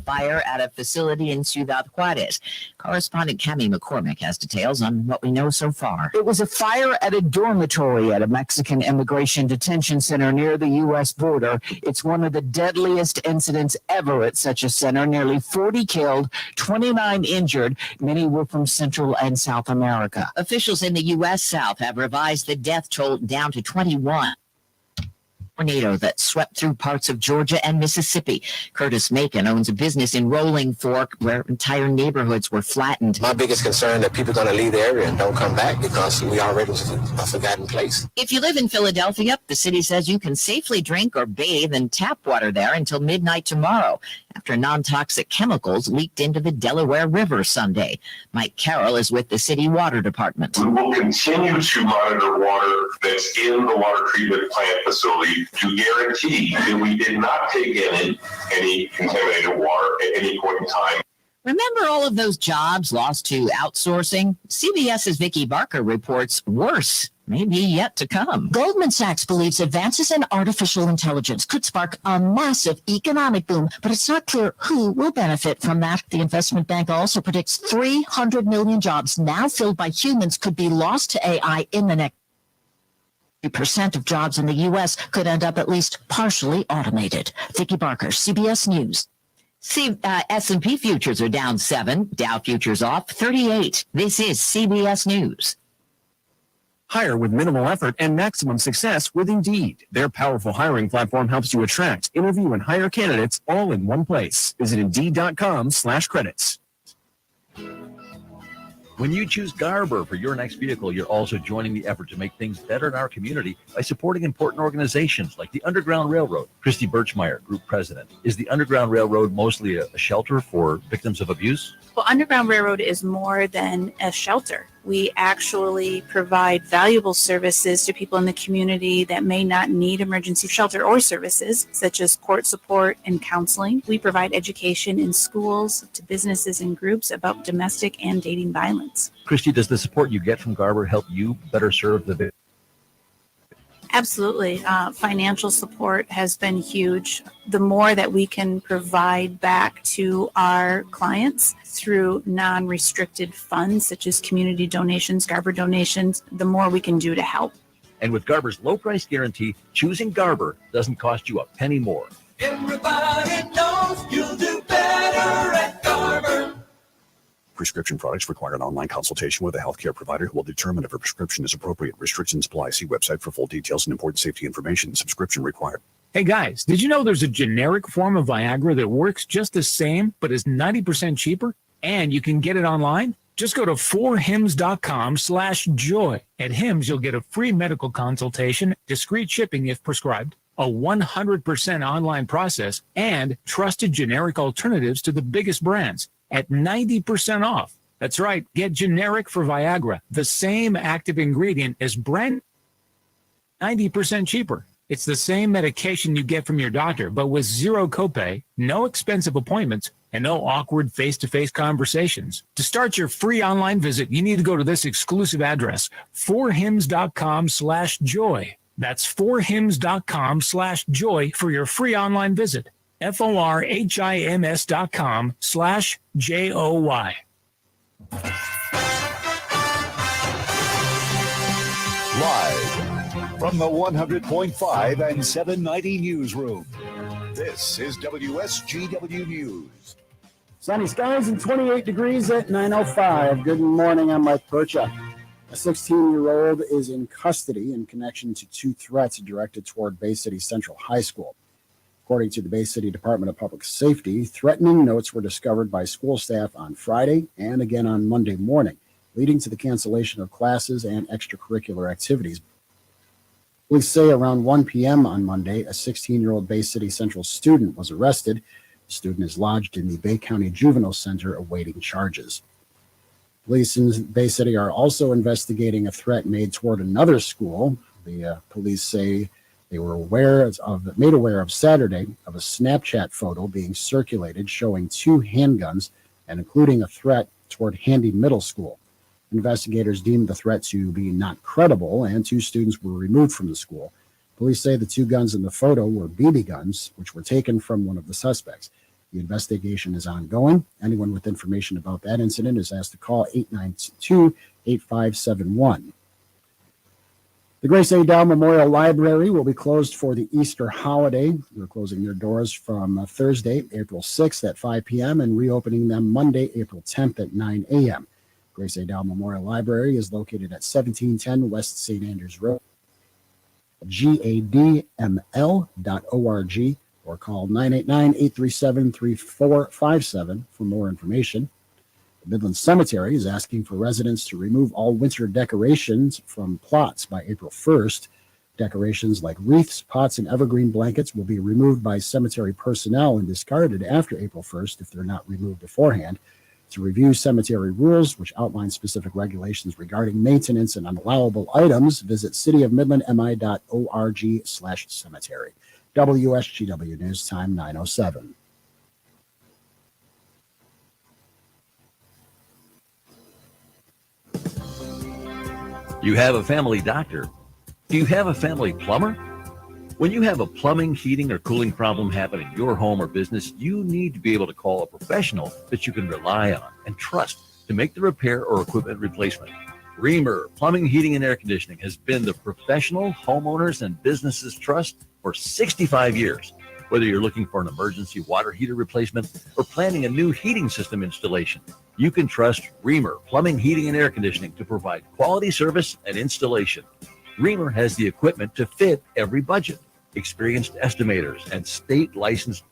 fire at a facility in Ciudad Juarez. Correspondent Cami McCormick has details on what we know so far. It was a fire at a dormitory at a Mexican immigration detention center near the U.S. border. It's one of the deadliest incidents ever at such a center. Nearly 40 killed, 29 injured. Many were from Central and South America. Officials in the U.S. South have revised the death toll down to 21. Tornado that swept through parts of Georgia and Mississippi. Curtis Macon owns a business in Rolling Fork where entire neighborhoods were flattened. My biggest concern that people are going to leave the area and don't come back because we already was a forgotten place. If you live in Philadelphia, the city says you can safely drink or bathe in tap water there until midnight tomorrow after non-toxic chemicals leaked into the Delaware River Sunday. Mike Carroll is with the city water department. We will continue to monitor water that's in the water treatment plant facility to guarantee that we did not take in any contaminated water at any point in time. Remember all of those jobs lost to outsourcing? CBS's Vicki Barker reports worse may be yet to come. Goldman Sachs believes advances in artificial intelligence could spark a massive economic boom, but it's not clear who will benefit from that. The investment bank also predicts 300 million jobs now filled by humans could be lost to AI in the next 30% of jobs in the U.S. could end up at least partially automated. Vicki Barker, CBS News. S&P futures are down 7, Dow futures off 38. This is CBS News. Hire with minimal effort and maximum success with Indeed. Their powerful hiring platform helps you attract, interview, and hire candidates all in one place. Visit Indeed.com/credits. When you choose Garber for your next vehicle, you're also joining the effort to make things better in our community by supporting important organizations like the Underground Railroad. Christy Birchmeyer, Group President. Is the Underground Railroad mostly a shelter for victims of abuse? Well, Underground Railroad is more than a shelter. We actually provide valuable services to people in the community that may not need emergency shelter or services, such as court support and counseling. We provide education in schools to businesses and groups about domestic and dating violence. Christy, does the support you get from Garber help you better serve the victims? Absolutely. Financial support has been huge. The more that we can provide back to our clients through non-restricted funds, such as community donations, Garber donations, the more we can do to help. And with Garber's low price guarantee, choosing Garber doesn't cost you a penny more. Everybody knows you'll do better at Garber. Prescription products require an online consultation with a healthcare provider who will determine if a prescription is appropriate. Restrictions apply. See website for full details and important safety information. Subscription required. Hey guys, did you know there's a generic form of Viagra that works just the same but is 90% cheaper? And you can get it online? Just go to 4hims.com/joy. At Hims, you'll get a free medical consultation, discreet shipping if prescribed, a 100% online process, and trusted generic alternatives to the biggest brands at 90% off. That's right. Get generic for Viagra, the same active ingredient as brand, 90% cheaper. It's the same medication you get from your doctor, but with zero copay, no expensive appointments, and no awkward face-to-face conversations. To start your free online visit, you need to go to this exclusive address, 4hims.com/joy. That's 4hims.com/joy for your free online visit. FORHIMS.com/JOY. Live from the 100.5 and 790 newsroom. This is WSGW News. Sunny skies and 28 degrees at 9:05. Good morning, I'm Mike Percha. A 16-year-old is in custody in connection to 2 threats directed toward Bay City Central High School. According to the Bay City Department of Public Safety, threatening notes were discovered by school staff on Friday and again on Monday morning, leading to the cancellation of classes and extracurricular activities. Police say around 1 p.m. on Monday, a 16-year-old Bay City Central student was arrested. The student is lodged in the Bay County Juvenile Center awaiting charges. Police in Bay City are also investigating a threat made toward another school. The police say they were made aware of Saturday of a Snapchat photo being circulated showing 2 handguns and including a threat toward Handy Middle School. Investigators deemed the threat to be not credible, and 2 students were removed from the school. Police say the 2 guns in the photo were BB guns, which were taken from one of the suspects. The investigation is ongoing. Anyone with information about that incident is asked to call 892-8571. The Grace A. Dow Memorial Library will be closed for the Easter holiday. They're closing their doors from Thursday, April 6th at 5 p.m. and reopening them Monday, April 10th at 9 a.m. Grace A. Dow Memorial Library is located at 1710 West St. Andrews Road, gadml.org, or call 989-837-3457 for more information. Midland Cemetery is asking for residents to remove all winter decorations from plots by April 1st. Decorations like wreaths, pots, and evergreen blankets will be removed by cemetery personnel and discarded after April 1st if they're not removed beforehand. To review cemetery rules, which outline specific regulations regarding maintenance and unallowable items, visit cityofmidlandmi.org/cemetery. WSGW News Time 9:07. You have a family doctor. Do you have a family plumber? When you have a plumbing, heating, or cooling problem happen in your home or business, you need to be able to call a professional that you can rely on and trust to make the repair or equipment replacement. Reamer Plumbing, Heating, and Air Conditioning has been the professional homeowners and businesses trust for 65 years. Whether you're looking for an emergency water heater replacement or planning a new heating system installation, you can trust Reamer Plumbing, Heating, and Air Conditioning to provide quality service and installation. Reamer has the equipment to fit every budget, experienced estimators, and state licensed.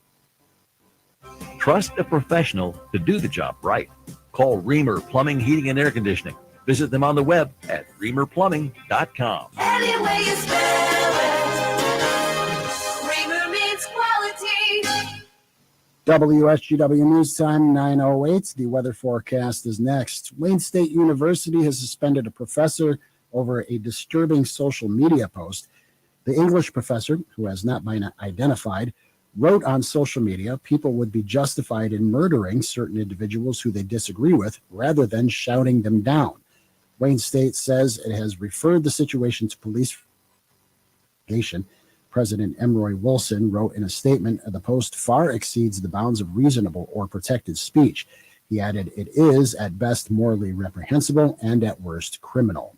Trust a professional to do the job right. Call Reamer Plumbing, Heating, and Air Conditioning. Visit them on the web at reamerplumbing.com. Any way you spell it, Reamer means quality. WSGW News Time 9:08. The weather forecast is next. Wayne State University has suspended a professor over a disturbing social media post. The English professor, who has not been identified, wrote on social media people would be justified in murdering certain individuals who they disagree with rather than shouting them down. Wayne State says it has referred the situation to police investigation. President Emroy Wilson wrote in a statement, the post far exceeds the bounds of reasonable or protected speech. He added, it is at best morally reprehensible and at worst criminal.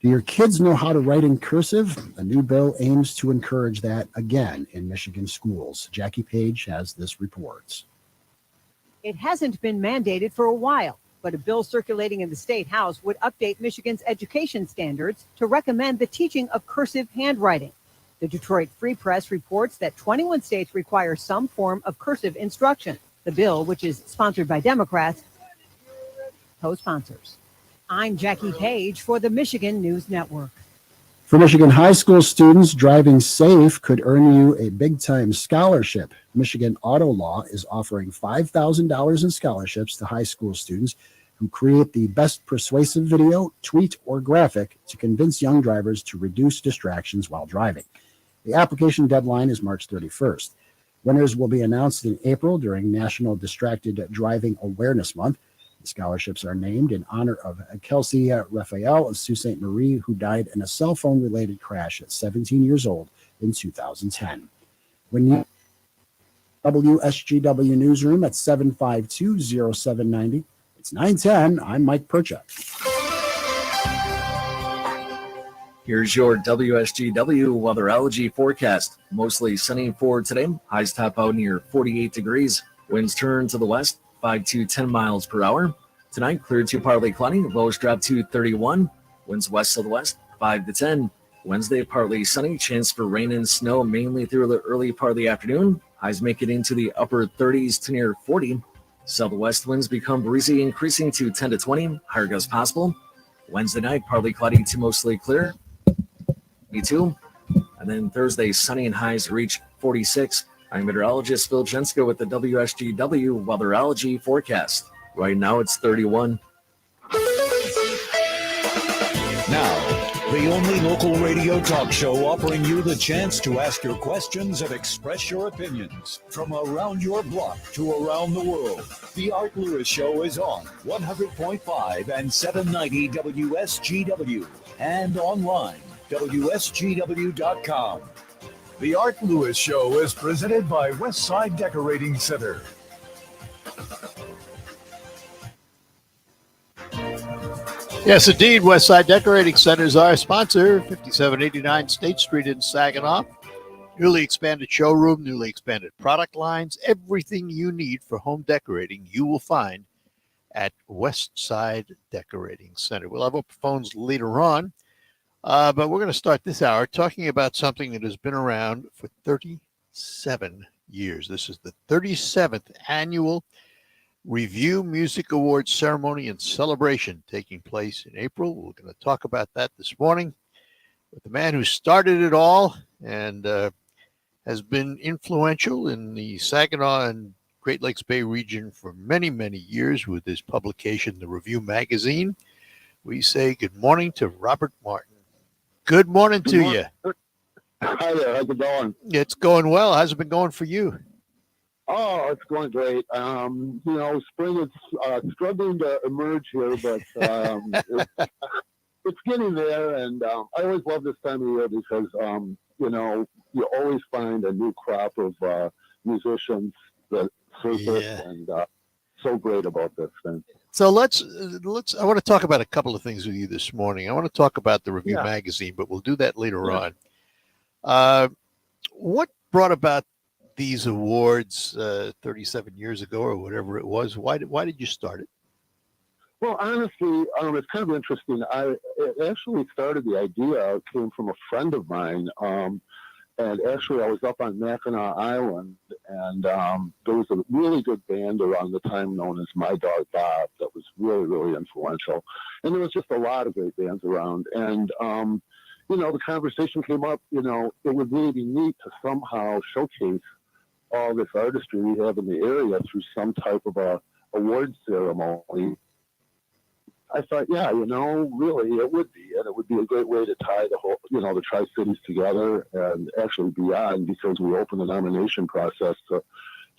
Do your kids know how to write in cursive? A new bill aims to encourage that again in Michigan schools. Jackie Page has this report. It hasn't been mandated for a while, but a bill circulating in the State House would update Michigan's education standards to recommend the teaching of cursive handwriting. The Detroit Free Press reports that 21 states require some form of cursive instruction. The bill, which is sponsored by Democrats, co-sponsors. I'm Jackie Page for the Michigan News Network. For Michigan high school students, driving safe could earn you a big-time scholarship. Michigan Auto Law is offering $5,000 in scholarships to high school students who create the best persuasive video, tweet, or graphic to convince young drivers to reduce distractions while driving. The application deadline is March 31st. Winners will be announced in April during National Distracted Driving Awareness Month. The scholarships are named in honor of Kelsey Raphael of Sault Ste. Marie, who died in a cell phone-related crash at 17 years old in 2010. When you WSGW Newsroom at 752-0790. It's 9:10. I'm Mike Percha. Here's your WSGW weatherology forecast. Mostly sunny for today. Highs top out near 48 degrees. Winds turn to the west, 5 to 10 miles per hour. Tonight, clear to partly cloudy. Lows drop to 31. Winds west to the west, 5 to 10. Wednesday, partly sunny. Chance for rain and snow mainly through the early part of the afternoon. Highs make it into the upper 30s to near 40. Southwest winds become breezy, increasing to 10 to 20. Higher gusts possible. Wednesday night, partly cloudy to mostly clear. Me2. And then Thursday, sunny and highs reach 46. I'm meteorologist Phil Jenska with the WSGW weatherology forecast. Right now it's 31. Now, the only local radio talk show offering you the chance to ask your questions and express your opinions from around your block to around the world. The Art Lewis Show is on 100.5 and 790 WSGW and online, WSGW.com. The Art Lewis Show is presented by Westside Decorating Center. Yes, indeed. Westside Decorating Center is our sponsor, 5789 State Street in Saginaw. Newly expanded showroom, newly expanded product lines, everything you need for home decorating, you will find at Westside Decorating Center. We'll have open phones later on, but we're going to start this hour talking about something that has been around for 37 years. This is the 37th annual Review Music Awards ceremony and celebration taking place in April. We're going to talk about that this morning with the man who started it all and has been influential in the Saginaw and Great Lakes Bay region for many, many years with his publication, The Review Magazine. We say good morning to Robert Martin. Good morning to you. Hi there. How's it going? It's going well. How's it been going for you? Oh, it's going great. Spring is struggling to emerge here, but it's getting there. And I always love this time of year because, you always find a new crop of musicians that surface and so great about this thing. So let's I want to talk about a couple of things with you this morning. I want to talk about the Review Magazine, but we'll do that later on. What brought about these awards 37 years ago or whatever it was? Why did you start it? Well, honestly, it's kind of interesting. It actually started, the idea came from a friend of mine. And actually, I was up on Mackinac Island, and there was a really good band around the time known as My Dog Bob that was really, really influential. And there was just a lot of great bands around. And, the conversation came up, it would really be neat to somehow showcase all this artistry we have in the area through some type of a award ceremony. I thought, really, it would be. And it would be a great way to tie the whole, the Tri-Cities together and actually beyond, because we open the nomination process to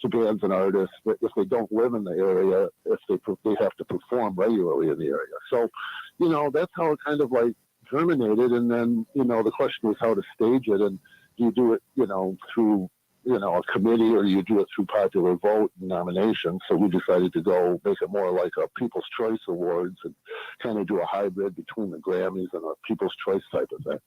bands and artists that if they don't live in the area, if they have to perform regularly in the area. So, that's how it kind of like germinated. And then, the question was how to stage it. And do you do it, through a committee, or you do it through popular vote and nomination. So we decided to go make it more like a People's Choice Awards and kind of do a hybrid between the Grammys and a People's Choice type of thing.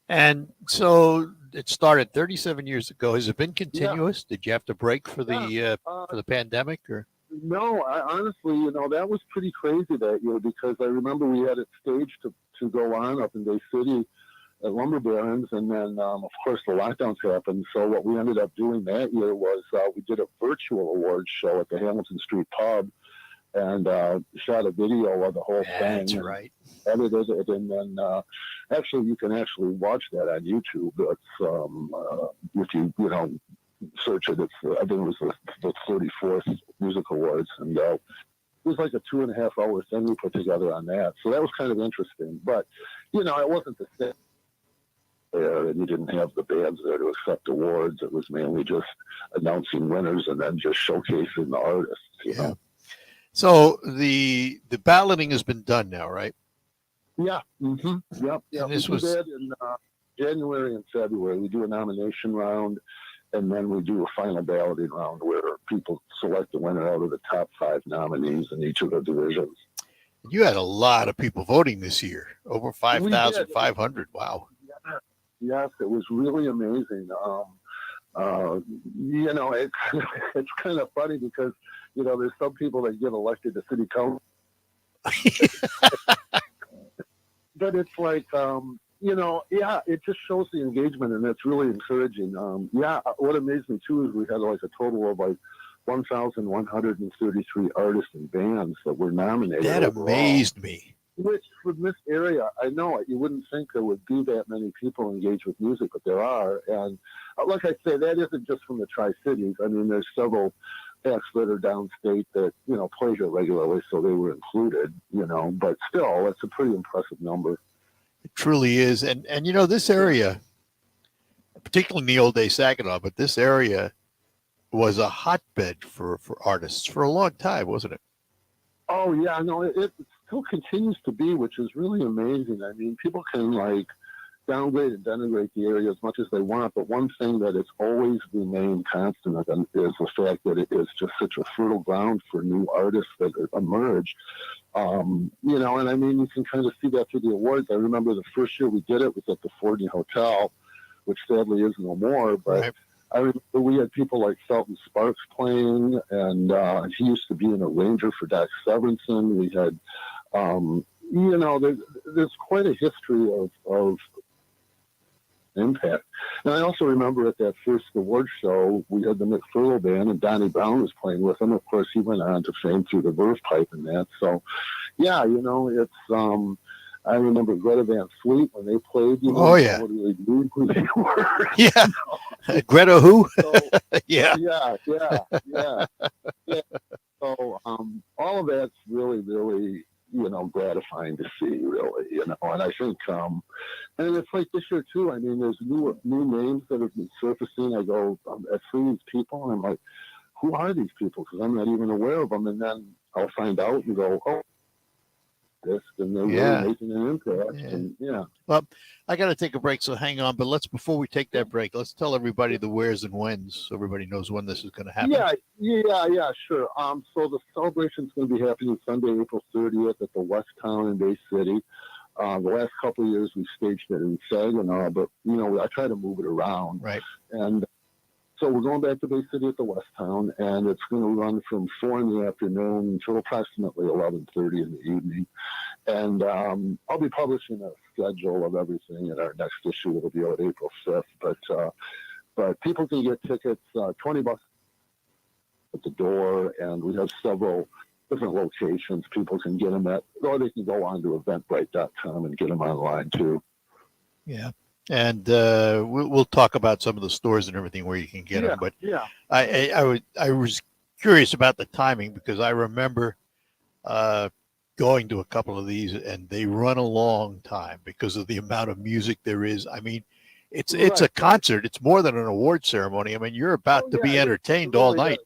And so it started 37 years ago. Has it been continuous? Yeah. Did you have to break for the pandemic, or? No, honestly, that was pretty crazy that year, because I remember we had it staged to go on up in Bay City at Lumber Barons, and then of course the lockdowns happened. So what we ended up doing that year was we did a virtual awards show at the Hamilton Street Pub, and shot a video of the whole thing. That's right. Edited it, and then actually you can actually watch that on YouTube. It's if you search it, it's I think it was the 34th Music Awards, and it was like a 2.5-hour thing we put together on that. So that was kind of interesting, but it wasn't the same. There, and you didn't have the bands there to accept awards. It was mainly just announcing winners and then just showcasing the artists. You know? So the balloting has been done now, right? Yeah. Mm-hmm. Yep. And this was in January and February. We do a nomination round, and then we do a final balloting round where people select the winner out of the top 5 nominees in each of the divisions. You had a lot of people voting this year, over 5,500. Wow. Yes, it was really amazing. It's kind of funny because, there's some people that get elected to city council. But it's like, it just shows the engagement, and it's really encouraging. What amazed me too is we had like a total of like 1,133 artists and bands that were nominated. That overall. Amazed me. Which, from this area, I know you wouldn't think there would be that many people engaged with music, but there are. And like I say, that isn't just from the Tri-Cities. I mean, there's several acts that are downstate that, play here regularly, so they were included, but still, it's a pretty impressive number. It truly is. And this area, particularly in the old day Saginaw, but this area was a hotbed for artists for a long time, wasn't it? Oh, yeah, no, it still continues to be, which is really amazing. I mean, people can downgrade and denigrate the area as much as they want, but one thing that has always remained constant is the fact that it is just such a fertile ground for new artists that emerge. You know, and I mean, you can kind of see that through the awards. I remember the first year we did it was at the Fordney Hotel, which sadly is no more, but Right. I remember we had people like Felton Sparks playing, and he used to be an arranger for Doc Severinsen. We had, you know, there's quite a history of impact. And I also remember at that first award show, we had the McFurl Band, and Donnie Brown was playing with them. Of course, he went on to fame through the Verve Pipe and that. So, yeah, you know, it's, I remember Greta Van Fleet when they played. You know, Oh, yeah. nobody really knew who they were. Yeah. Greta who? So, Yeah. yeah. So all of that's really, really, you know, gratifying to see, really, you know. And I think, and it's like this year too. I mean, there's new names that have been surfacing. I go, I see these people, and I'm like, who are these people? Because I'm not even aware of them. And then I'll find out and go, oh, this, and they're really making an impact. Yeah. And yeah. Well, I got to take a break, so hang on. But before we take that break, let's tell everybody the wheres and whens, so everybody knows when this is going to happen. Yeah, sure. So the celebration's going to be happening Sunday, April 30th at the West Town in Bay City. The last couple of years we staged it in Saginaw, but you know, I try to move it around. Right. And so we're going back to Bay City at the West Town, and it's going to run from 4 in the afternoon until approximately 11:30 in the evening. And I'll be publishing a schedule of everything in our next issue. It'll be out April 5th, but people can get tickets, $20 at the door, and we have several different locations people can get them at, or they can go on to eventbrite.com and get them online too. Yeah. And we'll talk about some of the stores and everything where you can get them. But I was curious about the timing, because I remember going to a couple of these, and they run a long time because of the amount of music there is. I mean, it's a concert. It's more than an award ceremony. I mean, you're about to be entertained all night.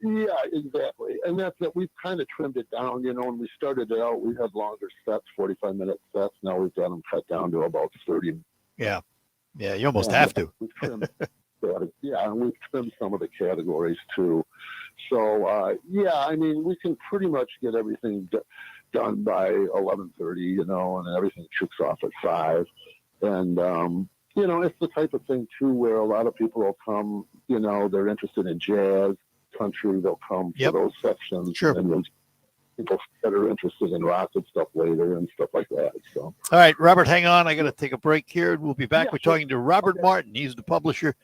Yeah, exactly. And that's it. We've kind of trimmed it down. You know, when we started it out, we had longer sets, 45-minute sets. Now we've got them cut down to about 30. Yeah, you almost have to. We've trimmed, and we've trimmed some of the categories too. So, I mean, we can pretty much get everything done by 11:30, you know, and everything kicks off at 5. And, you know, it's the type of thing too where a lot of people will come, you know, they're interested in jazz, country, they'll come for those sections. Sure. And there's people that are interested in rock and stuff later and stuff like that. So, All right, Robert, hang on. I got to take a break here. We'll be back. We're talking to Robert Martin. He's the publisher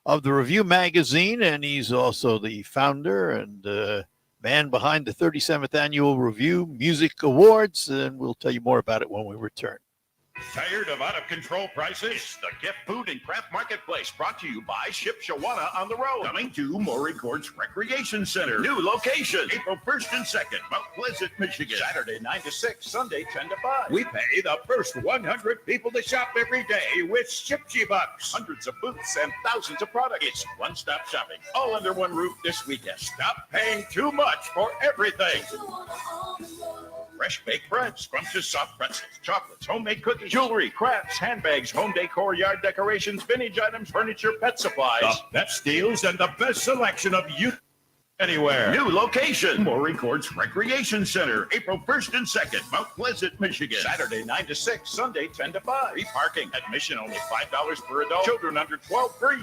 of the Review magazine, and he's also the founder and man behind the 37th Annual Review Music Awards, and we'll tell you more about it when we return. Tired of out-of-control prices? The Gift Food and Craft Marketplace, brought to you by Ship Shawana on the Road. Coming to Maury Courts Recreation Center. New location, April 1st and 2nd, Mount Pleasant, Michigan. Saturday 9 to 6, Sunday 10 to 5. We pay the first 100 people to shop every day with Shipsy Bucks. Hundreds of booths and thousands of products. It's one-stop shopping, all under one roof this weekend. Stop paying too much for everything. Fresh baked bread, scrumptious soft pretzels, chocolates, homemade cookies, jewelry, crafts, handbags, home decor, yard decorations, vintage items, furniture, pet supplies. The best deals and the best selection of youth anywhere. New location, Maury Courts Recreation Center, April 1st and 2nd, Mount Pleasant, Michigan. Saturday 9 to 6, Sunday 10 to 5. Free parking. Admission only $5 per adult. Children under 12 free.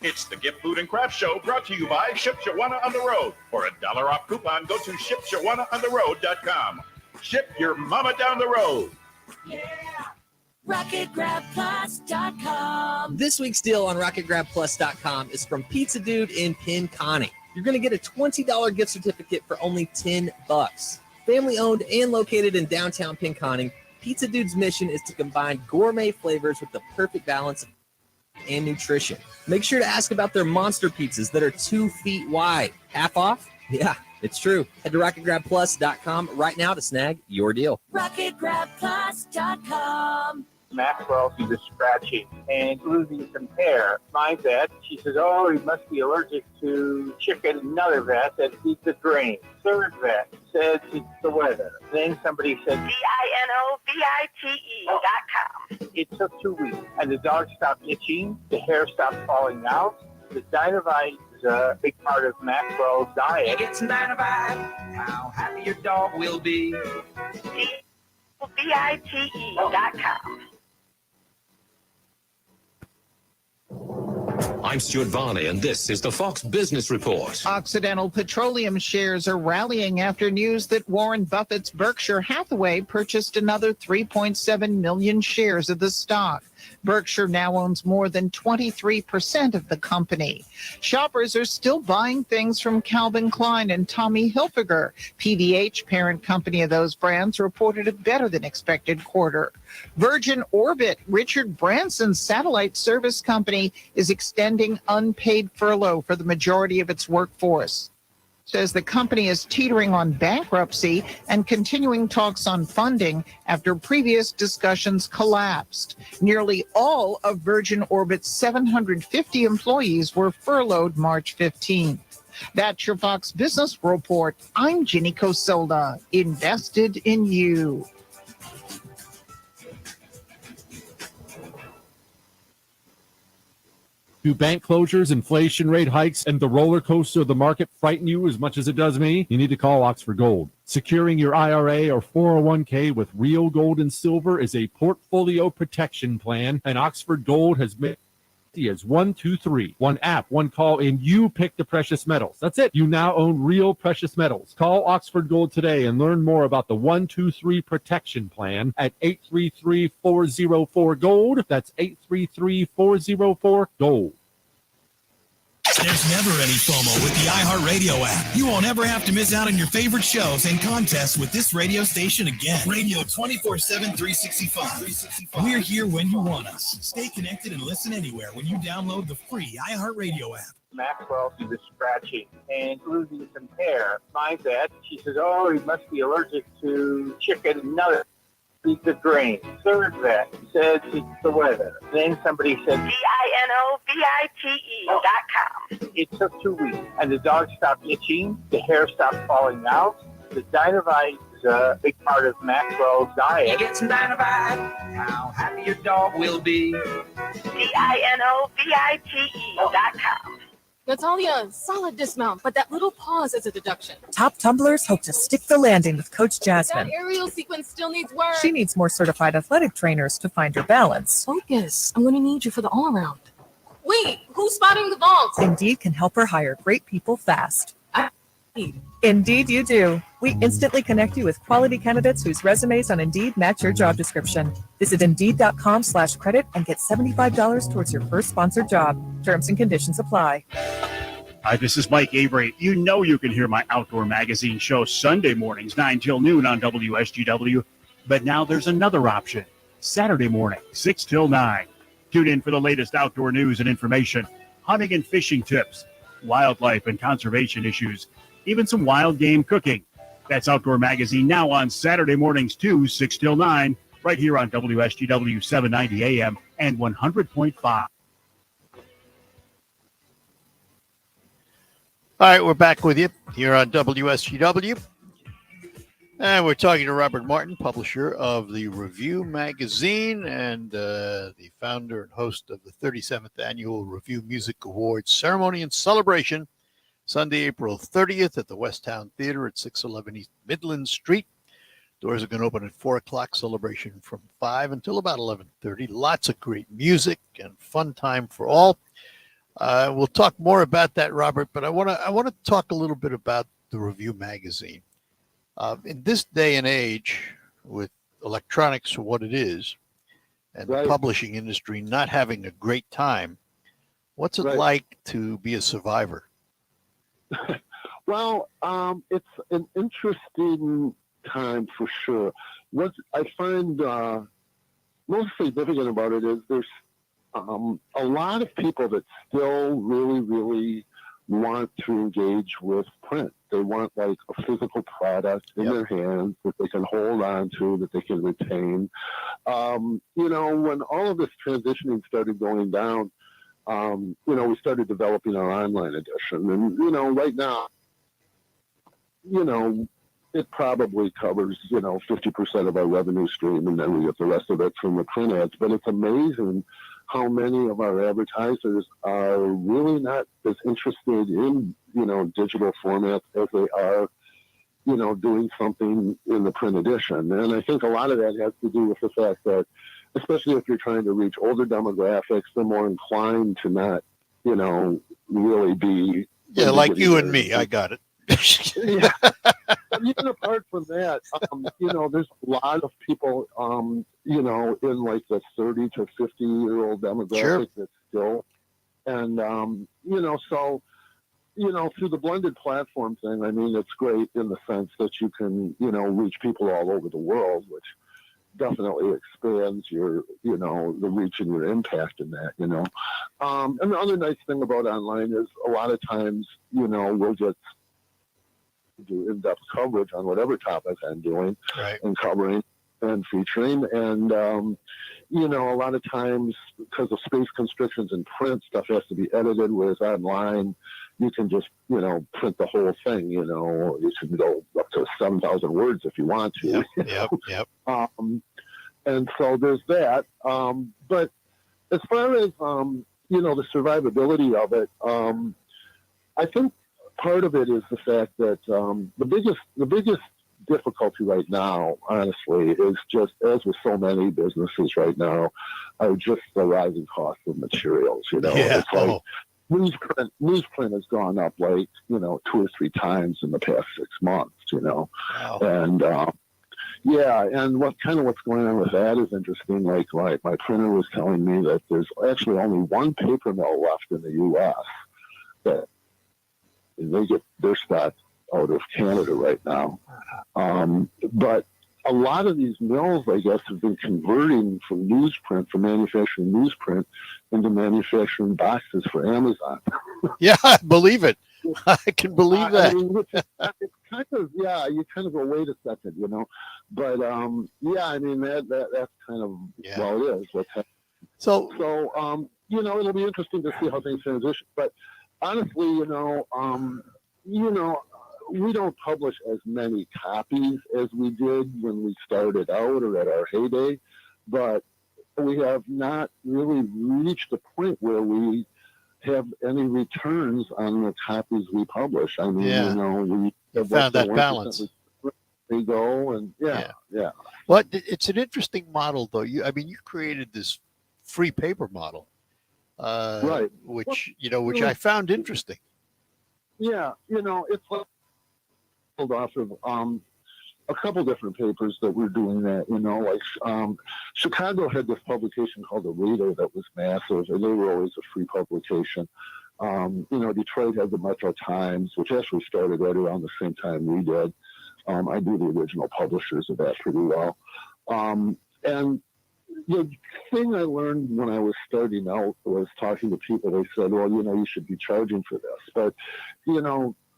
It's the Gift Food and Craft Show, brought to you by Ship Shawana on the Road. For a $1 off coupon, go to shipshawanaontheroad.com. Ship your mama down the road. RocketGrabPlus.com. This week's deal on RocketGrabPlus.com is from Pizza Dude in Pinconning. You're going to get a $20 gift certificate for only $10. Family owned and located in downtown Pinconning, Pizza Dude's mission is to combine gourmet flavors with the perfect balance and nutrition. Make sure to ask about their monster pizzas that are 2 feet wide. Half off? Yeah, it's true. Head to RocketGrabPlus.com right now to snag your deal. RocketGrabPlus.com. Maxwell through the scratching and losing some hair. My vet, she says, oh, he must be allergic to chicken. Another vet said he's the drain. Third vet said it's the weather. Then somebody said DINOVITE.com. It took 2 weeks, and the dog stopped itching, the hair stopped falling out. The Dinovite is a big part of Maxwell's diet. Get some Dinovite, how happy your dog will be. DINOVITE.com. I'm Stuart Varney, and this is the Fox Business Report. Occidental Petroleum shares are rallying after news that Warren Buffett's Berkshire Hathaway purchased another 3.7 million shares of the stock. Berkshire now owns more than 23% of the company. Shoppers are still buying things from Calvin Klein and Tommy Hilfiger. PVH, parent company of those brands, reported a better than expected quarter. Virgin Orbit, Richard Branson's satellite service company, is extending unpaid furlough for the majority of its workforce. Says the company is teetering on bankruptcy and continuing talks on funding after previous discussions collapsed. Nearly all of Virgin Orbit's 750 employees were furloughed March 15th. That's your Fox Business Report. I'm Ginny Cosolda, invested in you. Do bank closures, inflation rate hikes, and the roller coaster of the market frighten you as much as it does me? You need to call Oxford Gold. Securing your IRA or 401k with real gold and silver is a portfolio protection plan, and Oxford Gold has made as 1, 2, 3. One app, one call, and you pick the precious metals. That's it. You now own real precious metals. Call Oxford Gold today and learn more about the 1, 2, 3 protection plan at 833-404-GOLD. That's 833-404-GOLD. There's never any FOMO with the iHeartRadio app. You won't ever have to miss out on your favorite shows and contests with this radio station again. Radio 24/7, 365. We're here when you want us. Stay connected and listen anywhere when you download the free iHeartRadio app. Maxwell through the scratching and losing some hair. My vet, she says, oh, he must be allergic to chicken. Another he's the drain. Third vet said it's the weather. Then somebody said DINOVITE.com. It took 2 weeks, and the dog stopped itching, the hair stopped falling out. The Dinovite is a big part of Maxwell's diet. Get some Dinovite, how happy your dog will be. DINOVITE.com. Natalia, solid dismount, but that little pause is a deduction. Top tumblers hope to stick the landing with Coach Jasmine. That aerial sequence still needs work. She needs more certified athletic trainers to find her balance. Focus. I'm going to need you for the all-around. Wait, who's spotting the vault? Indeed can help her hire great people fast. Indeed you do. We instantly connect you with quality candidates whose resumes on Indeed match your job description. Visit Indeed.com/credit and get $75 towards your first sponsored job. Terms and conditions apply. Hi, this is Mike Avery. You know you can hear my Outdoor Magazine show Sunday mornings, 9 till noon on WSGW. But now there's another option. Saturday morning, 6 till 9. Tune in for the latest outdoor news and information, hunting and fishing tips, wildlife and conservation issues, even some wild game cooking. That's Outdoor Magazine now on Saturday mornings too, 6 till 9, right here on WSGW 790 AM and 100.5. All right, we're back with you here on WSGW. And we're talking to Robert Martin, publisher of the Review magazine and the founder and host of the 37th Annual Review Music Awards ceremony and celebration, Sunday, April 30th at the Westtown Theater at 611 East Midland Street. Doors are going to open at 4 o'clock, celebration from 5 until about 11:30. Lots of great music and fun time for all. We'll talk more about that, Robert, but I want to talk a little bit about the Review magazine. In this day and age, with electronics for what it is, and the publishing industry not having a great time, what's it like to be a survivor? Well, it's an interesting time for sure. What I find most significant about it is there's a lot of people that still really, really want to engage with print. They want like a physical product in their hands that they can hold on to, that they can retain. When all of this transitioning started going down, we started developing our online edition. And, right now, it probably covers, 50% of our revenue stream, and then we get the rest of it from the print ads. But it's amazing how many of our advertisers are really not as interested in, digital formats as they are, doing something in the print edition. And I think a lot of that has to do with the fact that, especially if you're trying to reach older demographics, they're more inclined to not, really be. Yeah, like you and me. I got it. Yeah. Even apart from that, there's a lot of people, in like the 30 to 50-year-old demographic that's still, and, through the blended platform thing, I mean, it's great in the sense that you can, reach people all over the world, which definitely expands your, the reach and your impact in that, And the other nice thing about online is a lot of times, we'll just do in-depth coverage on whatever topic I'm doing and covering and featuring. And, a lot of times because of space constrictions in print, stuff has to be edited, whereas online, you can just, print the whole thing, you can go up to 7,000 words if you want to. Yep. And so there's that. But as far as, the survivability of it, I think part of it is the fact that the biggest difficulty right now, honestly, is just, as with so many businesses right now, are just the rising cost of materials. It's like newsprint has gone up like 2 or 3 times in the past 6 months. Wow. And and what's going on with that is interesting. Like my printer was telling me that there's actually only one paper mill left in the U.S. that they get their stock out of Canada right now. But a lot of these mills, I guess, have been converting from manufacturing newsprint into manufacturing boxes for Amazon. Yeah, I believe it. I can believe that. I mean, it's kind of, you kind of go, wait a second, But, I mean, that's kind of, well, it is what's happening. So, it'll be interesting to see how things transition. But honestly, we don't publish as many copies as we did when we started out or at our heyday, but we have not really reached a point where we have any returns on the copies we publish. I mean, we found that balance. We go and yeah. Well, it's an interesting model, though. You created this free paper model, which I found interesting. Yeah, it's like off of a couple different papers that we're doing that, Chicago had this publication called The Reader that was massive, and they were always a free publication. Detroit had the Metro Times, which actually started right around the same time we did. I do the original publishers of that pretty well. And the thing I learned when I was starting out was talking to people. They said, well, you should be charging for this. But,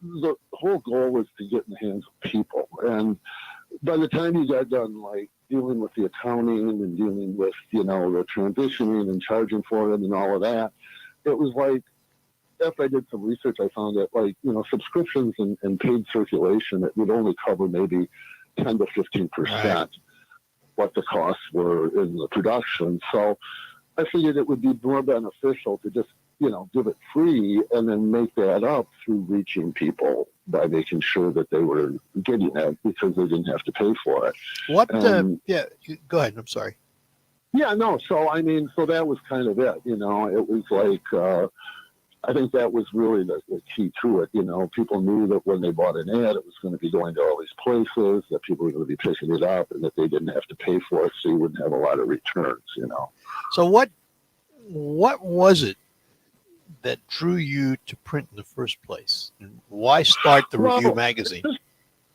the whole goal was to get in the hands of people. And by the time you got done, like, dealing with the accounting and dealing with, the transitioning and charging for it and all of that, it was like, after I did some research, I found that, like, subscriptions and paid circulation, it would only cover maybe 10 to 15% what the costs were in the production. So I figured it would be more beneficial to just, give it free and then make that up through reaching people by making sure that they were getting it because they didn't have to pay for it. Go ahead. I'm sorry. Yeah, no. So, I mean, that was kind of it, it was like, I think that was really the key to it. People knew that when they bought an ad, it was going to be going to all these places, that people were going to be picking it up, and that they didn't have to pay for it, so you wouldn't have a lot of returns, So what was it that drew you to print in the first place? And why start the Review magazine?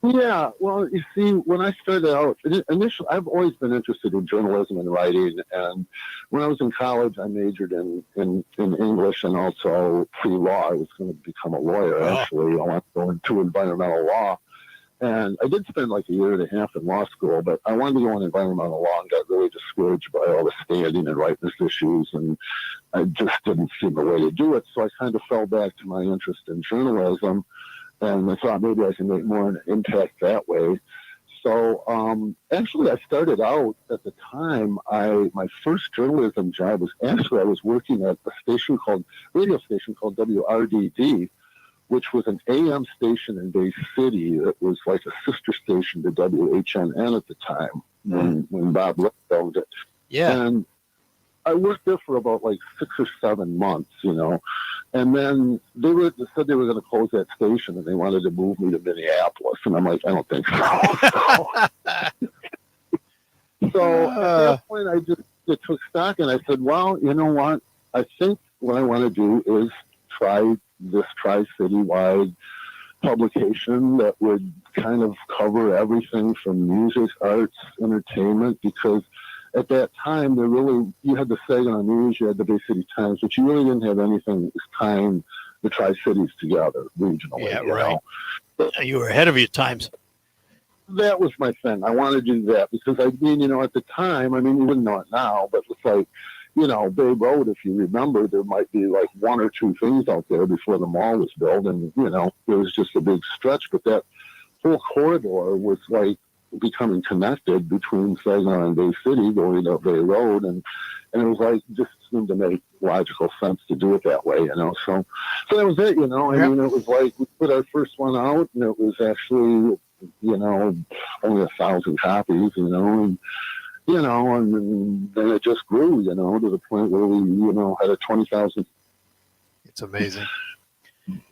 Yeah, well, you see, when I started out, initially, I've always been interested in journalism and writing. And when I was in college, I majored in English and also pre-law. I was going to become a lawyer, actually. I wanted to go into environmental law. And I did spend like a year and a half in law school, but I wanted to go on environmental law and got really discouraged by all the standing and rightness issues. And I just didn't see the way to do it. So I kind of fell back to my interest in journalism. And I thought maybe I can make more of an impact that way. So actually, I started out at the time. My first journalism job was actually I was working at a radio station called WRDD, which was an AM station in Bay City. It was like a sister station to WHNN at the time when Bob Lick owned it. Yeah. And I worked there for about like 6 or 7 months, and then they said they were going to close that station and they wanted to move me to Minneapolis. And I'm like, I don't think so. So at that point, I just took stock and I said, well, you know what? I think what I want to do is try this tri-city-wide publication that would kind of cover everything from music, arts, entertainment, because at that time, you had the Saginaw News, you had the Bay City Times, but you really didn't have anything that was tying the Tri-Cities together regionally. Yeah, right. You were ahead of your times. That was my thing. I wanted to do that because, at the time, you wouldn't know it now, but it's like, Bay Road, if you remember, there might be like 1 or 2 things out there before the mall was built, and, there was just a big stretch, but that whole corridor was like, becoming connected between Saginaw and Bay City going up Bay Road, and it was like just seemed to make logical sense to do it that way, so that was it. It was like we put our first one out and it was actually only 1,000 copies, and then it just grew, to the point where we had a 20,000. It's amazing.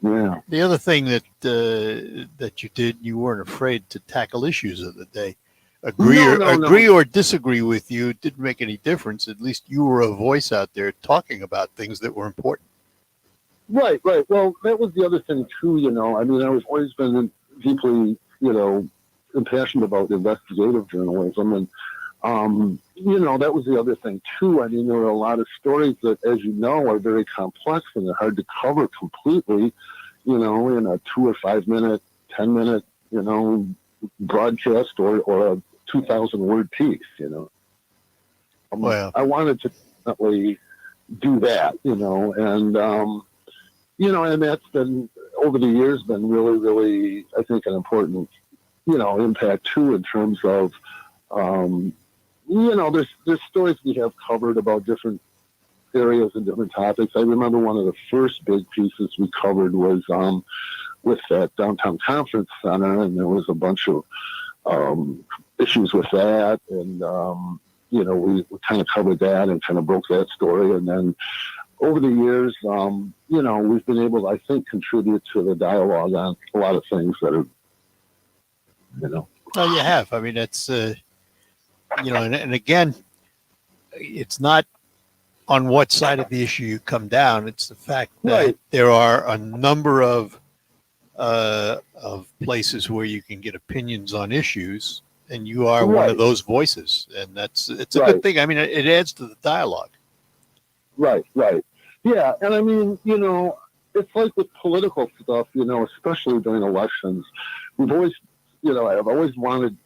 Yeah. The other thing that you did, you weren't afraid to tackle issues of the day. Agree or disagree with you, it didn't make any difference. At least you were a voice out there talking about things that were important. Right. Well, that was the other thing too. I've always been deeply, impassioned about investigative journalism, and that was the other thing too. There were a lot of stories that, as you know, are very complex and they're hard to cover completely, in a 2 or 5 minute, 10-minute, broadcast or a 2,000 word piece, Well, I wanted to definitely do that, and that's been over the years been really, really, I think, an important, impact too, in terms of, there's stories we have covered about different areas and different topics. I remember one of the first big pieces we covered was with that downtown conference center, and there was a bunch of issues with that, and we kind of covered that and kind of broke that story. And then over the years, we've been able to, I think, contribute to the dialogue on a lot of things that are, Well, you have. It's and again, it's not on what side of the issue you come down. It's the fact that there are a number of places where you can get opinions on issues, and you are one of those voices, and it's a good thing. It adds to the dialogue. Right. Yeah, and it's like with political stuff, especially during elections, we've always, I've always wanted,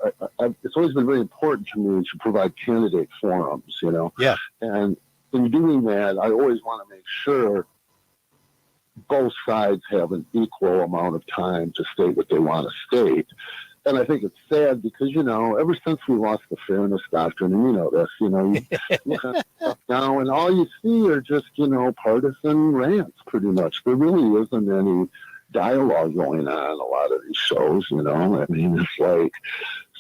it's always been very important to me to provide candidate forums, Yeah. And in doing that, I always want to make sure both sides have an equal amount of time to state what they want to state. And I think it's sad because, ever since we lost the fairness doctrine, and this, you look at stuff now and all you see are just, partisan rants pretty much. There really isn't any dialogue going on a lot of these shows, it's like,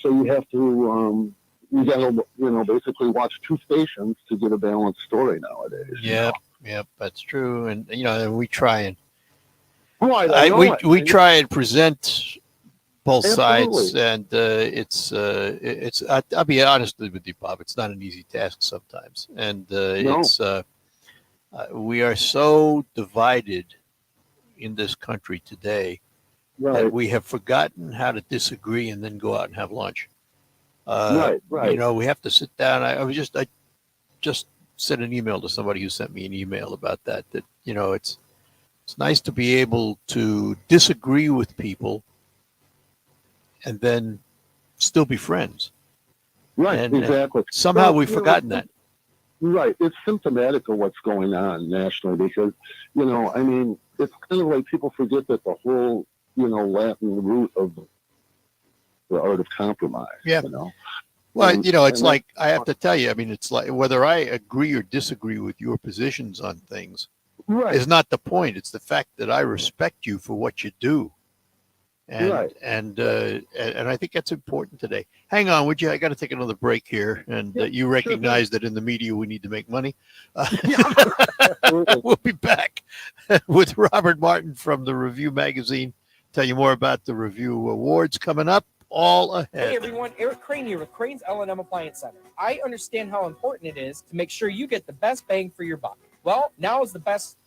so you have to, you got to, basically watch 2 stations to get a balanced story nowadays. Yep, that's true. And, we try and, we try and present both Absolutely. sides, and it's. I'll be honest with you, Bob. It's not an easy task sometimes, and we are so divided in this country today that we have forgotten how to disagree and then go out and have lunch. Right. You know, we have to sit down. I just sent an email to somebody who sent me an email about that. That, you know, it's nice to be able to disagree with people and then still be friends. Right, and exactly. Somehow Well, we've forgotten that. Right. It's symptomatic of what's going on nationally because, you know, I mean, it's kind of like people forget that the whole, you know, Latin root of the art of compromise. Yeah. You know? Well, you know, it's like, I have to tell you, I mean, it's like whether I agree or disagree with your positions on things is not the point. It's the fact that I respect you for what you do. And, and I think that's important today. Hang on, would you? I got to take another break here. And you recognize that in the media, we need to make money. We'll be back with Robert Martin from the Review Magazine. Tell you more about the Review Awards coming up. All ahead. Hey everyone, Eric Crane here with Crane's L&M Appliance Center. I understand how important it is to make sure you get the best bang for your buck. Well, now is the best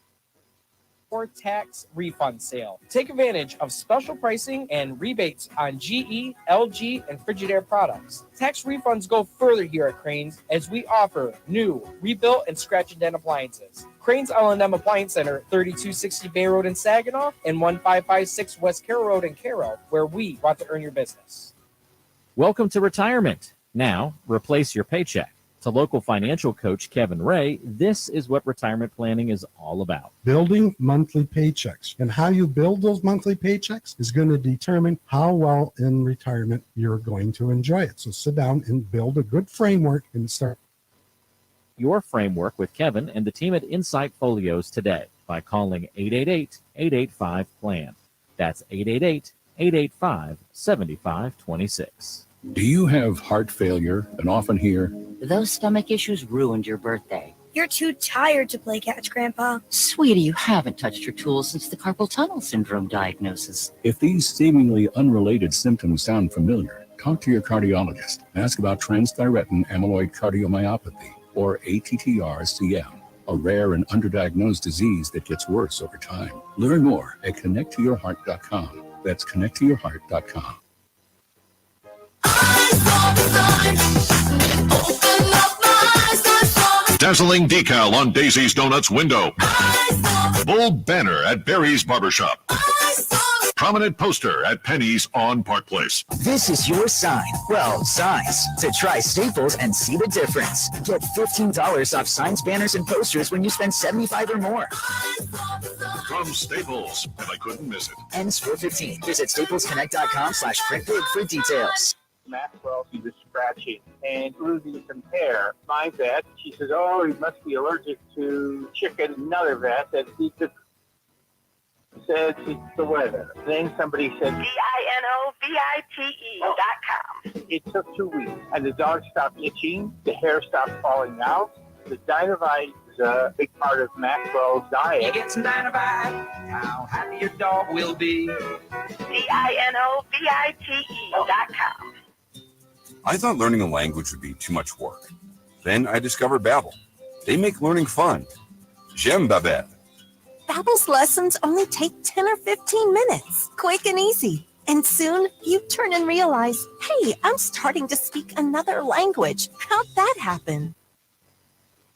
for tax refund sale. Take advantage of special pricing and rebates on GE, LG, and Frigidaire products. Tax refunds go further here at Crane's as we offer new, rebuilt, and scratch and dent appliances. Crane's L&M Appliance Center, 3260 Bay Road in Saginaw and 1556 West Carroll Road in Carroll, where we want to earn your business. Welcome to retirement. Now, replace your paycheck. To local financial coach Kevin Ray, this is what retirement planning is all about. Building monthly paychecks. And how you build those monthly paychecks is going to determine how well in retirement you're going to enjoy it. So sit down and build a good framework and start Your framework with Kevin and the team at Insight Folios today by calling 888-885-PLAN. That's 888-885-7526. Do you have heart failure and often hear, "Those stomach issues ruined your birthday"? "You're too tired to play catch, Grandpa." "Sweetie, you haven't touched your tools since the carpal tunnel syndrome diagnosis." if these seemingly unrelated symptoms sound familiar, talk to your cardiologist. Ask about transthyretin amyloid cardiomyopathy, or ATTR-CM, a rare and underdiagnosed disease that gets worse over time. Learn more at connecttoyourheart.com. That's connecttoyourheart.com. Dazzling decal on Daisy's Donuts window. Bold banner at Barry's Barbershop. Prominent poster at Penny's on Park Place. This is your sign. Well, signs. To try Staples and see the difference. Get $15 off signs, banners, and posters when you spend $75 or more. From Staples, and I couldn't miss it. Ends 4/15. Visit staplesconnect.com/printbig for details. Maxwell, she was scratching and losing some hair. My vet, she says, "Oh, he must be allergic to chicken." Another vet that he said it's the weather. Then somebody said DINOVITE.com. it took 2 weeks, and the dog stopped itching, the hair stopped falling out. The Dinovite is a big part of Maxwell's diet. You get some Dinovite, how happy your dog will be. DINOVITE.com. I thought learning a language would be too much work. Then I discovered Babbel. They make learning fun. J'aime Babbel. Babbel's lessons only take 10 or 15 minutes, quick and easy. And soon you turn and realize, hey, I'm starting to speak another language. How'd that happen?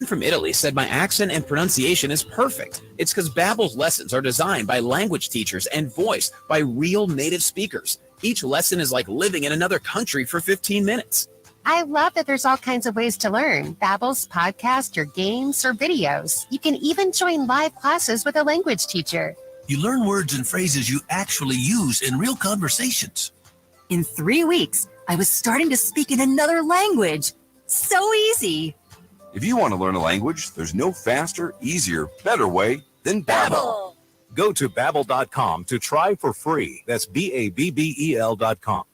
From Italy said my accent and pronunciation is perfect. It's because Babbel's lessons are designed by language teachers and voiced by real native speakers. Each lesson is like living in another country for 15 minutes. I love that there's all kinds of ways to learn. Babbel's podcast, or games, or videos. You can even join live classes with a language teacher. You learn words and phrases you actually use in real conversations. In 3 weeks, I was starting to speak in another language. So easy. If you want to learn a language, there's no faster, easier, better way than Babbel. Go to Babbel.com to try for free. That's BABBEL.com.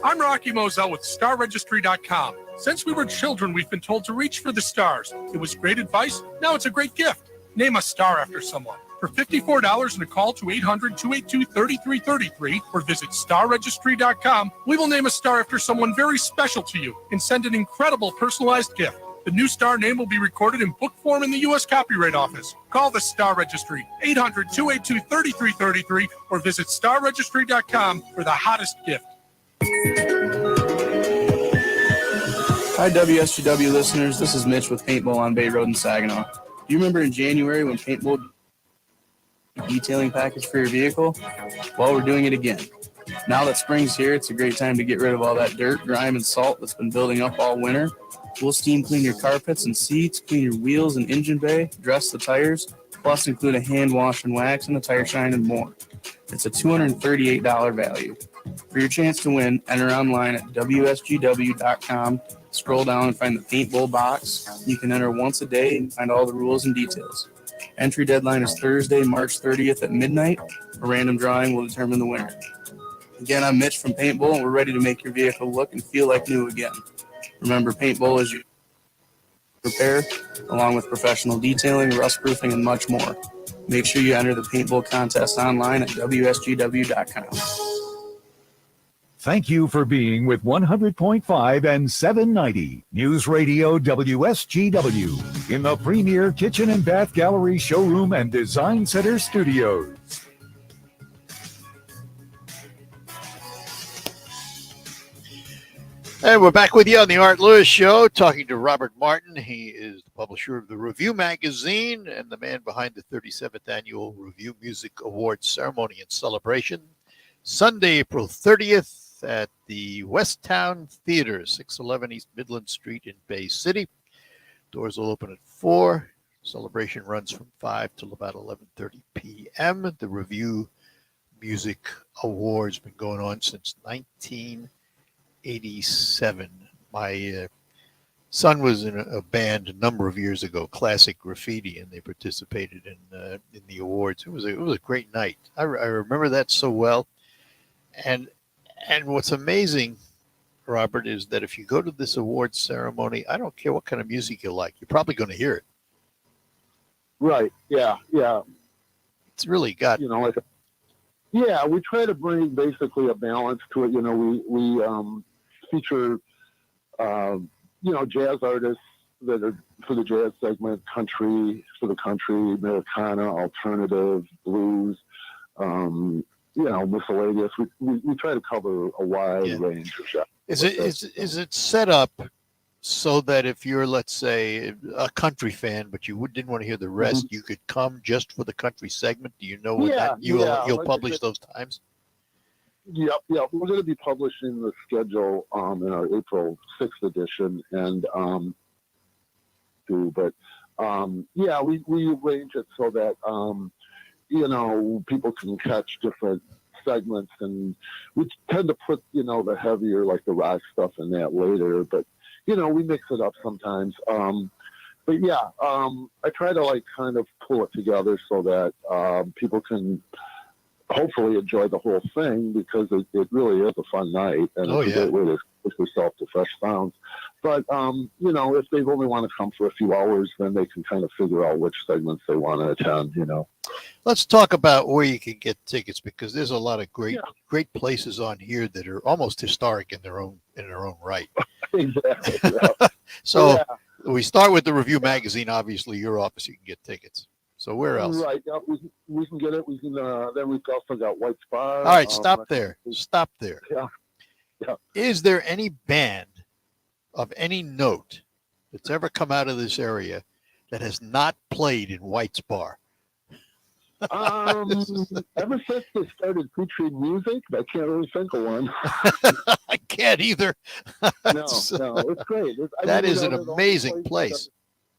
I'm Rocky Moselle with StarRegistry.com. Since we were children, we've been told to reach for the stars. It was great advice. Now it's a great gift. Name a star after someone. For $54 and a call to 800-282-3333 or visit StarRegistry.com, we will name a star after someone very special to you and send an incredible personalized gift. The new Star name will be recorded in book form in the U.S. Copyright Office. Call the Star Registry, 800-282-3333, or visit starregistry.com for the hottest gift. Hi, WSGW listeners. This is Mitch with Paintball on Bay Road in Saginaw. Do you remember in January when Paintball detailing package for your vehicle? Well, we're doing it again. Now that spring's here, it's a great time to get rid of all that dirt, grime, and salt that's been building up all winter. We'll steam clean your carpets and seats, clean your wheels and engine bay, dress the tires, plus include a hand wash and wax and a tire shine and more. It's a $238 value. For your chance to win, enter online at WSGW.com. Scroll down and find the paintball box. You can enter once a day and find all the rules and details. Entry deadline is Thursday, March 30th at midnight. A random drawing will determine the winner. Again, I'm Mitch from Paintball, and we're ready to make your vehicle look and feel like new again. Remember, Paintball is your repair, along with professional detailing, rust proofing, and much more. Make sure you enter the paintball contest online at WSGW.com. Thank you for being with 100.5 and 790 News Radio WSGW in the premier kitchen and bath gallery showroom and design center studios. And we're back with you on the Art Lewis Show, talking to Robert Martin. He is the publisher of the Review Magazine and the man behind the 37th Annual Review Music Awards Ceremony and Celebration. Sunday, April 30th at the Westtown Theater, 611 East Midland Street in Bay City. Doors will open at 4. Celebration runs from 5 till about 11:30 p.m. The Review Music Awards been going on since 1987. My son was in a band a number of years ago, Classic Graffiti, and they participated in the awards. It was a great night. I remember that so well. And what's amazing, Robert, is that if you go to this awards ceremony, I don't care what kind of music you like, you're probably going to hear it. Right. Yeah. It's really got, yeah, we try to bring basically a balance to it. We feature, jazz artists that are for the jazz segment, country for the country, Americana, alternative, blues, miscellaneous. We try to cover a wide range of genres. Is it set up so that if you're, let's say, a country fan, but you didn't want to hear the rest, you could come just for the country segment? Do you know what you'll like publish those times? Yep. We're going to be publishing the schedule in our April 6th edition, and we arrange it so that people can catch different segments, and we tend to put the heavier, like the rock stuff in that later, but we mix it up sometimes. I try to kind of pull it together so that people can hopefully enjoy the whole thing, because it really is a fun night, and it's a great way to push yourself to fresh sounds. But if they only want to come for a few hours, then they can kind of figure out which segments they want to attend. Let's talk about where you can get tickets, because there's a lot of great places on here that are almost historic in their own right. Exactly. So we start with the Review Magazine. Obviously, your office, you can get tickets. So where else? Right. We can get it. We can. Then we've also got White Spar. All right. Stop there. Yeah. Is there any band of any note that's ever come out of this area that has not played in White Spar? Ever since they started featuring music, I can't really think of one. I can't either. No, it's great. That is an amazing place.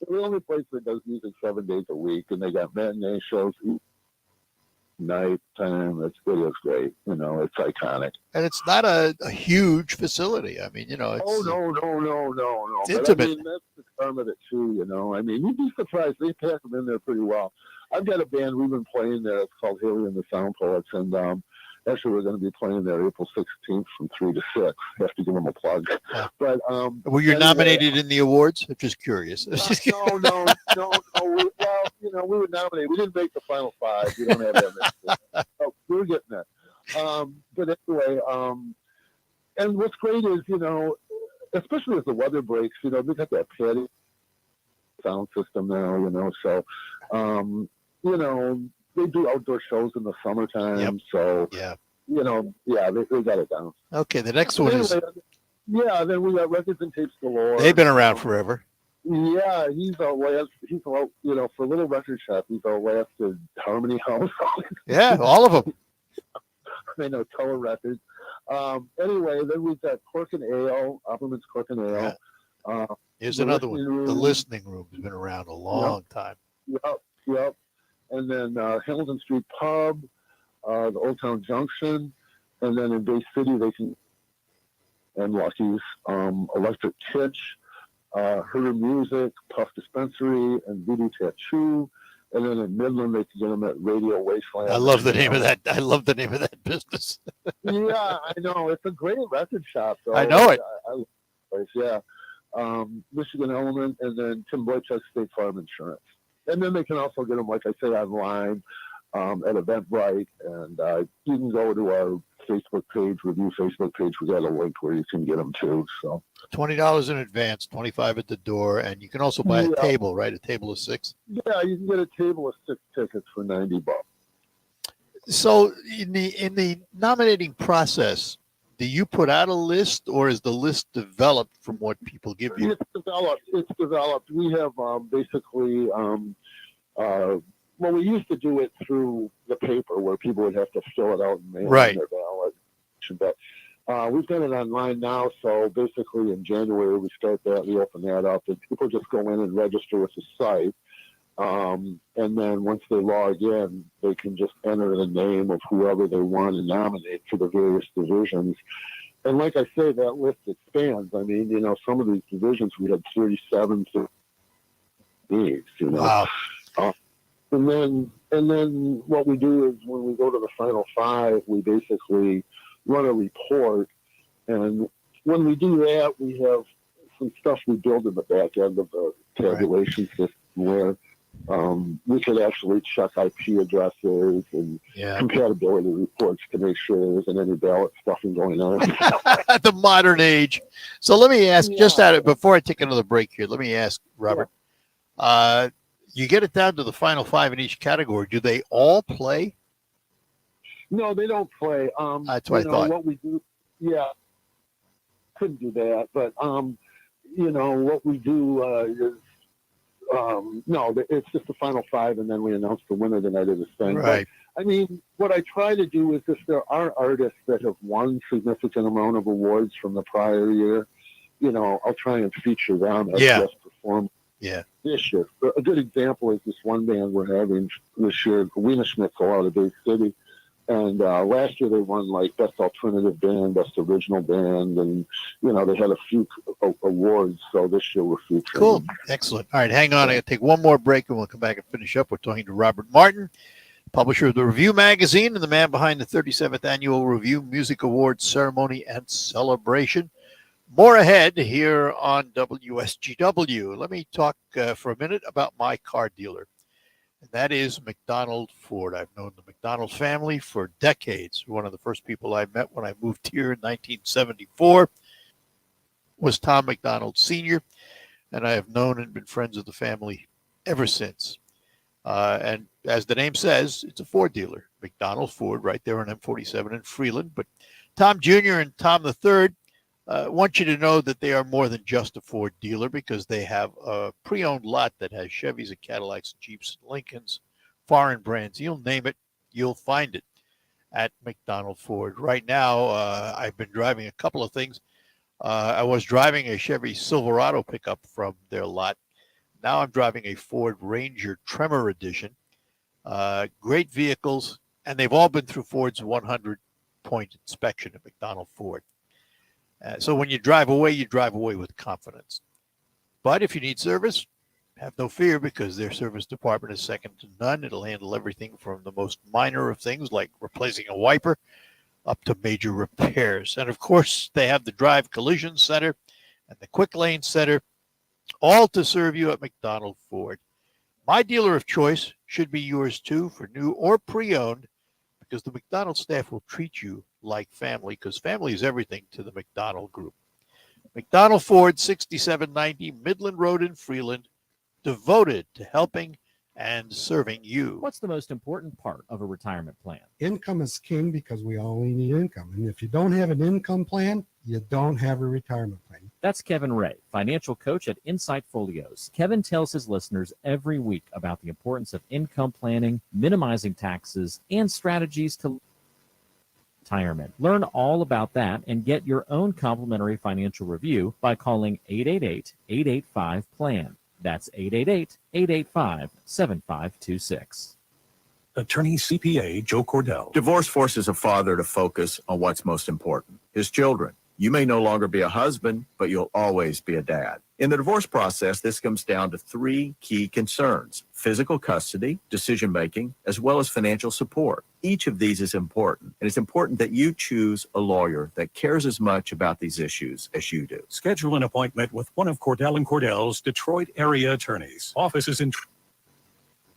They're the only place that does music 7 days a week, and they got matinee shows, nighttime. It is great. It's iconic. And it's not a huge facility. I mean, it's... no. It's intimate. That's the charm of it, too, you'd be surprised. They pack them in there pretty well. I've got a band we've been playing there. It's called Haley and the Sound Poets, and actually we're going to be playing there April 16th from 3 to 6. I have to give them a plug. But were you nominated in the awards? I'm just curious. No. We were nominated. We didn't make the final 5. We don't have that many. We're getting there. But anyway, and what's great is, especially as the weather breaks, they got that patio sound system now, so, they do outdoor shows in the summertime. So, they got it down. Okay, the next one is. Yeah, then we got Records and Tapes Galore. They've been around forever. Yeah, he's for Little Record Shop, he's outlasted Harmony House. Yeah, all of them. I know, Color Records. Anyway, then we've got Cork and Ale, Opperman's Cork and Ale. Yeah. Here's another one. The Listening Room has been around a long time. Yep. And then Hamilton Street Pub, the Old Town Junction, and then in Bay City and Lucky's, Electric Kitsch, Herder Music, Puff Dispensary, and Voodoo Tattoo. And then in Midland, they can get them at Radio Wasteland. I love the name of that. I love the name of that business. Yeah, I know. It's a great record shop, though. I know it. I love the place, yeah. Michigan Element, and then Tim Boychuk State Farm Insurance. And then they can also get them, like I say, online at Eventbrite. And you can go to our Facebook page, review Facebook page. We got a link where you can get them too. So $20 in advance, $25 at the door, and you can also buy a table, right? A table of 6. Yeah, you can get a table of 6 tickets for $90. So in the nominating process, do you put out a list, or is the list developed from what people give you? It's developed. We have basically. Well, we used to do it through the paper where people would have to fill it out and mail in their ballot. But we've done it online now. So basically in January, we start that. We open that up and people just go in and register with the site. And then once they log in, they can just enter the name of whoever they want to nominate for the various divisions. And like I say, that list expands. I mean, some of these divisions, we had 37 leagues, Wow. And then what we do is when we go to the final 5, we basically run a report. And when we do that, we have some stuff we build in the back end of the tabulation system where we could actually check IP addresses and compatibility reports to make sure there isn't any ballot stuffing going on. At the modern age. So let me ask, just at it before I take another break here, let me ask, Robert. You get it down to the final 5 in each category. Do they all play? No, they don't play. That's what I thought. What we do, couldn't do that. But what we do is no, it's just the final 5, and then we announce the winner the night of the thing. Right. But, I mean, what I try to do is if there are artists that have won significant amount of awards from the prior year, I'll try and feature them as guest performers. Yeah. This year. A good example is this one band we're having this year, Wiener Schnitzel out of Bay City. And last year they won like Best Alternative Band, Best Original Band, and, they had a few awards. So this year we're featuring. Cool. Excellent. All right, hang on. I got to take one more break and we'll come back and finish up. We're talking to Robert Martin, publisher of the Review Magazine and the man behind the 37th Annual Review Music Awards Ceremony and Celebration. More ahead here on WSGW. Let me talk for a minute about my car dealer, and that is McDonald Ford. I've known the McDonald family for decades. One of the first people I met when I moved here in 1974 was Tom McDonald Sr., and I have known and been friends of the family ever since. And as the name says, it's a Ford dealer, McDonald Ford, right there on M47 in Freeland. But Tom Jr. and Tom III want you to know that they are more than just a Ford dealer because they have a pre-owned lot that has Chevys and Cadillacs, Jeeps and Lincolns, foreign brands. You'll name it, you'll find it at McDonald Ford. Right now, I've been driving a couple of things. I was driving a Chevy Silverado pickup from their lot. Now I'm driving a Ford Ranger Tremor Edition. Great vehicles, and they've all been through Ford's 100-point inspection at McDonald Ford. So when you drive away with confidence. But if you need service, have no fear because their service department is second to none. It'll handle everything from the most minor of things like replacing a wiper up to major repairs. And of course, they have the Drive Collision Center and the Quick Lane Center, all to serve you at McDonald Ford. My dealer of choice should be yours too for new or pre-owned because the McDonald staff will treat you like family because family is everything to the McDonald Group. McDonald Ford, 6790 Midland Road in Freeland, devoted to helping and serving you. What's the most important part of a retirement plan? Income is king because we only need income. And if you don't have an income plan, you don't have a retirement plan. That's Kevin Ray, financial coach at Insight Folios. Kevin tells his listeners every week about the importance of income planning, minimizing taxes, and strategies to retirement. Learn all about that and get your own complimentary financial review by calling 888-885-PLAN. That's 888-885-7526. Attorney CPA Joe Cordell. Divorce forces a father to focus on what's most important, his children. You may no longer be a husband, but you'll always be a dad. In the divorce process, this comes down to three key concerns: physical custody, decision-making, as well as financial support. Each of these is important, and it's important that you choose a lawyer that cares as much about these issues as you do. Schedule an appointment with one of Cordell & Cordell's Detroit area attorneys. Office is in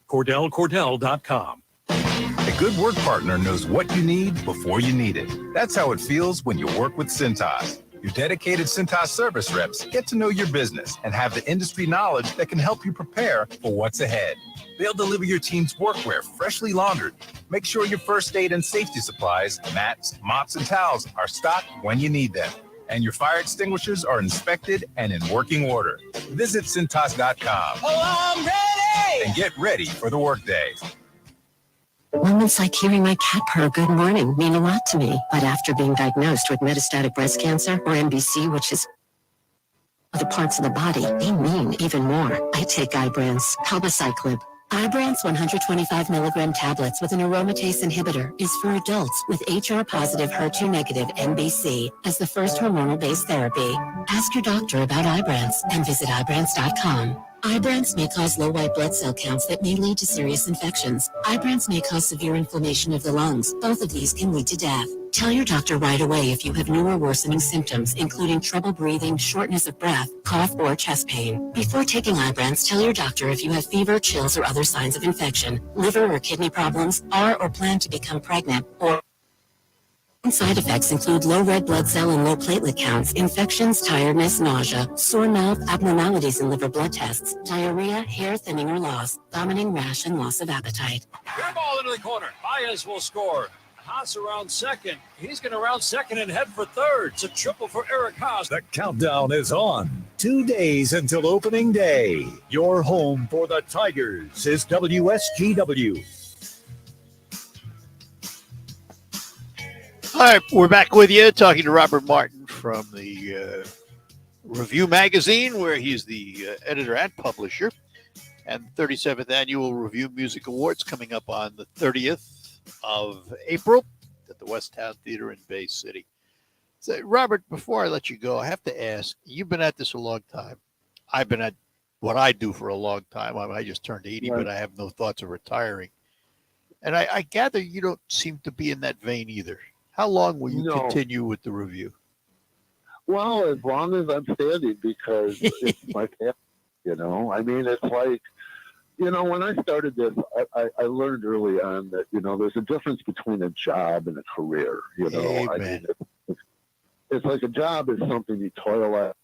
CordellCordell.com. A good work partner knows what you need before you need it. That's how it feels when you work with Cintas. Your dedicated Cintas service reps get to know your business and have the industry knowledge that can help you prepare for what's ahead. They'll deliver your team's workwear freshly laundered. Make sure your first aid and safety supplies, mats, mops, and towels are stocked when you need them. And your fire extinguishers are inspected and in working order. Visit Cintas.com. Oh, I'm ready! And get ready for the workday. Moments like hearing my cat purr good morning mean a lot to me. But after being diagnosed with metastatic breast cancer, or MBC, which is other parts of the body, they mean even more. I take Ibrance, palbociclib. Ibrance 125 milligram tablets with an aromatase inhibitor is for adults with HR-positive, HER2-negative MBC as the first hormonal-based therapy. Ask your doctor about Ibrance and visit Ibrance.com. Ibrance may cause low white blood cell counts that may lead to serious infections. Ibrance may cause severe inflammation of the lungs. Both of these can lead to death. Tell your doctor right away if you have new or worsening symptoms, including trouble breathing, shortness of breath, cough, or chest pain. Before taking Ibrance, tell your doctor if you have fever, chills, or other signs of infection, liver or kidney problems, are or plan to become pregnant, or side effects include low red blood cell and low platelet counts, infections, tiredness, nausea, sore mouth, abnormalities in liver blood tests, diarrhea, hair thinning or loss, vomiting, rash, and loss of appetite. Fair ball into the corner. Baez will score. Haas around second. He's going to round second and head for third. It's a triple for Eric Haas. The countdown is on. 2 days until opening day. Your home for the Tigers is WSGW. All right, we're back with you, talking to Robert Martin from the Review Magazine, where he's the editor and publisher, and the 37th Annual Review Music Awards coming up on the 30th of April at the Westtown Theater in Bay City. So, Robert, before I let you go, I have to ask, you've been at this a long time. I've been at what I do for a long time. I just turned 80, right, but I have no thoughts of retiring. And I gather you don't seem to be in that vein either. How long will you continue with the review? Well, as long as I'm standing, because it's my family, you know. I mean, it's like, you know, when I started this, I learned early on that, you know, there's a difference between a job and a career, you know. Amen. I mean, it's like a job is something you toil at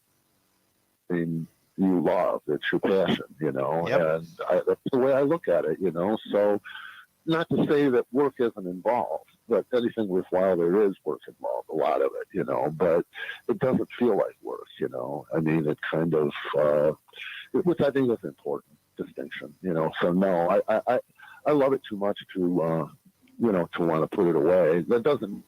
and you love. It's your passion, you know. Yep. And that's the way I look at it, you know. So not to say that work isn't involved, but anything worthwhile, there is work involved, a lot of it, you know, but it doesn't feel like work, you know. I mean, it kind of, which I think is an important distinction, you know. So no, I love it too much to, you know, to want to put it away. That doesn't,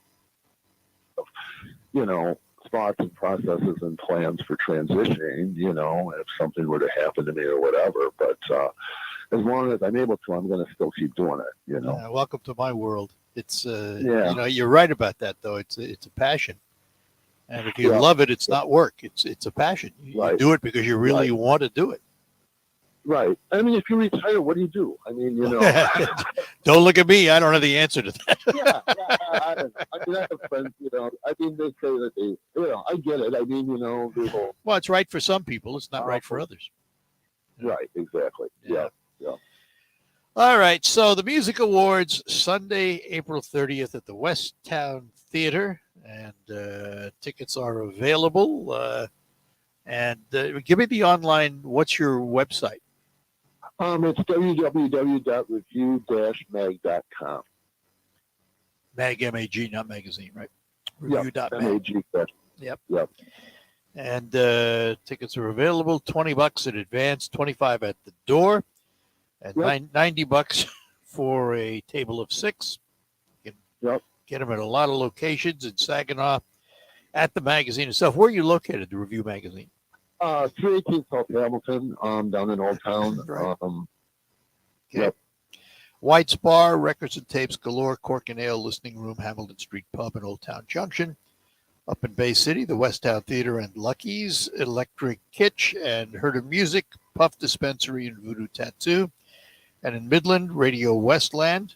you know, thoughts and processes and plans for transitioning, you know, if something were to happen to me or whatever, but as long as I'm able to, I'm going to still keep doing it, you know. Yeah, welcome to my world. It's, you know, you're right about that, though. It's a passion. And if you love it, it's not work. It's a passion. You do it because you really want to do it. Right. I mean, if you retire, what do you do? I mean, you know. Don't look at me. I don't have the answer to that. I mean, I have friends, you know. I mean, they say that they, you know, I get it. I mean, you know, people. Well, it's right for some people. It's not right for others. Right. Exactly. Yeah. All right. So the Music Awards, Sunday, April 30th at the Westtown Theater, and tickets are available. And give me the online. What's your website? It's www.review-mag.com. Mag, M-A-G, not magazine, right? Yep, Review.mag. M-A-G. Yep. Yep. And tickets are available, $20 in advance, $25 at the door, and $90 for a table of 6. You can get them at a lot of locations in Saginaw, at the magazine itself. Where are you located, the Review magazine? 318 South Hamilton, down in Old Town. Right. Yep. White's Bar, records and tapes galore, Cork and Ale, listening room, Hamilton Street Pub in Old Town Junction. Up in Bay City, the West Town Theater and Lucky's, Electric Kitsch and Heard of Music, Puff Dispensary and Voodoo Tattoo. And in Midland, Radio Westland.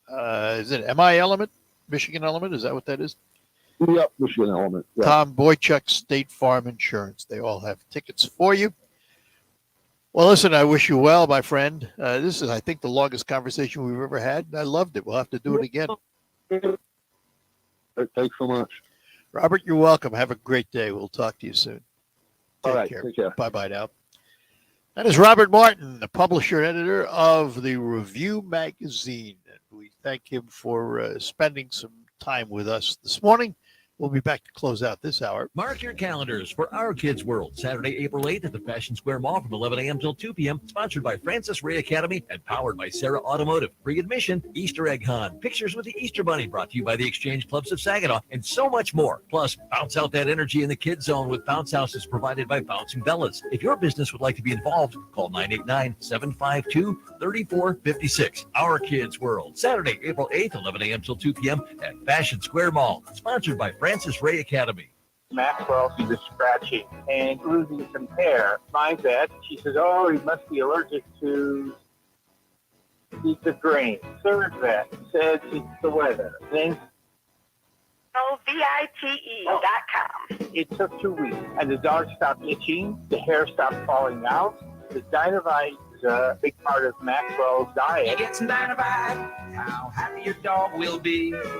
Is it MI Element? Michigan Element? Is that what that is? Yep, Michigan Element. Yep. Tom Boychuk, State Farm Insurance. They all have tickets for you. Well, listen, I wish you well, my friend. This is, I think, the longest conversation we've ever had. I loved it. We'll have to do it again. Thanks so much. Robert, you're welcome. Have a great day. We'll talk to you soon. Take care. Bye-bye now. That is Robert Martin, the publisher and editor of the Review magazine. And we thank him for spending some time with us this morning. We'll be back to close out this hour. Mark your calendars for Our Kids World, Saturday, April 8th at the Fashion Square Mall from 11 a.m. till 2 p.m. Sponsored by Francis Ray Academy and powered by Sarah Automotive. Free admission, Easter egg hunt, pictures with the Easter Bunny brought to you by the Exchange Clubs of Saginaw, and so much more. Plus, bounce out that energy in the kids zone with bounce houses provided by Bouncing Bellas. If your business would like to be involved, call 989-752-3456. Our Kids World, Saturday, April 8th, 11 a.m. till 2 p.m. at Fashion Square Mall. Sponsored by Francis Ray Academy. Maxwell, he was scratching and losing some hair. My vet, she says, oh, he must be allergic to the grain. Third vet says it's the weather. Then VITE.com. it took 2 weeks, and the dog stopped itching, the hair stopped falling out. The Dynavite is a big part of Maxwell's diet. You get some Dynavite, how happy your dog will be. DINOVITE.com.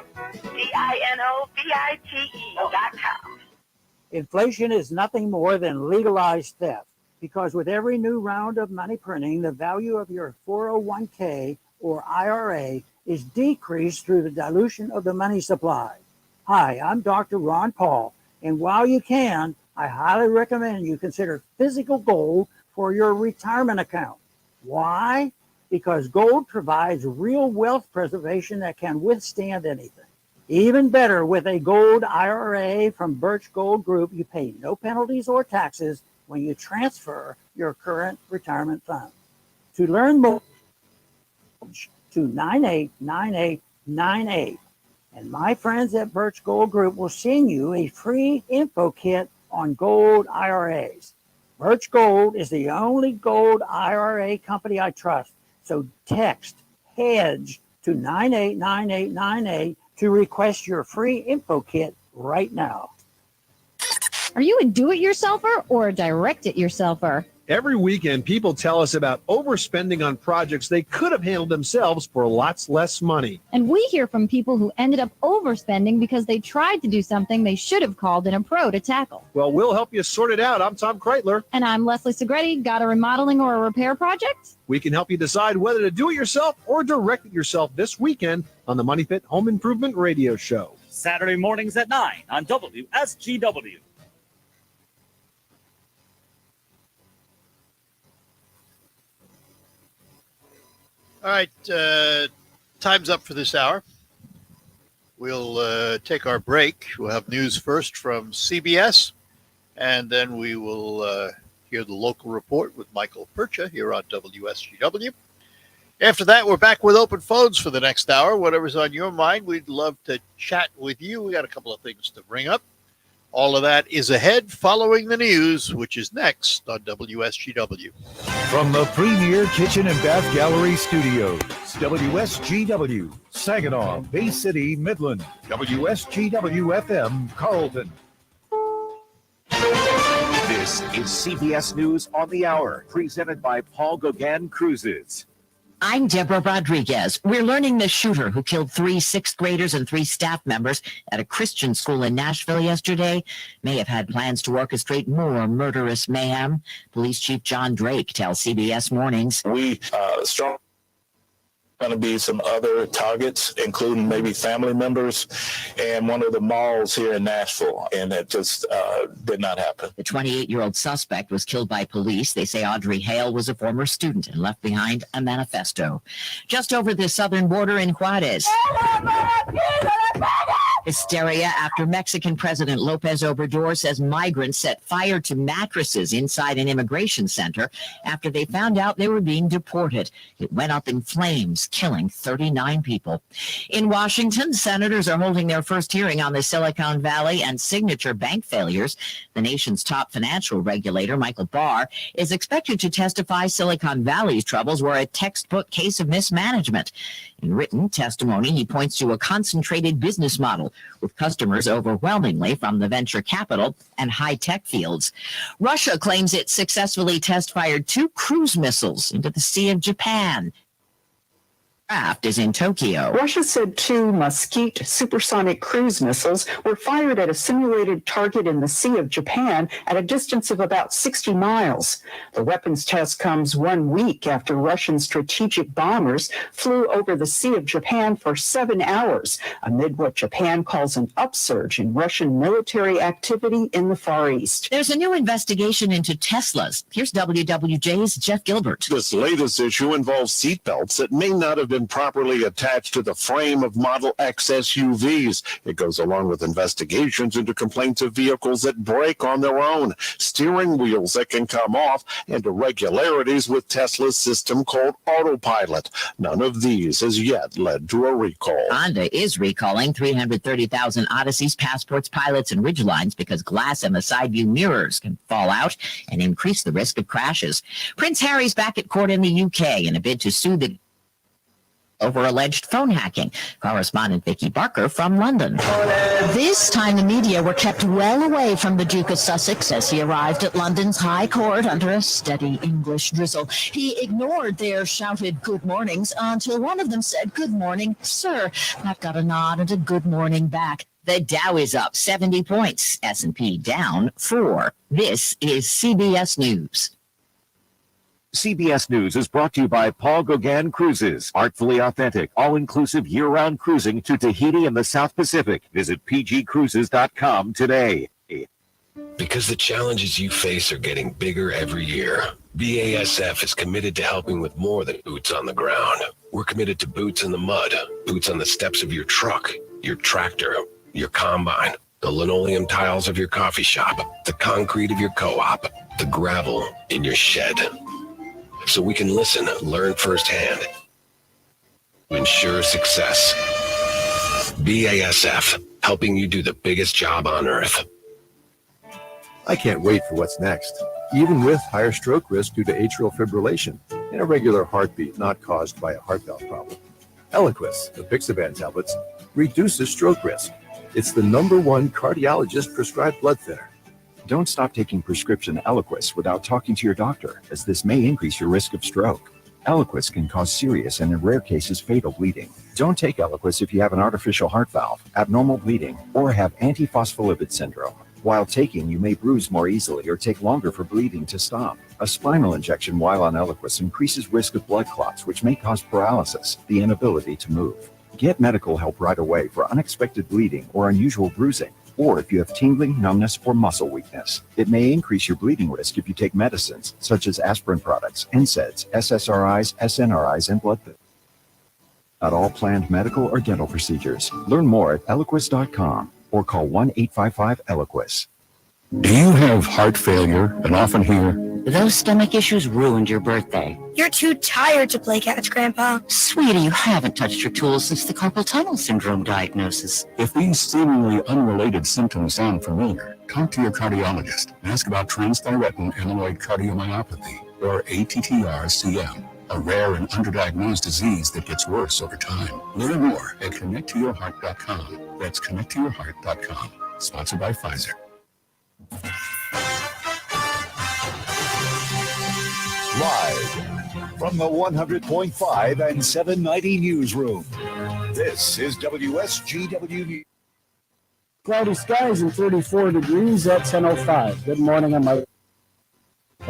Inflation is nothing more than legalized theft, because with every new round of money printing, the value of your 401k or IRA is decreased through the dilution of the money supply. Hi, I'm Dr. Ron Paul, and while you can, I highly recommend you consider physical gold for your retirement account. Why? Because gold provides real wealth preservation that can withstand anything. Even better, with a gold IRA from Birch Gold Group, you pay no penalties or taxes when you transfer your current retirement fund. To learn more, to 989898. And my friends at Birch Gold Group will send you a free info kit on gold IRAs. Birch Gold is the only gold IRA company I trust. So text HEDGE to 989898 to request your free info kit right now. Are you a do-it-yourselfer or a direct-it-yourselfer? Every weekend, people tell us about overspending on projects they could have handled themselves for lots less money. And we hear from people who ended up overspending because they tried to do something they should have called in a pro to tackle. Well, we'll help you sort it out. I'm Tom Kreitler. And I'm Leslie Segretti. Got a remodeling or a repair project? We can help you decide whether to do it yourself or direct it yourself this weekend on the Money Pit Home Improvement Radio Show. Saturday mornings at 9 on WSGW. All right, time's up for this hour. We'll take our break. We'll have news first from CBS, and then we will hear the local report with Michael Percha here on WSGW. After that, we're back with open phones for the next hour. Whatever's on your mind, we'd love to chat with you. We got a couple of things to bring up. All of that is ahead following the news, which is next on WSGW. From the Premier Kitchen and Bath Gallery Studios, WSGW, Saginaw, Bay City, Midland, WSGW-FM, Carlton. This is CBS News on the Hour, presented by Paul Gauguin Cruises. I'm Deborah Rodriguez. We're learning the shooter who killed 3 sixth graders and 3 staff members at a Christian school in Nashville yesterday may have had plans to orchestrate more murderous mayhem. Police Chief John Drake tells CBS Mornings. We strong going to be some other targets, including maybe family members, and one of the malls here in Nashville, and it just did not happen. The 28-year-old suspect was killed by police. They say Audrey Hale was a former student and left behind a manifesto. Just over the southern border in Juarez. Hysteria after Mexican President Lopez Obrador says migrants set fire to mattresses inside an immigration center after they found out they were being deported. It went up in flames, killing 39 people. In Washington, senators are holding their first hearing on the Silicon Valley and Signature Bank failures. The nation's top financial regulator, Michael Barr, is expected to testify Silicon Valley's troubles were a textbook case of mismanagement. In written testimony, he points to a concentrated business model with customers overwhelmingly from the venture capital and high-tech fields. Russia claims it successfully test-fired 2 cruise missiles into the Sea of Japan. Craft is in Tokyo. Russia said 2 Mesquite supersonic cruise missiles were fired at a simulated target in the Sea of Japan at a distance of about 60 miles. The weapons test comes 1 week after Russian strategic bombers flew over the Sea of Japan for 7 hours, amid what Japan calls an upsurge in Russian military activity in the Far East. There's a new investigation into Teslas. Here's WWJ's Jeff Gilbert. This latest issue involves seatbelts that may not have been properly attached to the frame of Model X SUVs. It goes along with investigations into complaints of vehicles that brake on their own, steering wheels that can come off, and irregularities with Tesla's system called Autopilot. None of these has yet led to a recall. Honda is recalling 330,000 Odysseys, Passports, Pilots, and Ridgelines because glass in the side view mirrors can fall out and increase the risk of crashes. Prince Harry's back at court in the UK in a bid to sue the over alleged phone hacking. Correspondent Vicky Barker from London. This time the media were kept well away from the Duke of Sussex as he arrived at London's High Court under a steady English drizzle. He ignored their shouted good mornings until one of them said, "Good morning, sir." That got a nod and a good morning back. The Dow is up 70 points. S&P down 4. This is CBS News. CBS News is brought to you by Paul Gauguin Cruises. Artfully authentic, all-inclusive year-round cruising to Tahiti and the South Pacific. Visit pgcruises.com today. Because the challenges you face are getting bigger every year, BASF is committed to helping with more than boots on the ground. We're committed to boots in the mud, boots on the steps of your truck, your tractor, your combine, the linoleum tiles of your coffee shop, the concrete of your co-op, the gravel in your shed. So we can listen, learn firsthand, ensure success. BASF, helping you do the biggest job on earth. I can't wait for what's next. Even with higher stroke risk due to atrial fibrillation and irregular heartbeat not caused by a heart valve problem. Eliquis, the Bixaban tablets, reduces stroke risk. It's the #1 cardiologist prescribed blood thinner. Don't stop taking prescription Eliquis without talking to your doctor, as this may increase your risk of stroke. Eliquis can cause serious and in rare cases fatal bleeding. Don't take Eliquis if you have an artificial heart valve, abnormal bleeding, or have antiphospholipid syndrome. While taking, you may bruise more easily or take longer for bleeding to stop. A spinal injection while on Eliquis increases risk of blood clots, which may cause paralysis, the inability to move. Get medical help right away for unexpected bleeding or unusual bruising, or if you have tingling, numbness, or muscle weakness. It may increase your bleeding risk if you take medicines such as aspirin products, NSAIDs, SSRIs, SNRIs, and blood thinners. Not all planned medical or dental procedures. Learn more at Eliquis.com or call 1-855-ELIQUIS. Do you have heart failure and often hear, "Those stomach issues ruined your birthday"? "You're too tired to play catch, Grandpa." Sweetie, you haven't touched your tools since the carpal tunnel syndrome diagnosis. if these seemingly unrelated symptoms sound familiar, talk to your cardiologist and ask about transthyretin amyloid cardiomyopathy, or ATTR-CM, a rare and underdiagnosed disease that gets worse over time. Learn more at connecttoyourheart.com. That's connecttoyourheart.com. Sponsored by Pfizer. Live from the 100.5 and 790 newsroom, this is WSGW News. Cloudy skies and 34 degrees at 10:05. Good morning. A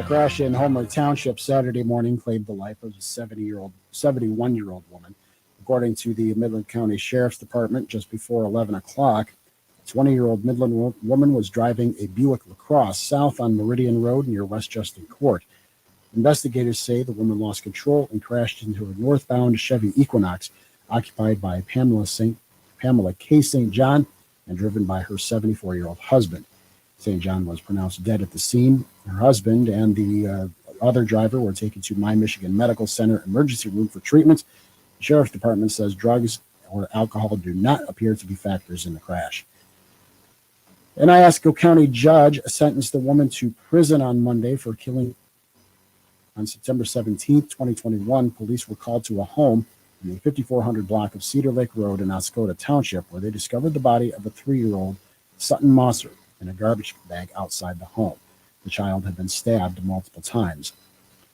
crash in Homer Township Saturday morning claimed the life of a 71-year-old woman. According to the Midland County Sheriff's Department, just before 11 o'clock, a 20-year-old Midland woman was driving a Buick LaCrosse south on Meridian Road near West Justin Court. Investigators say the woman lost control and crashed into a northbound Chevy Equinox occupied by Pamela K. St. John and driven by her 74-year-old husband. St. John was pronounced dead at the scene. Her husband and the other driver were taken to My Michigan Medical Center emergency room for treatment. The Sheriff's Department says drugs or alcohol do not appear to be factors in the crash. An Iosco County judge sentenced the woman to prison on Monday for killing. On September 17, 2021, police were called to a home in the 5400 block of Cedar Lake Road in Oscoda Township, where they discovered the body of a 3-year-old Sutton Mosser in a garbage bag outside the home. The child had been stabbed multiple times.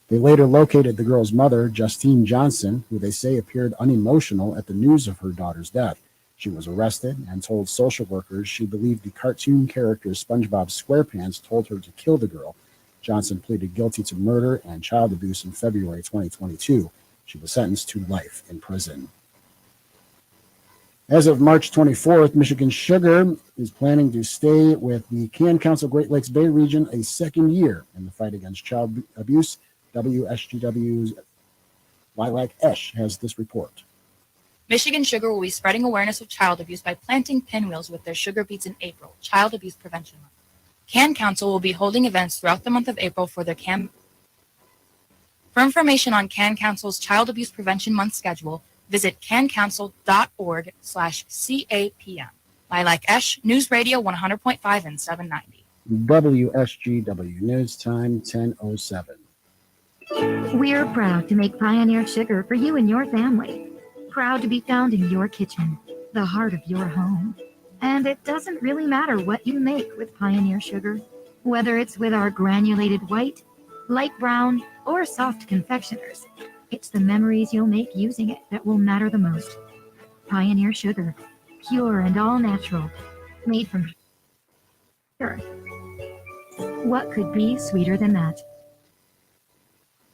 They later located the girl's mother, Justine Johnson, who they say appeared unemotional at the news of her daughter's death. She was arrested and told social workers she believed the cartoon character SpongeBob SquarePants told her to kill the girl. Johnson pleaded guilty to murder and child abuse in February 2022. She was sentenced to life in prison. As of March 24th, Michigan Sugar is planning to stay with the Can Council Great Lakes Bay region a second year in the fight against child abuse. WSGW's Lilac Esch has this report. Michigan Sugar will be spreading awareness of child abuse by planting pinwheels with their sugar beets in April, Child Abuse Prevention Month. Can Council will be holding events throughout the month of April for their For information on Can Council's Child Abuse Prevention Month schedule, visit cancouncil.org/CAPM. Lilac Esch, News Radio 100.5 and 790. WSGW News Time 10:07. We're proud to make Pioneer Sugar for you and your family. Proud to be found in your kitchen, the heart of your home. And it doesn't really matter what you make with Pioneer Sugar, whether it's with our granulated white, light brown, or soft confectioners. It's the memories you'll make using it that will matter the most. Pioneer Sugar, pure and all natural, made from sugar. What could be sweeter than that?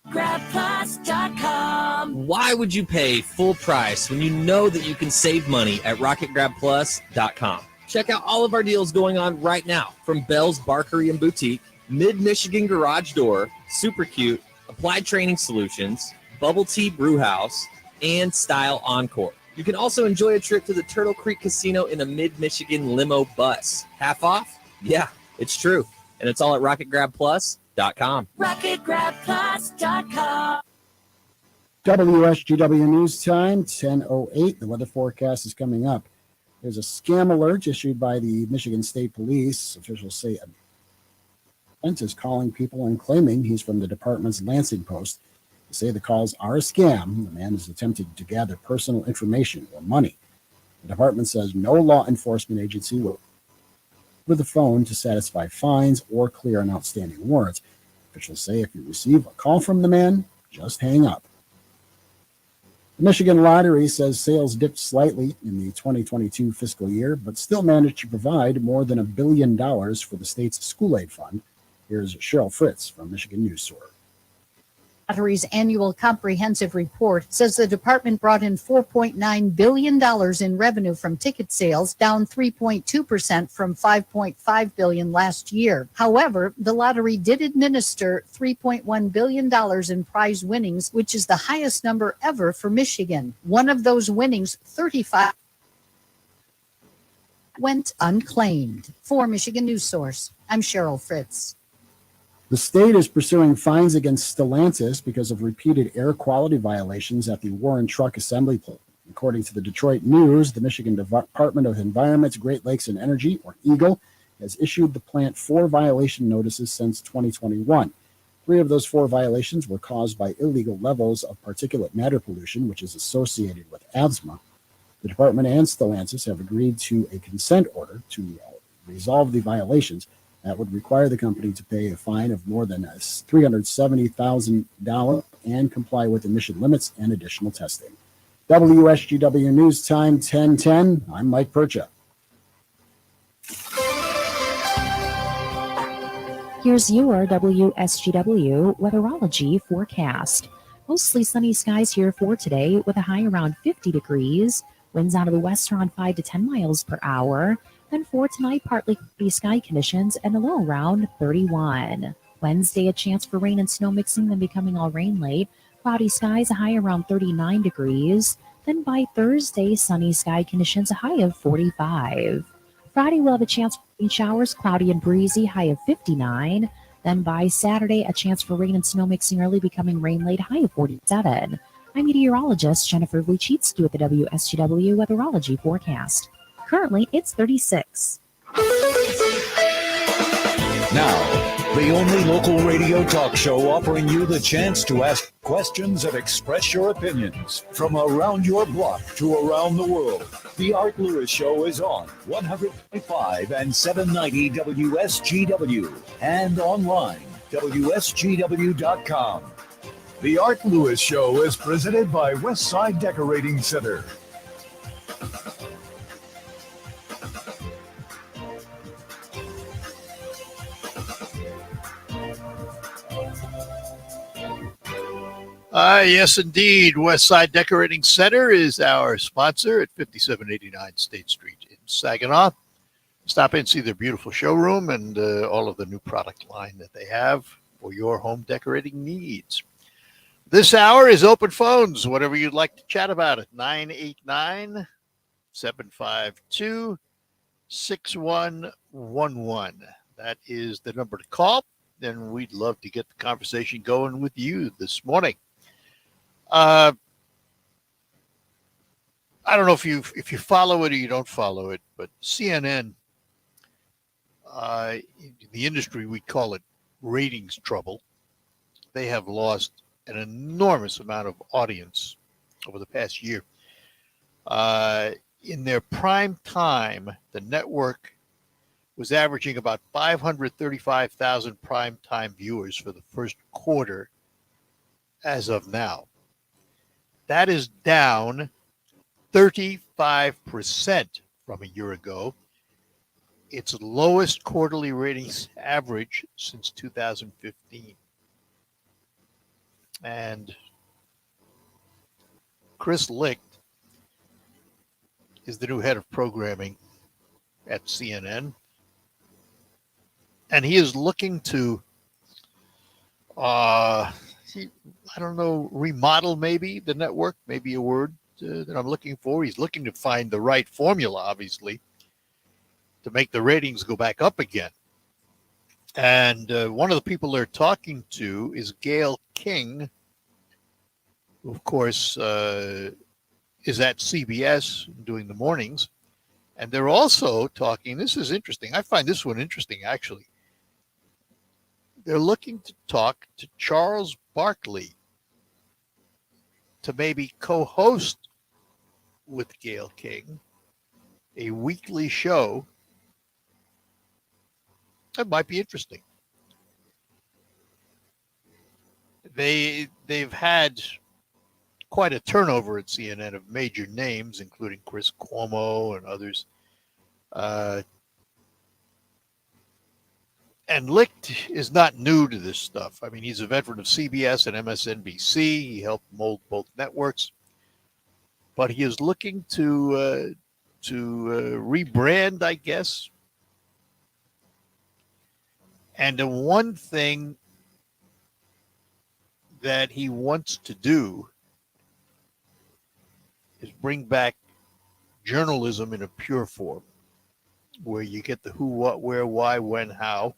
GrabPlus.com. Why would you pay full price when you know that you can save money at RocketGrabPlus.com? Check out all of our deals going on right now, from Bell's Barkery and Boutique, Mid-Michigan Garage Door, Super Cute, Applied Training Solutions, Bubble Tea Brew House, and Style Encore. You can also enjoy a trip to the Turtle Creek Casino in a Mid-Michigan limo bus. Half off? Yeah, it's true. And it's all at RocketGrabPlus.com. RocketGrabPlus.com. WSGW News Time 10:08. The weather forecast is coming up. There's a scam alert issued by the Michigan State Police. Officials say Brent is calling people and claiming he's from the department's Lansing Post. They say the calls are a scam. The man is attempting to gather personal information or money. The department says no law enforcement agency will with the phone to satisfy fines or clear an outstanding warrant. Officials say if you receive a call from the man, just hang up. The Michigan Lottery says sales dipped slightly in the 2022 fiscal year, but still managed to provide more than $1 billion for the state's school aid fund. Here's Cheryl Fritz from Michigan News Source. Lottery's annual comprehensive report says the department brought in $4.9 billion in revenue from ticket sales, down 3.2% from $5.5 billion last year. However, the lottery did administer $3.1 billion in prize winnings, which is the highest number ever for Michigan. One of those winnings, 35, went unclaimed. For Michigan News Source, I'm Cheryl Fritz. The state is pursuing fines against Stellantis because of repeated air quality violations at the Warren Truck Assembly Plant. According to the Detroit News, the Michigan Department of Environment, Great Lakes and Energy, or EGLE, has issued the plant 4 violation notices since 2021. 3 of those 4 violations were caused by illegal levels of particulate matter pollution, which is associated with asthma. The department and Stellantis have agreed to a consent order to resolve the violations. That would require the company to pay a fine of more than $370,000 and comply with emission limits and additional testing. WSGW News Time 1010. I'm Mike Percha. Here's your WSGW weatherology forecast. Mostly sunny skies here for today with a high around 50 degrees. Winds out of the west around 5 to 10 miles per hour. Then for tonight, partly cloudy sky conditions and a low around 31. Wednesday, a chance for rain and snow mixing, then becoming all rain late. Cloudy skies, a high around 39 degrees. Then by Thursday, sunny sky conditions, a high of 45. Friday, we'll have a chance for rain showers, cloudy and breezy, high of 59. Then by Saturday, a chance for rain and snow mixing early, becoming rain late, high of 47. I'm meteorologist Jennifer Vlichitz with the WSGW weatherology forecast. Currently, it's 36. Now, the only local radio talk show offering you the chance to ask questions and express your opinions from around your block to around the world. The Art Lewis Show is on 100.5 and 790 WSGW and online, WSGW.com. The Art Lewis Show is presented by Westside Decorating Center. Yes, indeed. Westside Decorating Center is our sponsor at 5789 State Street in Saginaw. Stop in and see their beautiful showroom and all of the new product line that they have for your home decorating needs. This hour is open phones, whatever you'd like to chat about it. 989-752-6111. That is the number to call. Then we'd love to get the conversation going with you this morning. I don't know if you follow it or you don't follow it, but CNN, in the industry, we call it ratings trouble. They have lost an enormous amount of audience over the past year. In their prime time, the network was averaging about 535,000 prime time viewers for the first quarter as of now. That is down 35% from a year ago. Its lowest quarterly ratings average since 2015. And Chris Licht is the new head of programming at CNN. And he is looking to, remodel maybe the network, maybe a word that I'm looking for. He's looking to find the right formula, obviously, to make the ratings go back up again. And one of the people they're talking to is Gayle King, who, of course, is at CBS doing the mornings. And they're also talking, this is interesting. I find this one interesting, actually. They're looking to talk to Charles Barkley to maybe co-host with Gayle King a weekly show. That might be interesting. They've had quite a turnover at CNN of major names, including Chris Cuomo and others. And Licht is not new to this stuff. I mean, he's a veteran of CBS and MSNBC. He helped mold both networks. But he is looking to rebrand, I guess. And the one thing that he wants to do is bring back journalism in a pure form, where you get the who, what, where, why, when, how,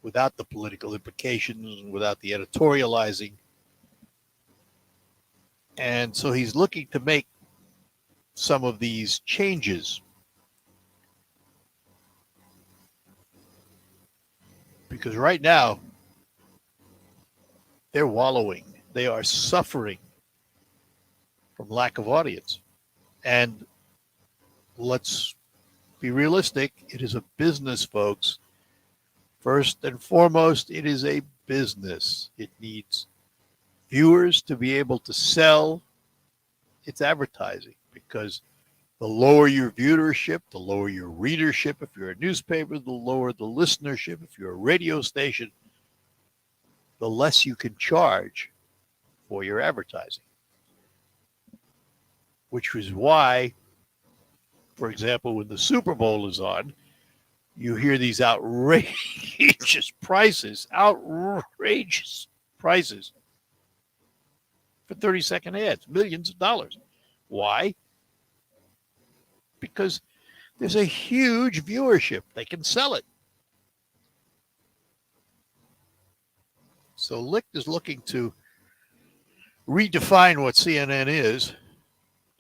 without the political implications, without the editorializing. And so he's looking to make some of these changes. Because right now, they're wallowing. They are suffering from lack of audience. And let's be realistic. It is a business, folks. First and foremost, it is a business. It needs viewers to be able to sell its advertising, because the lower your viewership, the lower your readership. If you're a newspaper, the lower the listenership. If you're a radio station, the less you can charge for your advertising. Which is why, for example, when the Super Bowl is on, you hear these outrageous prices for 30-second ads, millions of dollars. Why? Because there's a huge viewership. They can sell it. So Licht is looking to redefine what CNN is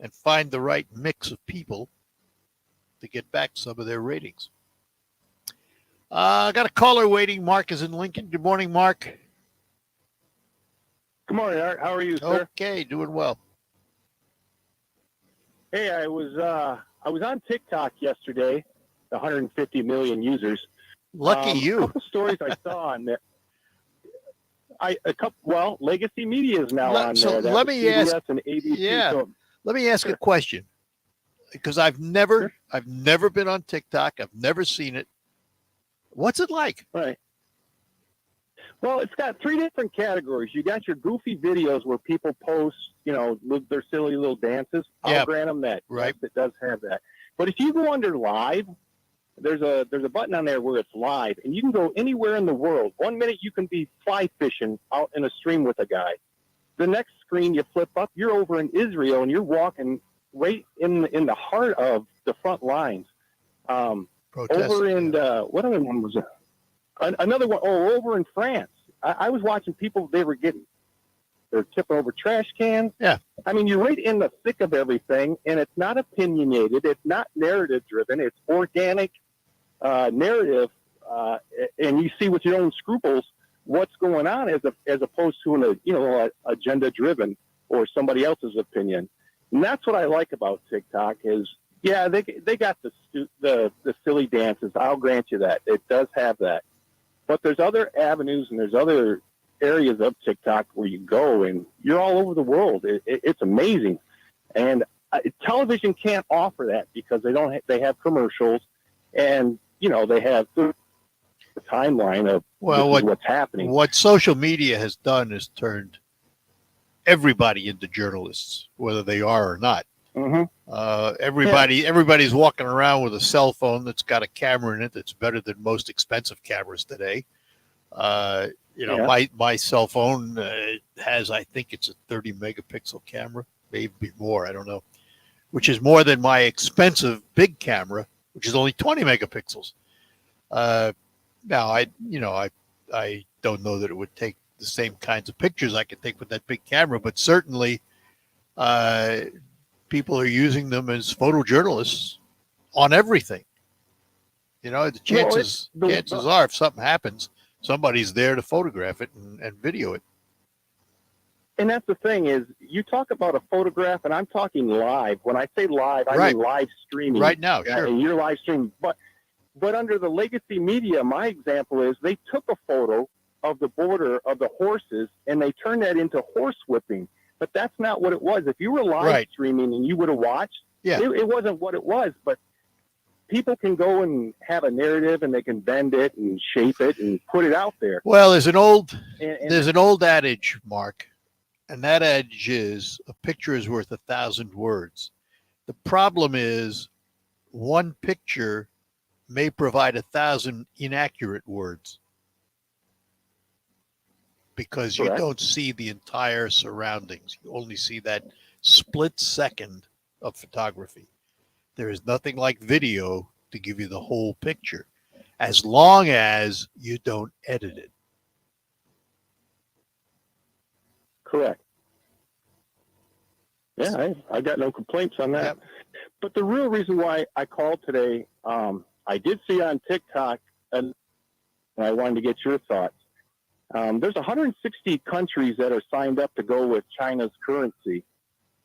and find the right mix of people to get back some of their ratings. I got a caller waiting. Mark is in Lincoln. Good morning, Mark. Good morning, Art. How are you, sir? Okay, doing well. Hey, I was on TikTok yesterday, 150 million users. Lucky you. A couple stories I saw on there. Legacy Media is now on there. Let me ask. And ABC, let me ask a question, because I've never been on TikTok. I've never seen it. What's it like? Right. Well, it's got three different categories. You got your goofy videos where people post, their silly little dances. I'll grant them that. Right. Yes, it does have that. But if you go under live, there's a button on there where it's live, and you can go anywhere in the world. 1 minute you can be fly fishing out in a stream with a guy. The next screen you flip up, you're over in Israel, and you're walking right in the heart of the front lines. Over in what other one was it? Another one. Oh, over in France. I was watching people. They're tipping over trash cans. Yeah. I mean, you're right in the thick of everything, and it's not opinionated. It's not narrative driven. It's organic narrative, and you see with your own scruples what's going on as opposed to an agenda driven or somebody else's opinion. And that's what I like about TikTok is, yeah, they got the silly dances. I'll grant you that. It does have that. But there's other avenues and there's other areas of TikTok where you go and you're all over the world. It's amazing. And television can't offer that because they have commercials and, they have the timeline of what's happening. What social media has done is turned everybody into journalists, whether they are or not. Mm-hmm. Everybody's walking around with a cell phone that's got a camera in it that's better than most expensive cameras today. My cell phone has, I think it's a 30 megapixel camera, maybe more, I don't know, which is more than my expensive big camera, which is only 20 megapixels. Now I don't know that it would take the same kinds of pictures I could take with that big camera, but certainly people are using them as photojournalists on everything. The chances are, if something happens, somebody's there to photograph it and video it. And that's the thing is, you talk about a photograph, and I'm talking live. When I say live, I mean live streaming. Right now, sure. And you're live streaming. But under the legacy media, my example is they took a photo of the border of the horses, and they turned that into horse whipping. But that's not what it was. If you were live streaming and you would have watched, it wasn't what it was. But people can go and have a narrative, and they can bend it and shape it and put it out there. Well, there's an old adage, Mark, and that adage is a picture is worth 1,000 words. The problem is one picture may provide 1,000 inaccurate words because you don't see the entire surroundings. You only see that split second of photography. There is nothing like video to give you the whole picture, as long as you don't edit it. Correct. Yeah, I got no complaints on that. Yep. But the real reason why I called today, I did see on TikTok, and I wanted to get your thoughts. There's 160 countries that are signed up to go with China's currency.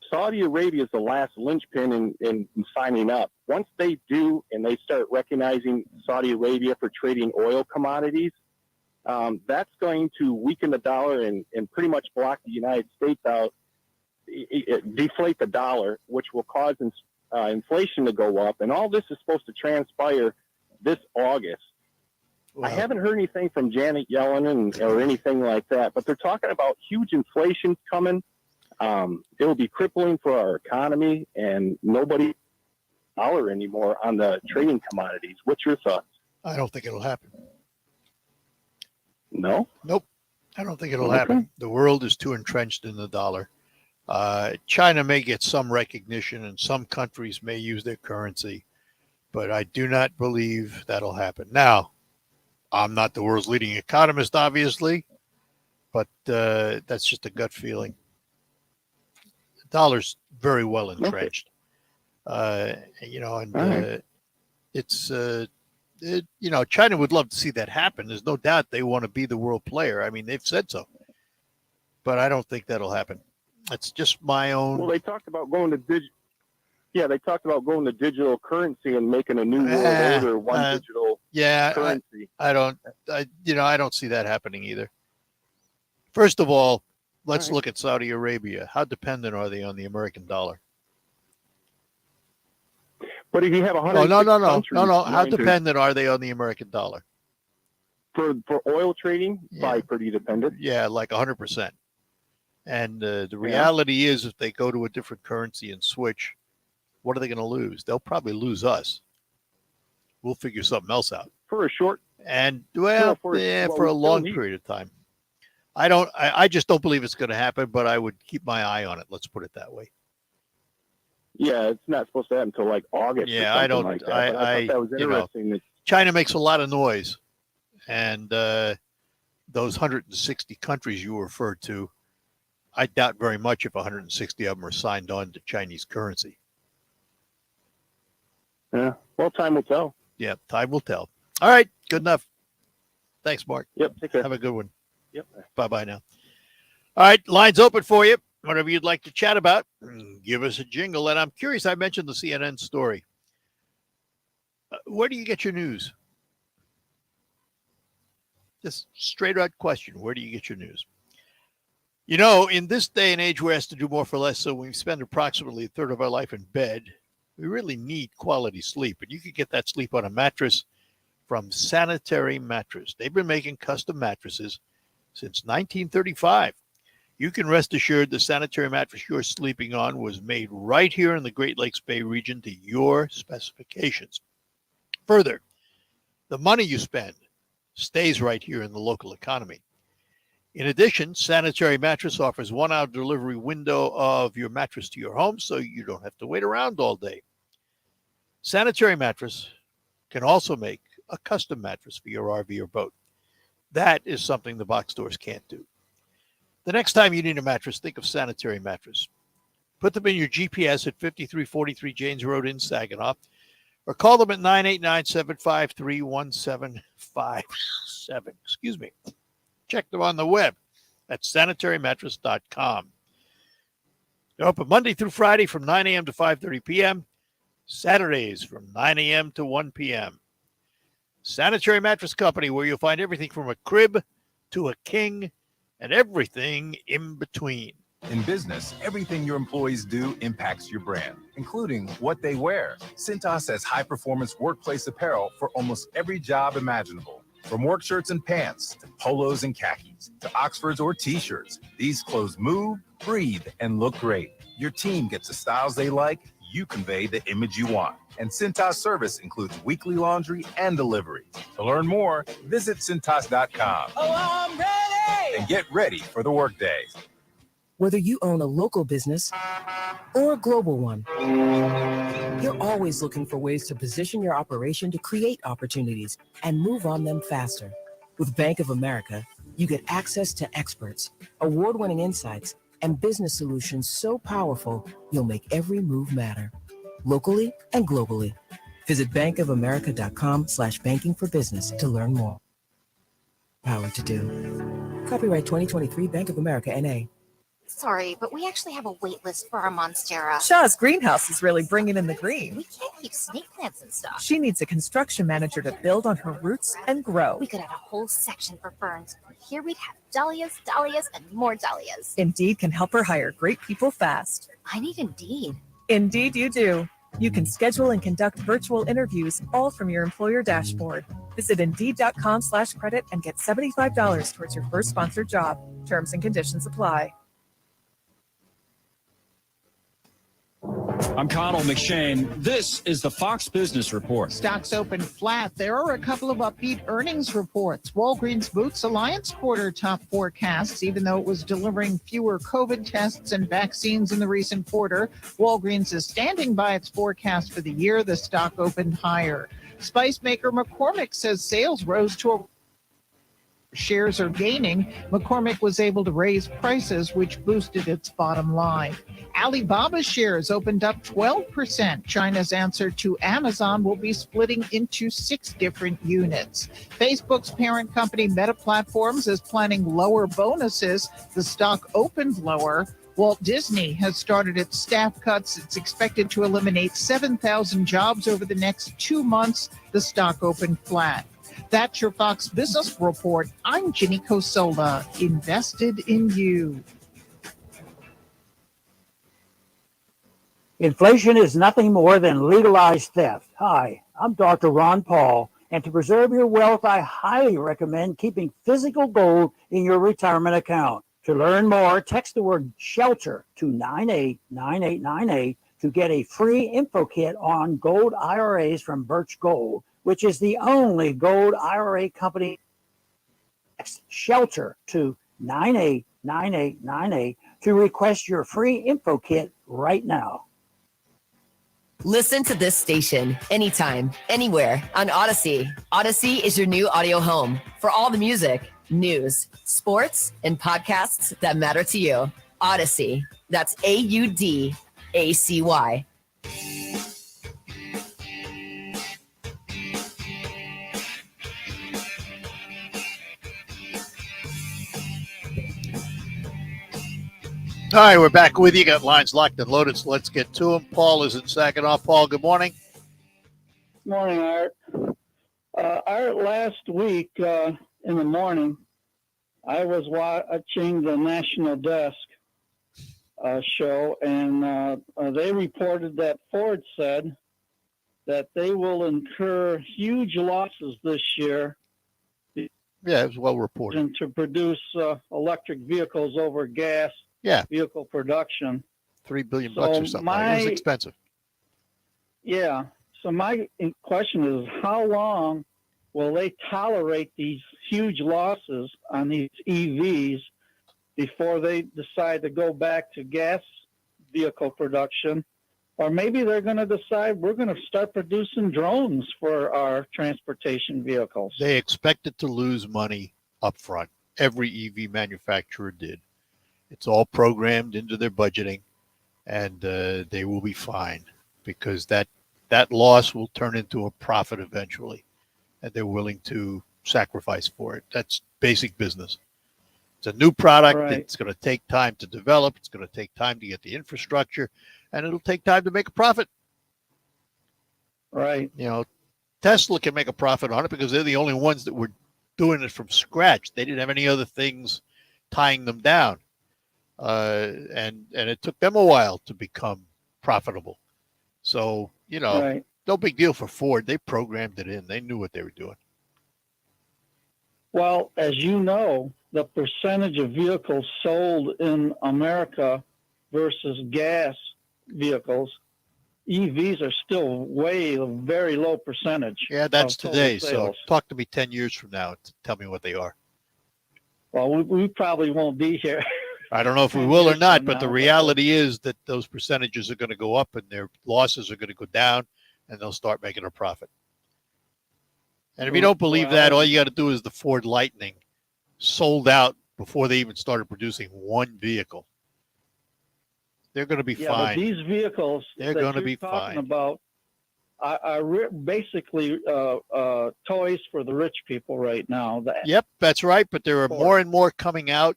Saudi Arabia is the last linchpin in signing up. once they do and they start recognizing Saudi Arabia for trading oil commodities, that's going to weaken the dollar and pretty much block the United States out, deflate the dollar, which will cause inflation to go up. And all this is supposed to transpire this August. Wow. I haven't heard anything from Janet Yellen or anything like that, but they're talking about huge inflation coming. It will be crippling for our economy, and nobody dollar anymore on the trading commodities. What's your thoughts? I don't think it'll happen. No? Nope. I don't think it'll happen. The world is too entrenched in the dollar. China may get some recognition, and some countries may use their currency, but I do not believe that'll happen. Now, I'm not the world's leading economist, obviously, but that's just a gut feeling. The dollar's very well entrenched. China would love to see that happen. There's no doubt they want to be the world player. I mean, they've said so, but I don't think that'll happen. That's just my own. Well, they talked about going to digital currency and making a new world order, digital currency. I don't see that happening either. First of all, let's look at Saudi Arabia. How dependent are they on the American dollar? But if you have 100 no. How dependent are they on the American dollar? For oil trading, probably pretty dependent. Yeah, like 100%. And the reality is, if they go to a different currency and switch, what are they going to lose? They'll probably lose us. We'll figure something else out. For a short and for a long period of time. I just don't believe it's going to happen, but I would keep my eye on it. Let's put it that way. Yeah, it's not supposed to happen until like August. Yeah, I don't. Like that. I thought that was interesting. China makes a lot of noise, and those 160 countries you referred to, I doubt very much if 160 of them are signed on to Chinese currency. Yeah, well, time will tell. Yeah, time will tell. All right, good enough. Thanks, Mark. Yep, take care. Have a good one. Yep. Bye-bye now. All right, lines open for you. Whatever you'd like to chat about, give us a jingle. And I'm curious, I mentioned the CNN story. Where do you get your news? Just straight out question. Where do you get your news? You know, in this day and age, we're asked to do more for less, so we spend approximately a third of our life in bed. We really need quality sleep, and you can get that sleep on a mattress from Sanitary Mattress. They've been making custom mattresses since 1935. You can rest assured the Sanitary Mattress you're sleeping on was made right here in the Great Lakes Bay region to your specifications. Further, the money you spend stays right here in the local economy. In addition, Sanitary Mattress offers 1-hour delivery window of your mattress to your home, so you don't have to wait around all day. Sanitary Mattress can also make a custom mattress for your RV or boat. That is something the box stores can't do. The next time you need a mattress, think of Sanitary Mattress. Put them in your GPS at 5343 Janes Road in Saginaw, or call them at 989-753-1757. Excuse me. Check them on the web at sanitarymattress.com. They're open Monday through Friday from 9 a.m. to 5:30 p.m., Saturdays from 9 a.m. to 1 p.m. Sanitary Mattress Company, where you'll find everything from a crib to a king and everything in between. In business, everything your employees do impacts your brand, including what they wear. Cintas has high-performance workplace apparel for almost every job imaginable. From work shirts and pants, to polos and khakis, to Oxfords or T-shirts, these clothes move, breathe, and look great. Your team gets the styles they like, you convey the image you want. And Cintas service includes weekly laundry and delivery. To learn more, visit Cintas.com. Oh, I'm ready! And get ready for the workday. Whether you own a local business or a global one, you're always looking for ways to position your operation to create opportunities and move on them faster. With Bank of America, you get access to experts, award-winning insights, and business solutions so powerful, you'll make every move matter, locally and globally. Visit bankofamerica.com/banking for business to learn more. Power to do. Copyright 2023 Bank of America, N.A. Sorry, but we actually have a wait list for our Monstera. Shaw's greenhouse is really bringing in the green. We can't keep snake plants in stock. She needs a construction manager to build on her roots and grow. We could add a whole section for ferns. Here we'd have dahlias, and more dahlias. Indeed can help her hire great people fast. I need Indeed. Indeed you do. You can schedule and conduct virtual interviews all from your employer dashboard. Visit Indeed.com/credit and get $75 towards your first sponsored job. Terms and conditions apply. I'm Connell McShane. This is the Fox Business Report. Stocks open flat. There are a couple of upbeat earnings reports. Walgreens Boots Alliance quarter top forecasts, even though it was delivering fewer COVID tests and vaccines in the recent quarter. Walgreens is standing by its forecast for the year. The stock opened higher. Spice maker McCormick says sales rose to a shares are gaining. McCormick was able to raise prices, which boosted its bottom line. Alibaba shares opened up 12%. China's answer to Amazon will be splitting into 6 different units. Facebook's parent company Meta Platforms is planning lower bonuses. The stock opened lower. Walt Disney has started its staff cuts. It's expected to eliminate 7,000 jobs over the next 2 months. The stock opened flat. That's your Fox Business Report. I'm Ginny Cosola, invested in you. Inflation is nothing more than legalized theft. Hi, I'm Dr. Ron Paul, and to preserve your wealth, I highly recommend keeping physical gold in your retirement account. To learn more, text the word SHELTER to 989898 to get a free info kit on gold IRAs from Birch Gold, which is the only gold IRA company. Text SHELTER to 989898 to request your free info kit right now. Listen to this station anytime, anywhere on Odyssey. Odyssey is your new audio home for all the music, news, sports, and podcasts that matter to you. Odyssey. That's AUDACY. All right, we're back with you. Got lines locked and loaded, so let's get to them. Paul is in Saginaw. Paul, good morning. Morning, Art. Art, last week in the morning, I was watching the National Desk show, and they reported that Ford said that they will incur huge losses this year. Yeah, it was well reported. And to produce electric vehicles over gas. Yeah. Vehicle production. $3 billion or something. It was expensive. Yeah. So my question is, how long will they tolerate these huge losses on these EVs before they decide to go back to gas vehicle production? Or maybe they're going to decide we're going to start producing drones for our transportation vehicles. They expected to lose money up front. Every EV manufacturer did. It's all programmed into their budgeting, and they will be fine because that loss will turn into a profit eventually, and they're willing to sacrifice for it. That's basic business. It's a new product. Right. It's going to take time to develop. It's going to take time to get the infrastructure, and it'll take time to make a profit. Right. You know, Tesla can make a profit on it because they're the only ones that were doing it from scratch. They didn't have any other things tying them down. And it took them a while to become profitable. So, you know, right. No big deal for Ford. They programmed it in. They knew what they were doing. Well, as you know, the percentage of vehicles sold in America versus gas vehicles, EVs are still a very low percentage. Yeah, that's today. So talk to me 10 years from now to tell me what they are. Well, we probably won't be here. I don't know if we will or not, but the reality is that those percentages are going to go up and their losses are going to go down and they'll start making a profit. And if you don't believe that, all you got to do is the Ford Lightning sold out before they even started producing one vehicle. They're going to be fine. But these vehicles they're going to be fine. About are basically toys for the rich people right now. Yep, that's right. But there are more and more coming out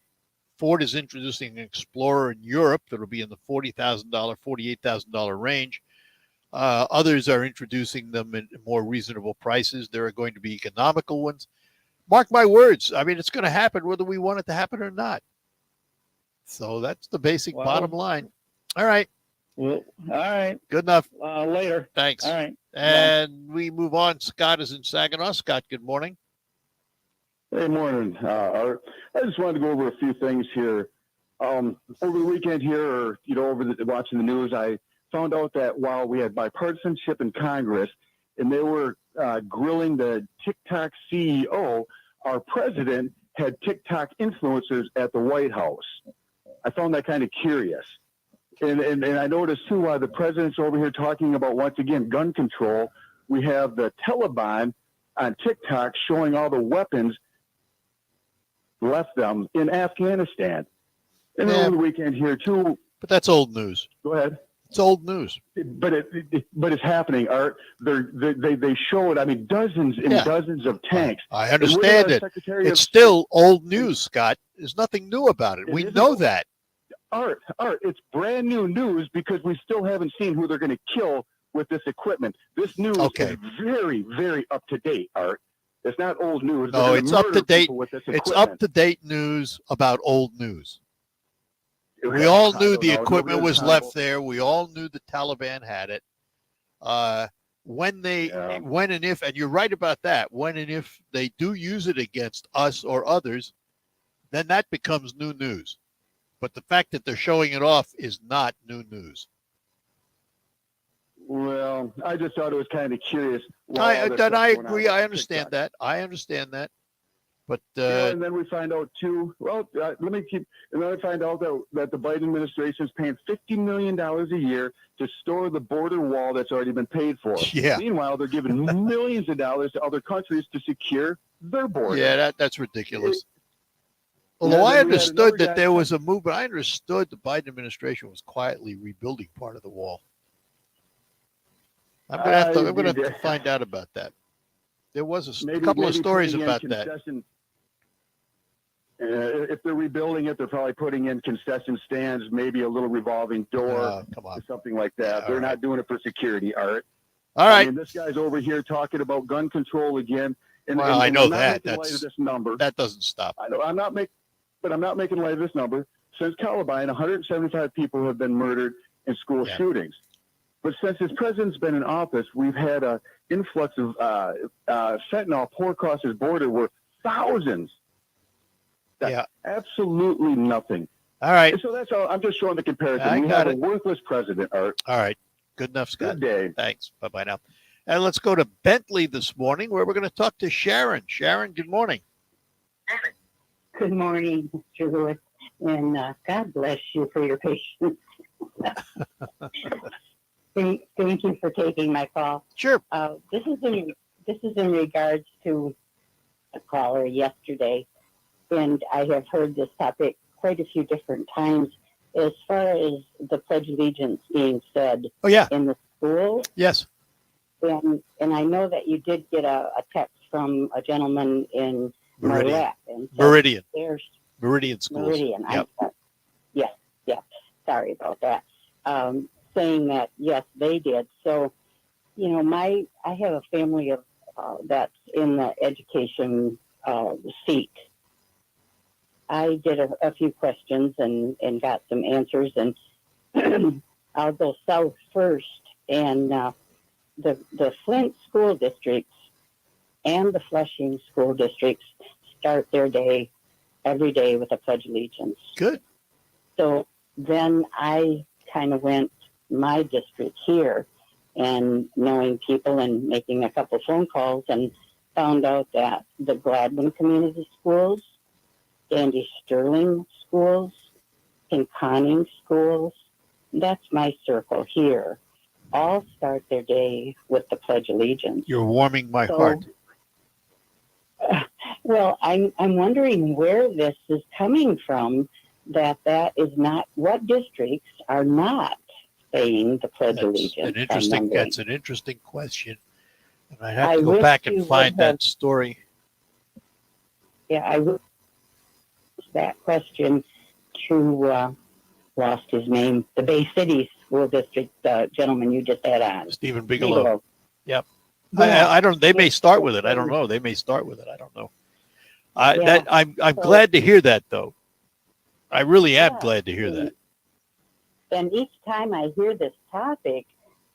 Ford is introducing an Explorer in Europe that'll be in the $40,000, $48,000 range. Others are introducing them in more reasonable prices. There are going to be economical ones. Mark my words. I mean, it's going to happen whether we want it to happen or not. So that's the basic bottom line. All right. Well, all right. Good enough. Later. Thanks. All right. And we move on. Scott is in Saginaw. Scott, good morning. Hey, morning, Art. I just wanted to go over a few things here. Over the weekend here, or watching the news, I found out that while we had bipartisanship in Congress, and they were grilling the TikTok CEO, our president had TikTok influencers at the White House. I found that kind of curious. And I noticed, too, while the president's over here talking about, once again, gun control, we have the Taliban on TikTok showing all the weapons left them in Afghanistan. And then over the weekend here, too. But that's old news. Go ahead. It's old news. But it's happening, Art. They show it. I mean, dozens and dozens of tanks. I understand it. It's still old news, Scott. There's nothing new about it. We know that. Art, it's brand new news because we still haven't seen who they're going to kill with this equipment. This news is very, very up to date, Art. It's not old news. No, it's up to date. It's up to date news about old news. We all knew the equipment was left there. We all knew the Taliban had it. When and if, and you're right about that, when and if they do use it against us or others, then that becomes new news. But the fact that they're showing it off is not new news. Well, I just thought it was kind of curious. I agree. I understand that. But and then we find out too. Well, let me keep. And then I find out that the Biden administration is paying $50 million a year to store the border wall that's already been paid for. Yeah. Meanwhile, they're giving millions of dollars to other countries to secure their border. Yeah, that's ridiculous. Although I understood that there was a movement, I understood the Biden administration was quietly rebuilding part of the wall. I'm going to have to find out about that. There was a couple of stories about that. If they're rebuilding it, they're probably putting in concession stands, maybe a little revolving door, or something like that. They're not doing it for security, Art. All right. I mean, this guy's over here talking about gun control again. I know that. This number. That doesn't stop. I know. I'm not making light of this number. Since Columbine, 175 people have been murdered in school shootings. But since this president's been in office, we've had an influx of fentanyl pour across his border where thousands. That's absolutely nothing. All right. And so that's all. I'm just showing the comparison. We have a worthless president, Art. All right. Good enough, Scott. Good day. Thanks. Bye-bye now. And let's go to Bentley this morning, where we're going to talk to Sharon. Sharon, good morning. Good morning, Mr. Lewis, and God bless you for your patience. Thank you for taking my call. Sure. This is in regards to a caller yesterday, and I have heard this topic quite a few different times as far as the Pledge of Allegiance being said in the school. Yes. And I know that you did get a text from a gentleman in Marquette. Meridian. There's Meridian schools. Meridian. Yep. Yes. Sorry about that. Saying that, yes, they did. So, I have a family of that's in the education seat. I did a few questions and got some answers, and I'll go south first. And the Flint school districts and the Flushing school districts start their day every day with a Pledge of Allegiance. Good. So then I kind of went my district here and knowing people and making a couple phone calls and found out that the Gladwin Community Schools, Andy Sterling Schools, Pinconning Schools, that's my circle here, all start their day with the Pledge of Allegiance. You're warming my heart. Well, I'm wondering where this is coming from, that is not, what districts are not saying the Pledge of Allegiance. That's an interesting question. And I have to go back and find that story. Yeah, I would that question lost his name, the Bay City School District gentleman you just had on. Stephen Bigelow. Yep. Yeah. I don't. They may start with it. I don't know. They may start with it. I don't know. I'm So- glad to hear that, though. I really am glad to hear that. And each time I hear this topic,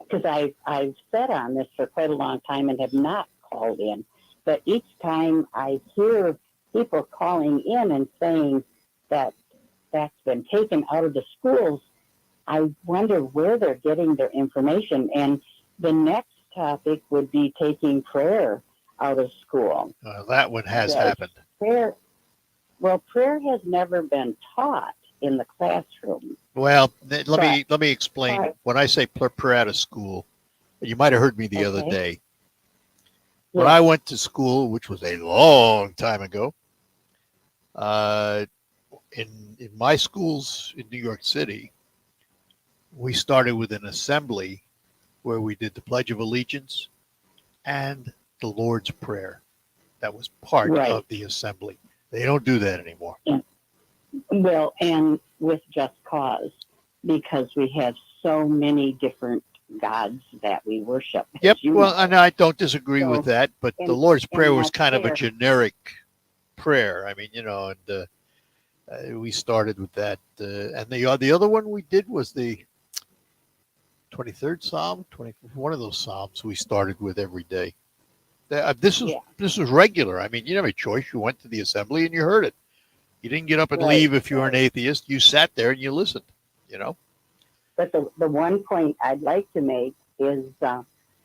because I've sat on this for quite a long time and have not called in, but each time I hear people calling in and saying that that's been taken out of the schools, I wonder where they're getting their information. And the next topic would be taking prayer out of school. That one has Yes. happened. Prayer has never been taught in the classroom. Well, let me explain. Right. When I say prayer out of school, you might have heard me the other Okay. day. When I went to school, which was a long time ago, in my schools in New York City, we started with an assembly where we did the Pledge of Allegiance and the Lord's Prayer. That was part Right. of the assembly. They don't do that anymore. Well, and with just cause, because we have so many different gods that we worship. as Yep. you Well, know. and I don't disagree So- with that, but the and- Lord's and Prayer was that's kind of a fair. generic prayer. I mean, and we started with that. And the other one we did was the 23rd Psalm, one of those Psalms we started with every day. This was regular. I mean, you didn't have a choice. You went to the assembly and you heard it. You didn't get up and Right, leave if you were an atheist. You sat there and you listened, But the one point I'd like to make is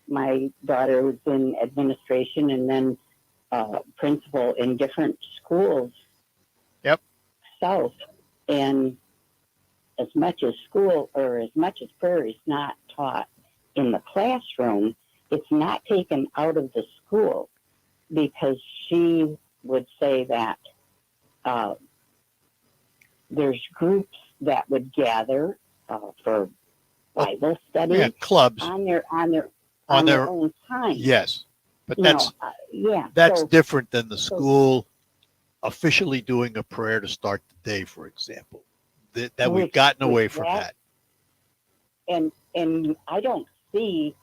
my daughter was in administration and then principal in different schools. Yep. South, and as much as prayer is not taught in the classroom, it's not taken out of the school, because she would say that there's groups that would gather for Bible study, Yeah, clubs. on their own time. Yes, but You that's know, that's so- different than the school officially doing a prayer to start the day, for example. That we've gotten away from that. And I don't see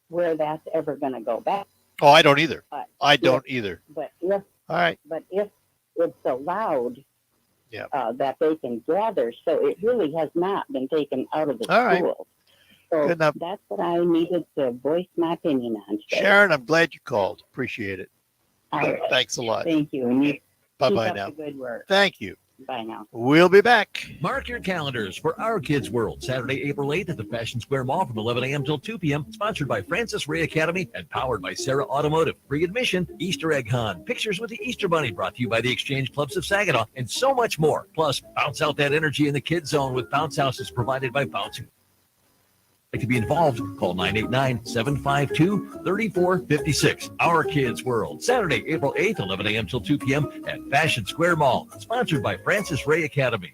where that's ever going to go back. Oh, I don't either. But I if- don't either. But if All right. But if it's allowed, Yeah. that they can gather, so it really has not been taken out of the All right. school. So Good enough. that's what I needed to voice my opinion on today. Sharon, I'm glad you called. Appreciate it. All right. Thanks a lot. Thank you. And you Bye-bye keep up now. the good work. Thank you. Bye now. We'll be back. Mark your calendars for Our Kids World, Saturday, April 8th at the Fashion Square Mall from 11 a.m. till 2 p.m. Sponsored by Francis Ray Academy and powered by Sarah Automotive. Free admission, Easter egg hunt, pictures with the Easter Bunny brought to you by the Exchange Clubs of Saginaw, and so much more. Plus, bounce out that energy in the kids zone with bounce houses provided by Bouncing. Like to be involved, call 989-752-3456. Our Kids World, Saturday, April 8th, 11 a.m. till 2 p.m. at Fashion Square Mall. Sponsored by Francis Ray Academy.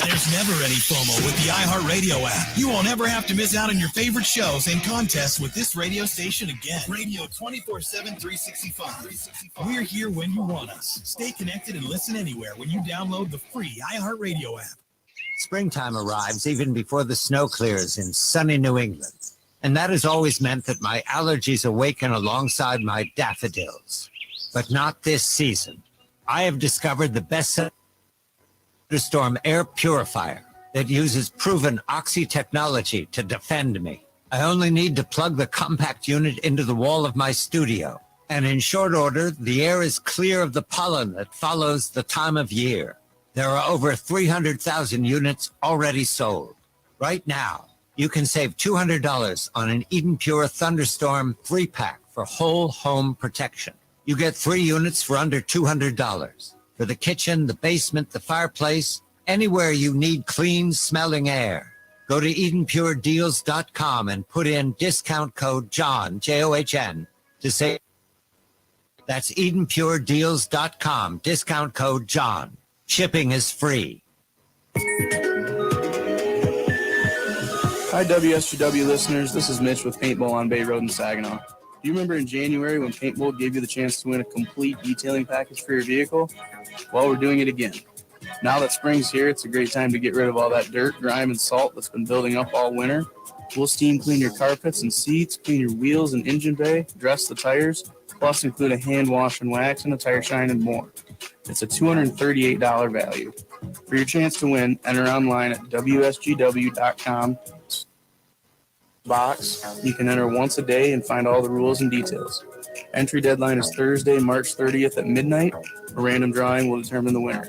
There's never any FOMO with the iHeartRadio app. You won't ever have to miss out on your favorite shows and contests with this radio station again. Radio 24/7, 365. We're here when you want us. Stay connected and listen anywhere when you download the free iHeartRadio app. Springtime arrives even before the snow clears in sunny New England. And that has always meant that my allergies awaken alongside my daffodils. But not this season. I have discovered the best thunderstorm air purifier that uses proven Oxy technology to defend me. I only need to plug the compact unit into the wall of my studio. And in short order, the air is clear of the pollen that follows the time of year. There are over 300,000 units already sold. Right now, you can save $200 on an Eden Pure Thunderstorm 3-pack for whole home protection. You get 3 units for under $200. For the kitchen, the basement, the fireplace, anywhere you need clean smelling air. Go to EdenPureDeals.com and put in discount code JOHN, John, to save. That's EdenPureDeals.com, discount code JOHN. Shipping is free. Hi, WSGW listeners. This is Mitch with Paintball on Bay Road in Saginaw. Do you remember in January when Paintball gave you the chance to win a complete detailing package for your vehicle? Well, we're doing it again. Now that spring's here, it's a great time to get rid of all that dirt, grime, and salt that's been building up all winter. We'll steam clean your carpets and seats, clean your wheels and engine bay, dress the tires, plus include a hand wash and wax and a tire shine and more. It's a $238 value. For your chance to win, enter online at wsgw.com. Box. You can enter once a day and find all the rules and details. Entry deadline is Thursday, March 30th at midnight. A random drawing will determine the winner.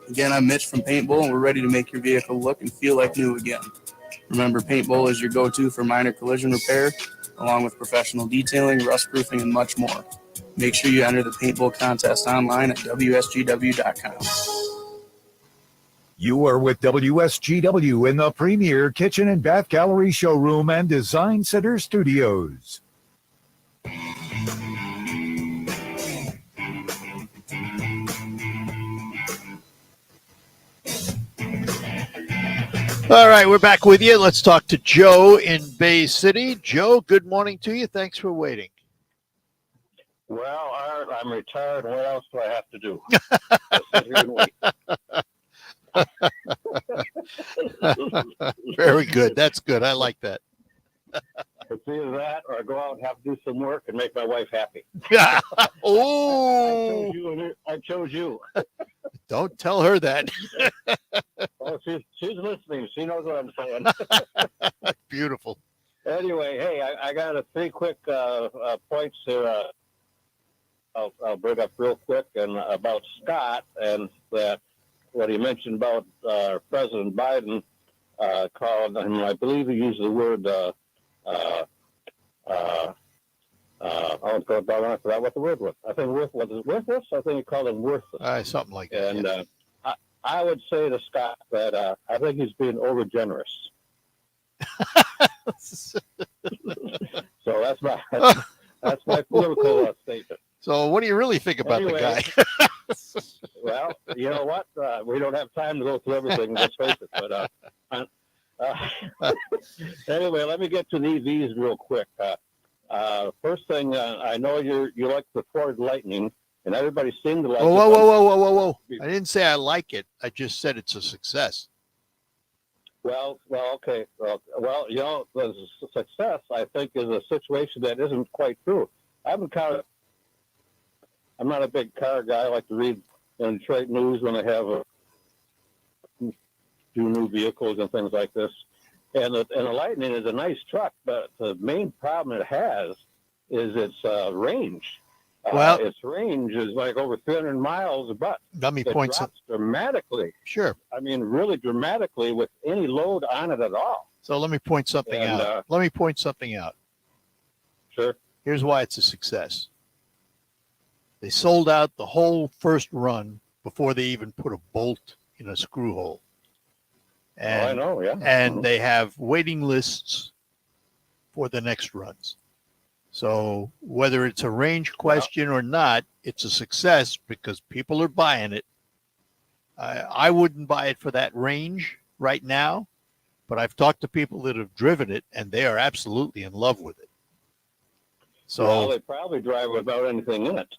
Again, I'm Mitch from Paintball, and we're ready to make your vehicle look and feel like new again. Remember, Paintball is your go-to for minor collision repair, along with professional detailing, rust proofing, and much more. Make sure you enter the Paintball contest online at wsgw.com. You are with WSGW in the premier kitchen and bath gallery showroom and design center studios. All right, we're back with you. Let's talk to Joe in Bay City. Joe, good morning to you. Thanks for waiting. Well, Art, I'm retired. What else do I have to do? Sit here and wait. Very good. That's good. I like that. It's either that or I go out and have to do some work and make my wife happy. Oh, I chose you. Don't tell her that. Oh, she's listening. She knows what I'm saying. Beautiful. Anyway, hey, I got a 3 quick points here. I'll bring up real quick and about Scott and that what he mentioned about President Biden called him. I believe he used the word. I forgot what the word was. I think was it worthless? I think he called him worthless. Something like that. And yeah. I would say to Scott that I think he's being over generous. So that's my political statement. So what do you really think about the guy? Well, you know what? We don't have time to go through everything. Let's face it. But anyway, let me get to the EVs real quick. First thing, I know you like the Ford Lightning, and everybody seemed to like it. Whoa. I didn't say I like it. I just said it's a success. Well, okay. Well, you know, the success, I think, is a situation that isn't quite true. I'm not a big car guy. I like to read in Detroit news when they have do new vehicles and things like this. And the Lightning is a nice truck, but the main problem it has is its range. Its range is like over 300 miles, but it drops dramatically. Sure. I mean, really dramatically with any load on it at all. So let me point something out. Sure. Here's why it's a success. They sold out the whole first run before they even put a bolt in a screw hole. And, I know, yeah. And they have waiting lists for the next runs. So whether it's a range question or not, it's a success because people are buying it. I wouldn't buy it for that range right now, but I've talked to people that have driven it, and they are absolutely in love with it. So they probably drive without anything in it.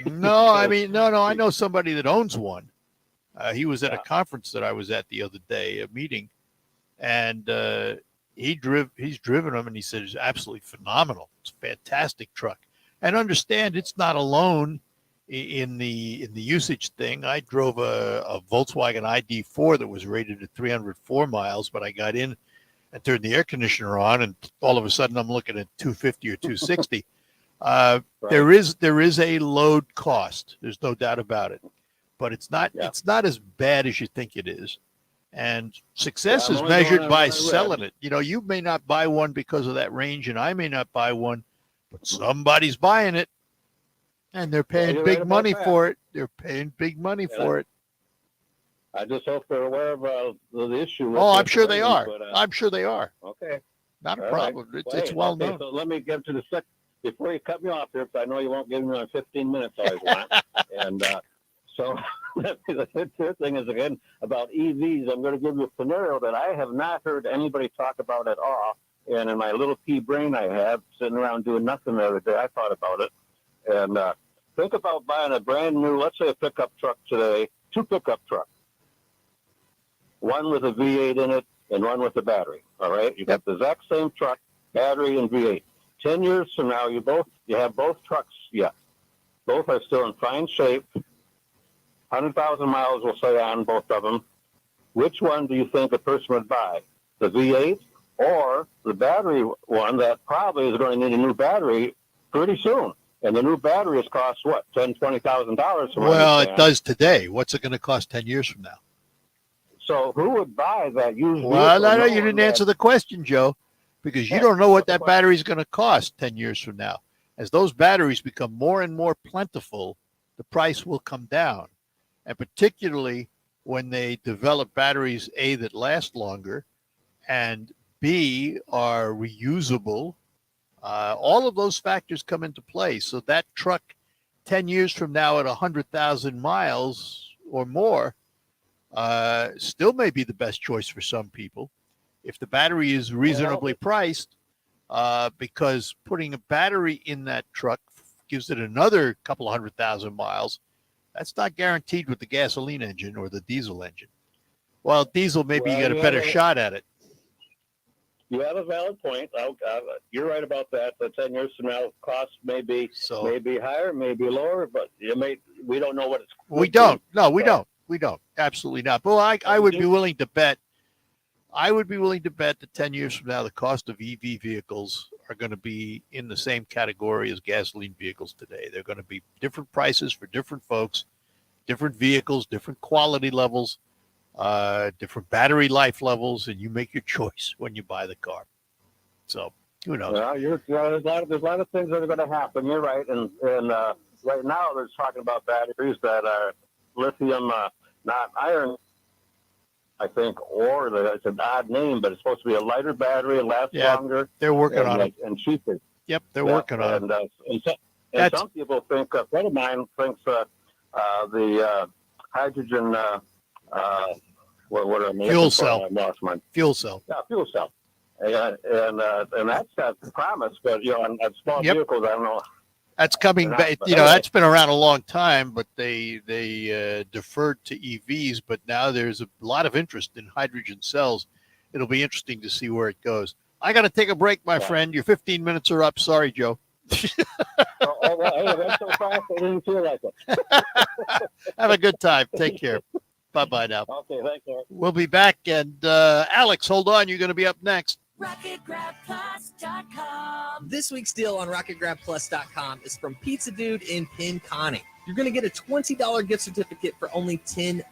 No, I mean, no. I know somebody that owns one. He was at a conference that I was at the other day, a meeting, and he's driven them, and he said it's absolutely phenomenal. It's a fantastic truck. And understand, it's not alone in the usage thing. I drove a Volkswagen ID4 that was rated at 304 miles, but I got in and turned the air conditioner on, and all of a sudden I'm looking at 250 or 260. Right. There is a load cost. There's no doubt about it. But it's not as bad as you think it is. And success is measured by selling it. You know, you may not buy one because of that range, and I may not buy one, but somebody's buying it, and they're paying big money for it. They're paying big money for it. I just hope they're aware of the issue. I'm sure they are. I'm sure they are. Okay. Not a problem. Right. It's well known. So let me get to the second. Before you cut me off here, because I know you won't give me 15 minutes I always want. And so the third thing is, again, about EVs. I'm going to give you a scenario that I have not heard anybody talk about at all. And in my little pea brain I have, sitting around doing nothing the other day, I thought about it. And think about buying a brand new, let's say a pickup truck today, 2 pickup trucks. one with a V8 in it and one with a battery. All right, you got the exact same truck, battery and V8. 10 years from now, you have both trucks. Yeah, both are still in fine shape. 100,000 miles, we'll say, on both of them. Which one do you think a person would buy? The V8 or the battery one that probably is going to need a new battery pretty soon? And the new batteries cost what, $10,000-$20,000? Well, it does today. What's it going to cost 10 years from now? So who would buy that used vehicle? Well, no, you didn't answer the question, Joe, because you don't know what that battery is going to cost 10 years from now. As those batteries become more and more plentiful, the price will come down. And particularly when they develop batteries, A, that last longer, and B, are reusable. All of those factors come into play. So that truck 10 years from now at 100,000 miles or more still may be the best choice for some people if the battery is reasonably priced, because putting a battery in that truck gives it another couple of 100,000 miles. That's not guaranteed with the gasoline engine or the diesel engine. Well, diesel, maybe you get a better shot at it. You have a valid point. You're right about that. But 10 years from now, costs may be higher, maybe lower, but we don't know what it's. We don't. No, we don't. We don't. Absolutely not. But I would be willing to bet. I would be willing to bet that 10 years from now, the cost of EV vehicles are going to be in the same category as gasoline vehicles today. They're going to be different prices for different folks, different vehicles, different quality levels, different battery life levels, and you make your choice when you buy the car. So who knows? Well, there's a lot of things that are going to happen. You're right, and right now they're talking about batteries that are lithium, not iron, I think, or it's an odd name, but it's supposed to be a lighter battery, lasts longer. They're working on it. And cheaper. Yep, they're working on it. And some people think, a friend of mine thinks the hydrogen, what am I fuel cell. I lost mine. Fuel cell. Yeah, fuel cell. And that's got promise, but on small vehicles, I don't know. That's coming back. That's been around a long time, but they deferred to EVs. But now there's a lot of interest in hydrogen cells. It'll be interesting to see where it goes. I got to take a break, my friend. Your 15 minutes are up. Sorry, Joe. That's so fast. I didn't feel like it. Have a good time. Take care. Bye-bye now. Okay, thanks, Eric. We'll be back. And Alex, hold on. You're going to be up next. RocketGrabPlus.com. This week's deal on RocketGrabPlus.com is from Pizza Dude in Pinconning. You're going to get a $20 gift certificate for only $10.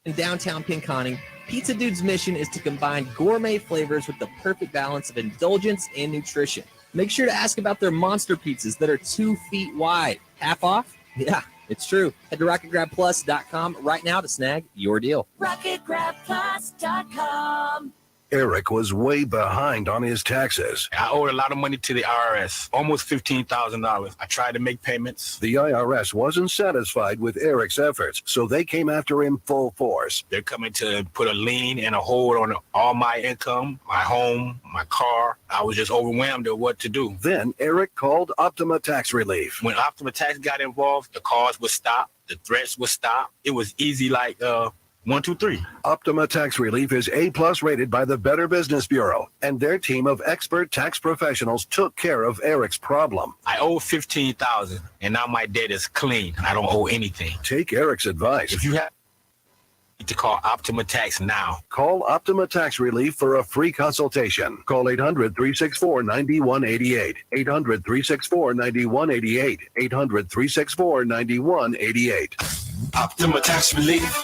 In downtown Pinconning, Pizza Dude's mission is to combine gourmet flavors with the perfect balance of indulgence and nutrition. Make sure to ask about their monster pizzas that are 2 feet wide. Half off? Yeah, it's true. Head to RocketGrabPlus.com right now to snag your deal. RocketGrabPlus.com. Eric was way behind on his taxes. I owed a lot of money to the IRS, almost $15,000. I tried to make payments. The IRS wasn't satisfied with Eric's efforts, so they came after him full force. They're coming to put a lien and a hold on all my income, my home, my car. I was just overwhelmed at what to do. Then Eric called Optima Tax Relief. When Optima Tax got involved, the calls would stop, the threats would stop. It was easy like 1, 2, 3. Optima Tax Relief is A+ rated by the Better Business Bureau, and their team of expert tax professionals took care of Eric's problem. I owe $15,000, and now my debt is clean. I don't owe anything. Take Eric's advice. If you have to call Optima Tax now. Call Optima Tax Relief for a free consultation. Call 800-364-9188. 800-364-9188. 800-364-9188. Optima Tax Relief.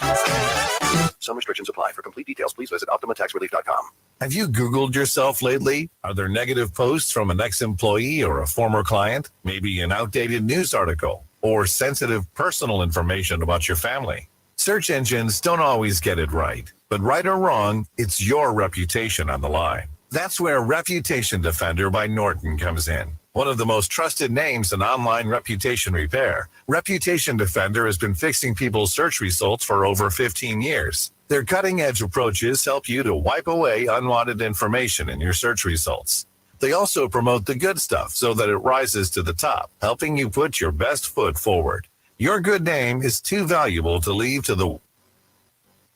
Some restrictions apply. For complete details, please visit OptimaTaxRelief.com. Have you Googled yourself lately? Are there negative posts from an ex-employee or a former client? Maybe an outdated news article or sensitive personal information about your family? Search engines don't always get it right, but right or wrong, it's your reputation on the line. That's where Reputation Defender by Norton comes in. One of the most trusted names in online reputation repair, Reputation Defender has been fixing people's search results for over 15 years. Their cutting-edge approaches help you to wipe away unwanted information in your search results. They also promote the good stuff so that it rises to the top, helping you put your best foot forward. Your good name is too valuable to leave to the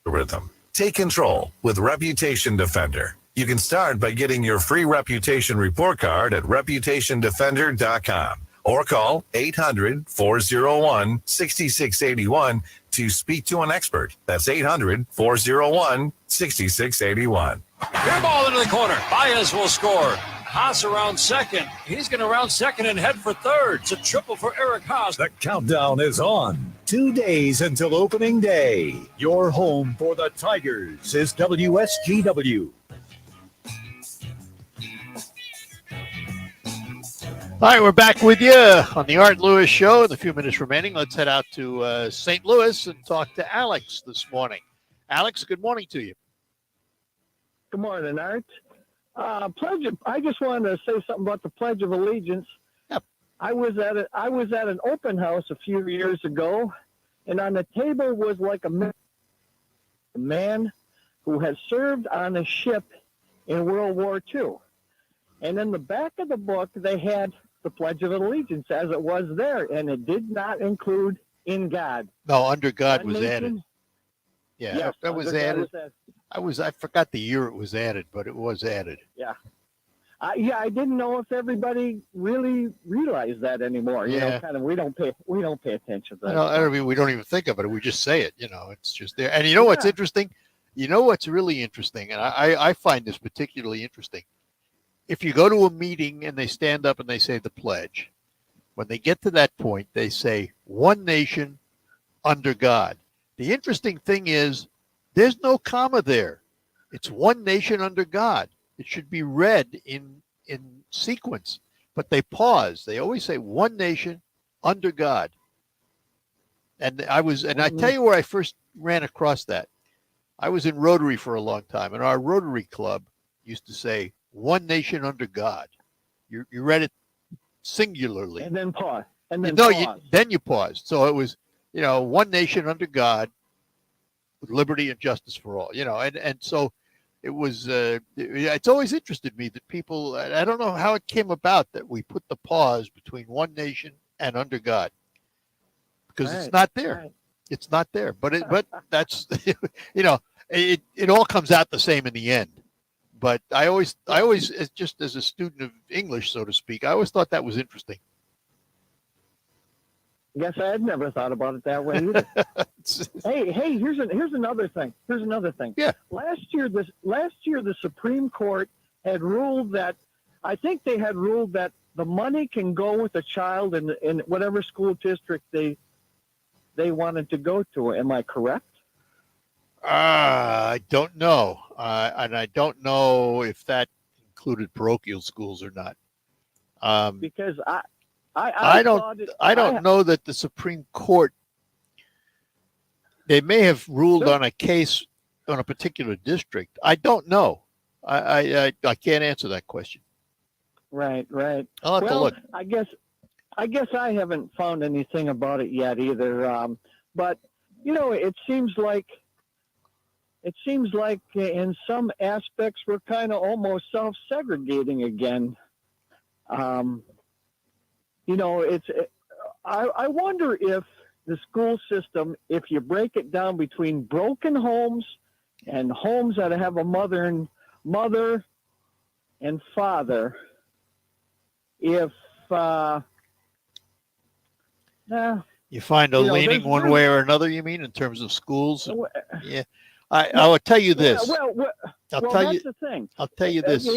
Rhythm. Take control with Reputation Defender. You can start by getting your free reputation report card at reputationdefender.com or call 800-401-6681 to speak to an expert. That's 800-401-6681. Fair ball into the corner. Baez will score. Haas around second. He's going to round second and head for third. It's a triple for Eric Haas. The countdown is on. 2 days until opening day. Your home for the Tigers is WSGW. All right, we're back with you on the Art Lewis Show. In the few minutes remaining, let's head out to St. Louis and talk to Alex this morning. Alex, good morning to you. Good morning, Art. I just wanted to say something about the Pledge of Allegiance. Yep. I was at an open house a few years ago, and on the table was like a man who had served on a ship in World War II. And in the back of the book, they had the Pledge of Allegiance as it was there, and it did not include "in God." No, "under God" One was nation. added. Yeah, Yes, that was under God added. was added. I forgot the year it was added, but it was added. Yeah. I didn't know if everybody really realized that anymore. You know, Yeah. kind of we don't pay attention to that. I mean, we don't even think of it. We just say it. It's just there. And you know what's interesting? You know what's really interesting, and I find this particularly interesting. If you go to a meeting and they stand up and they say the pledge, when they get to that point, they say "one nation under God." The interesting thing is there's no comma there. It's "one nation under God." It should be read in sequence, but they pause. They always say "one nation under God." And I tell you where I first ran across that. I was in Rotary for a long time, and our Rotary Club used to say "one nation under God." You read it singularly, And then pause. And then then you paused. So it was, "one nation under God, with liberty and justice for all." And so it was. It's always interested me that people. I don't know how it came about that we put the pause between "one nation" and "under God," because it's not there. Right. It's not there. But that's it all comes out the same in the end. But I always, just as a student of English, so to speak, I always thought that was interesting. Guess I had never thought about it that way either. hey, here's another thing. Yeah. Last year the Supreme Court had ruled that the money can go with a child in whatever school district they wanted to go to. Am I correct? I don't know, and I don't know if that included parochial schools or not. Because I don't know that the Supreme Court. They may have ruled on a case on a particular district. I don't know. I can't answer that question. Right. I'll have to look. I guess I haven't found anything about it yet either. But it seems like in some aspects we're kind of almost self-segregating again. I wonder if the school system, if you break it down between broken homes and homes that have a mother and father, if you find a leaning one way or another, you mean, in terms of schools? Yeah. I will tell you this. That's the thing. I'll tell you this.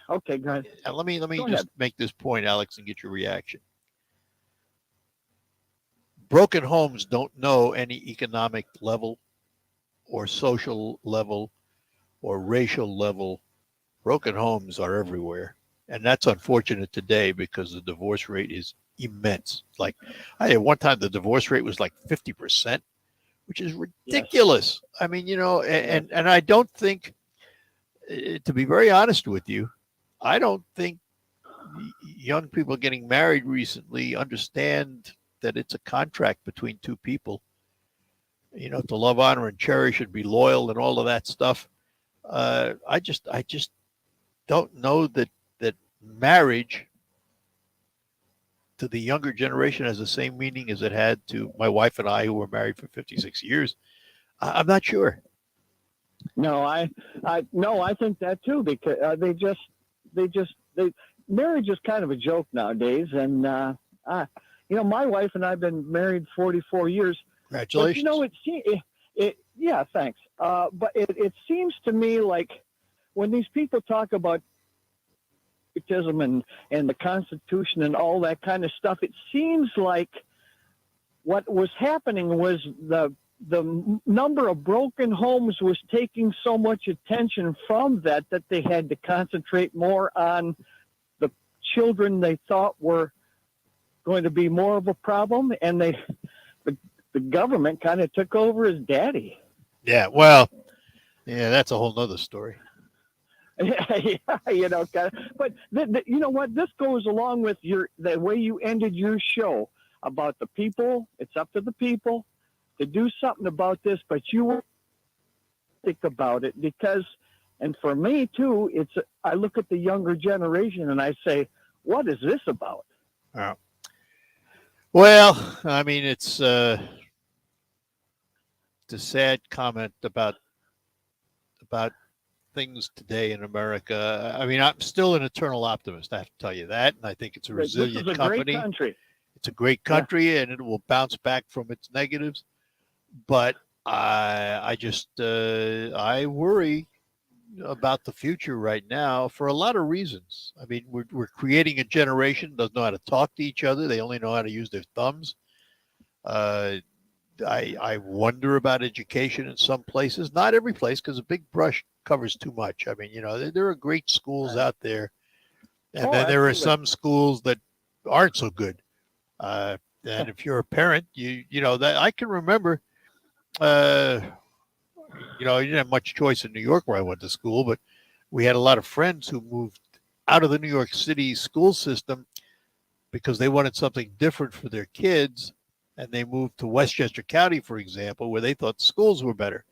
Okay, go ahead. Let me Go just ahead. make this point, Alex, and get your reaction. Broken homes don't know any economic level or social level or racial level. Broken homes are everywhere. And that's unfortunate today because the divorce rate is immense. Like, one time the divorce rate was like 50%. Which is ridiculous. Yes. I mean, and I don't think, to be very honest with you, I don't think young people getting married recently understand that it's a contract between two people. To love, honor, and cherish, and be loyal, and all of that stuff. I just don't know that marriage to the younger generation has the same meaning as it had to my wife and I, who were married for 56 years. I'm not sure. No, I think that too, because marriage is kind of a joke nowadays. And, my wife and I have been married 44 years. Congratulations. But, yeah, thanks. But it seems to me like when these people talk about patriotism and the Constitution and all that kind of stuff, it seems like what was happening was the number of broken homes was taking so much attention from that they had to concentrate more on the children they thought were going to be more of a problem, and the government kind of took over as daddy. Yeah, well, that's a whole nother story. Yeah, but you know what? This goes along with the way you ended your show about the people. It's up to the people to do something about this, but you think about it because, and for me too, I look at the younger generation and I say, what is this about? Well, I mean, it's a sad comment about things today in America. I mean, I'm still an eternal optimist. I have to tell you that, and I think it's a resilient this is a company. Great country. It's a great country, and it will bounce back from its negatives. But I worry about the future right now for a lot of reasons. I mean, we're creating a generation that doesn't know how to talk to each other. They only know how to use their thumbs. I wonder about education in some places, not every place, because a big brush covers too much. I mean, there are great schools out there, and then there are some schools that aren't so good. And if you're a parent, that I can remember, you didn't have much choice in New York where I went to school, but we had a lot of friends who moved out of the New York City school system because they wanted something different for their kids. And they moved to Westchester County, for example, where they thought the schools were better.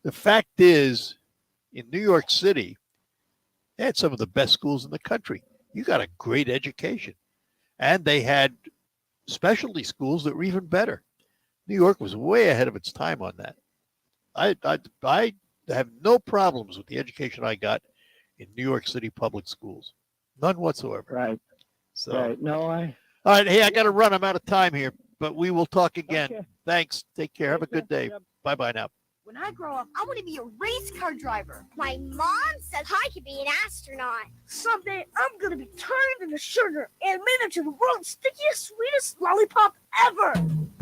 The fact is, in New York City, they had some of the best schools in the country. You got a great education. And they had specialty schools that were even better. New York was way ahead of its time on that. I have no problems with the education I got in New York City public schools. None whatsoever. Right. So, right. No, all right. Hey, I got to run. I'm out of time here. But we will talk again. Okay. Thanks. Take care. Have a good day. Bye-bye now. When I grow up, I want to be a race car driver. My mom says I could be an astronaut. Someday, I'm going to be turned into sugar and made into the world's stickiest, sweetest lollipop ever.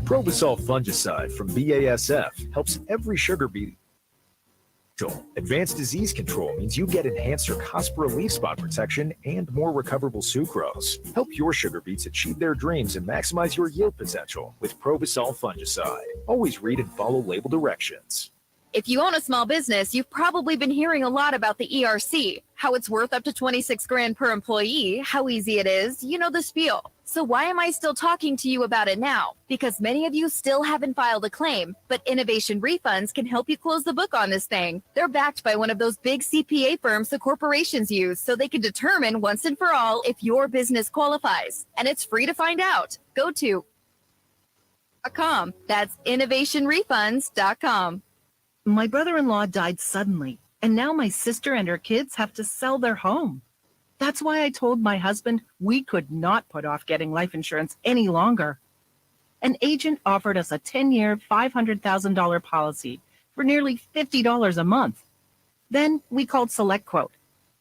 Probosol fungicide from BASF helps every sugar beet. Advanced disease control means you get enhanced Cercospora leaf spot protection and more recoverable sucrose. Help your sugar beets achieve their dreams and maximize your yield potential with Probosol fungicide. Always read and follow label directions. If you own a small business, you've probably been hearing a lot about the ERC, how it's worth up to $26,000 per employee, how easy it is, the spiel. So why am I still talking to you about it now? Because many of you still haven't filed a claim, but Innovation Refunds can help you close the book on this thing. They're backed by one of those big CPA firms the corporations use, so they can determine once and for all if your business qualifies. And it's free to find out. Go to .com. That's innovationrefunds.com. My brother-in-law died suddenly, and now my sister and her kids have to sell their home. That's why I told my husband we could not put off getting life insurance any longer. An agent offered us a 10-year, $500,000 policy for nearly $50 a month. Then we called SelectQuote.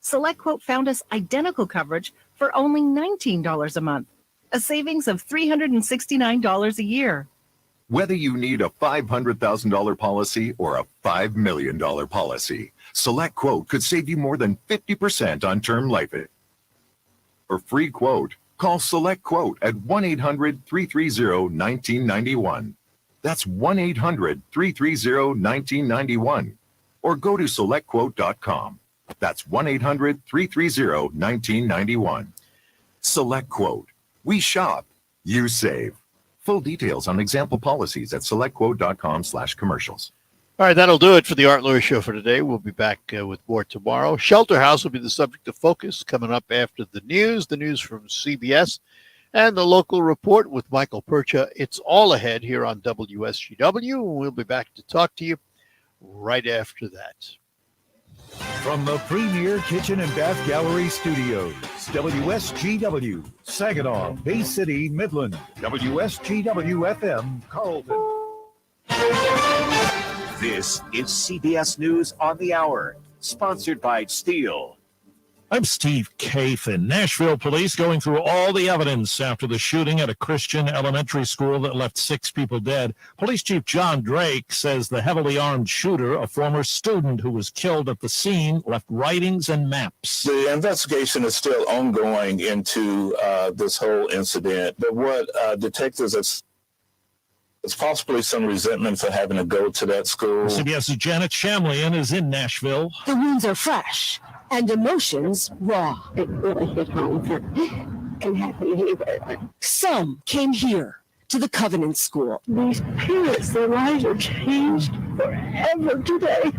SelectQuote found us identical coverage for only $19 a month, a savings of $369 a year. Whether you need a $500,000 policy or a $5 million policy, SelectQuote could save you more than 50% on term life. For free quote, call SelectQuote at 1-800-330-1991. That's 1-800-330-1991. Or go to SelectQuote.com. That's 1-800-330-1991. SelectQuote. We shop. You save. Full details on example policies at SelectQuote.com/commercials. All right, that'll do it for the Art Lewis Show for today. We'll be back with more tomorrow. Shelterhouse will be the subject of focus coming up after the news from CBS, and the local report with Michael Percha. It's all ahead here on WSGW. We'll be back to talk to you right after that. From the Premier Kitchen and Bath Gallery Studios, WSGW, Saginaw, Bay City, Midland, WSGW-FM, Carlton. This is CBS News on the Hour, sponsored by Steel. I'm Steve Kathan. Nashville police going through all the evidence after the shooting at a Christian elementary school that left 6 people dead. Police Chief John Drake says the heavily armed shooter, a former student who was killed at the scene, left writings and maps. The investigation is still ongoing into this whole incident, but what detectives it's possibly some resentment for having to go to that school. CBS's Janet Shamlian is in Nashville. The wounds are fresh and emotions raw. It really hit home that can happen anywhere. Some came here to the Covenant School. These parents, their lives are changed forever today.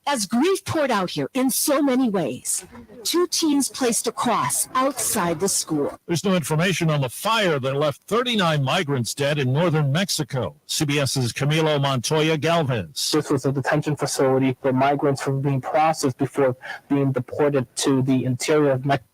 As grief poured out here in so many ways, 2 teens placed a cross outside the school. There's no information on the fire that left 39 migrants dead in northern Mexico. CBS's Camilo Montoya Galvez. This was a detention facility where migrants were being processed before being deported to the interior of Mexico,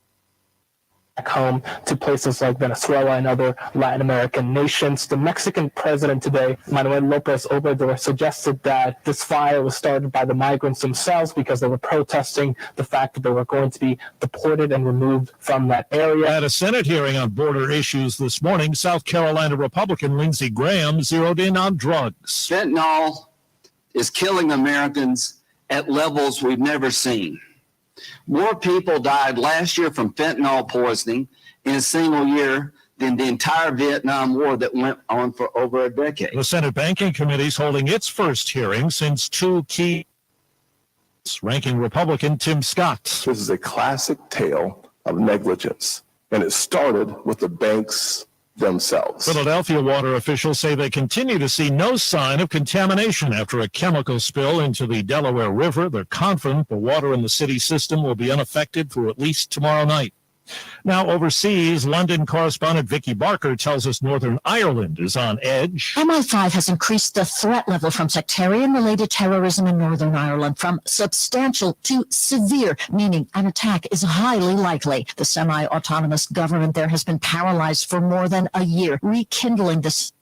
back home to places like Venezuela and other Latin American nations. The Mexican president today, Manuel López Obrador, suggested that this fire was started by the migrants themselves because they were protesting the fact that they were going to be deported and removed from that area. At a Senate hearing on border issues this morning, South Carolina Republican Lindsey Graham zeroed in on drugs. Fentanyl is killing Americans at levels we've never seen. More people died last year from fentanyl poisoning in a single year than the entire Vietnam War that went on for over a decade. The Senate Banking Committee is holding its first hearing since 2 key ranking Republican Tim Scott. This is a classic tale of negligence, and it started with the banks themselves. Philadelphia water officials say they continue to see no sign of contamination after a chemical spill into the Delaware River. They're confident the water in the city system will be unaffected through at least tomorrow night. Now overseas, London correspondent Vicky Barker tells us Northern Ireland is on edge. MI5 has increased the threat level from sectarian-related terrorism in Northern Ireland from substantial to severe, meaning an attack is highly likely. The semi-autonomous government there has been paralyzed for more than a year, rekindling this